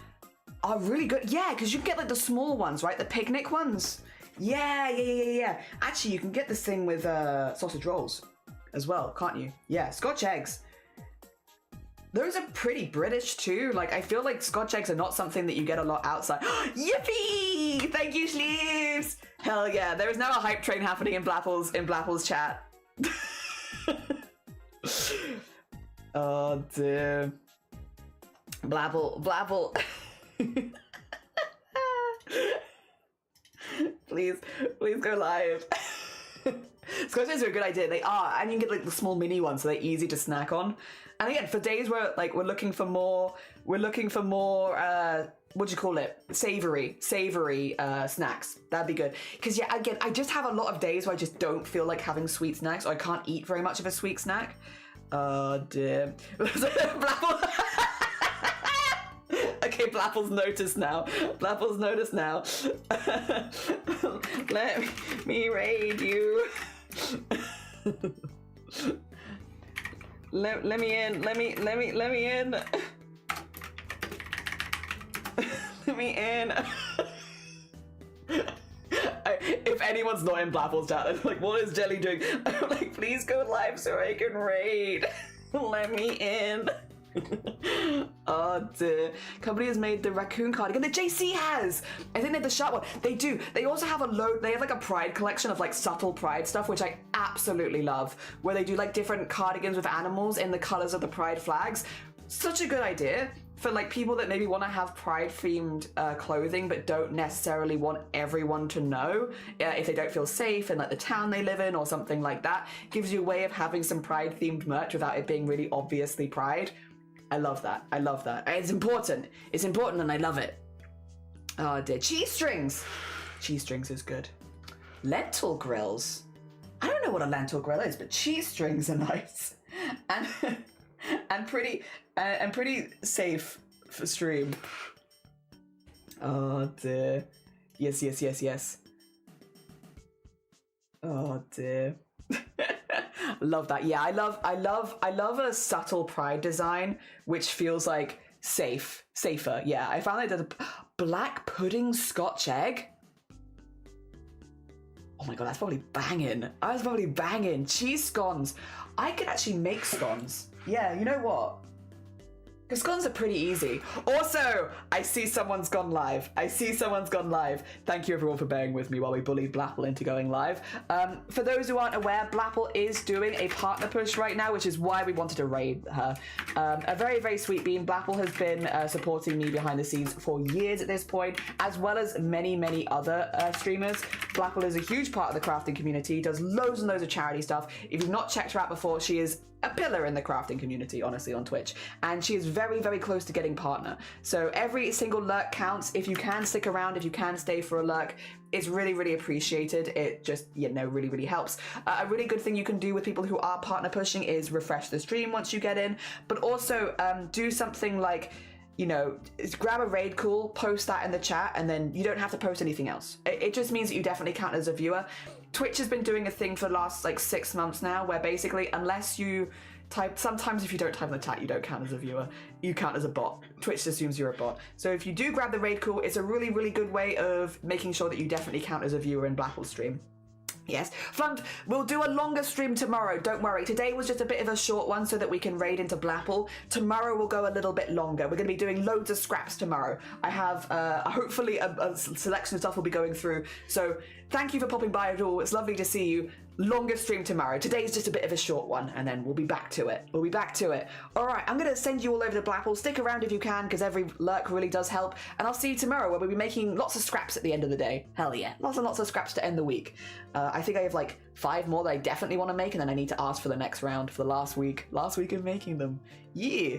are really good. Yeah, because you can get like the small ones, right? The picnic ones. Yeah. Actually, you can get this thing with sausage rolls as well, can't you? Yeah, Scotch eggs. Those are pretty British too. Like, I feel like Scotch eggs are not something that you get a lot outside. Yippee! Thank you, Sleeves! Hell yeah, there is now a hype train happening in Blapple's chat. Oh dear. Blapple. Please go live. Scotch eggs are a good idea. They are, and you can get like the small mini ones, so they're easy to snack on. And again, for days where like we're looking for more, what do you call it? Savory snacks. That'd be good. Because yeah, again, I just have a lot of days where I just don't feel like having sweet snacks, or I can't eat very much of a sweet snack. Oh dear. Okay, Okay, Blapple's noticed now. Blapple's noticed now. Let me raid you. Let me in. Let me in. Let me in. If anyone's not in Blapple's chat, they're like, what is Jelly doing? I'm like, please go live so I can raid. Let me in. Oh dear. Company has made the raccoon cardigan. The JC has! I think they have the sharp one. They do. They also have they have like a pride collection of like subtle pride stuff, which I absolutely love, where they do like different cardigans with animals in the colors of the pride flags. Such a good idea for like people that maybe want to have pride themed clothing but don't necessarily want everyone to know if they don't feel safe in like the town they live in or something like that. Gives you a way of having some pride themed merch without it being really obviously pride. I love that. I love that. It's important. It's important and I love it. Oh dear. Cheese strings. Cheese strings is good. Lentil grills. I don't know what a lentil grill is, but cheese strings are nice. And pretty safe for stream. Oh dear. Yes. Oh dear. Love that. Yeah, I love a subtle pride design which feels like safer. Yeah, I found I did a black pudding Scotch egg. Oh my god, that's probably banging. I was probably banging. Cheese scones. I could actually make scones. Yeah, you know what? Because scones are pretty easy. Also, I see someone's gone live. Thank you everyone for bearing with me while we bullied Blapple into going live. For those who aren't aware, Blapple is doing a partner push right now, which is why we wanted to raid her. A very, very sweet bean. Blapple has been supporting me behind the scenes for years at this point, as well as many, many other streamers. Blapple is a huge part of the crafting community, does loads and loads of charity stuff. If you've not checked her out before, she is a pillar in the crafting community, honestly, on Twitch. And she is very, very close to getting partner. So every single lurk counts. If you can stick around, if you can stay for a lurk, it's really, really appreciated. It just, really, really helps. A really good thing you can do with people who are partner pushing is refresh the stream once you get in, but also do something like, grab a raid call, post that in the chat, and then you don't have to post anything else. It just means that you definitely count as a viewer. Twitch has been doing a thing for the last 6 months now where basically unless you type, sometimes if you don't type in the chat, you don't count as a viewer, you count as a bot. Twitch assumes you're a bot. So if you do grab the raid call, it's a really, really good way of making sure that you definitely count as a viewer in Blapple's stream. Yes, Flund, we'll do a longer stream tomorrow, don't worry. Today was just a bit of a short one so that we can raid into Blapple. Tomorrow we'll go a little bit longer. We're going to be doing loads of scraps tomorrow. I have, hopefully, a selection of stuff we'll be going through. So thank you for popping by at all. It's lovely to see you. Longer stream tomorrow. Today's just a bit of a short one, and then we'll be back to it. All right, I'm going to send you all over to Blapple. Stick around if you can, because every lurk really does help. And I'll see you tomorrow, where we'll be making lots of scraps at the end of the day. Hell yeah. Lots and lots of scraps to end the week. I think I have 5 more that I definitely want to make, and then I need to ask for the next round for the last week of making them. Yeah.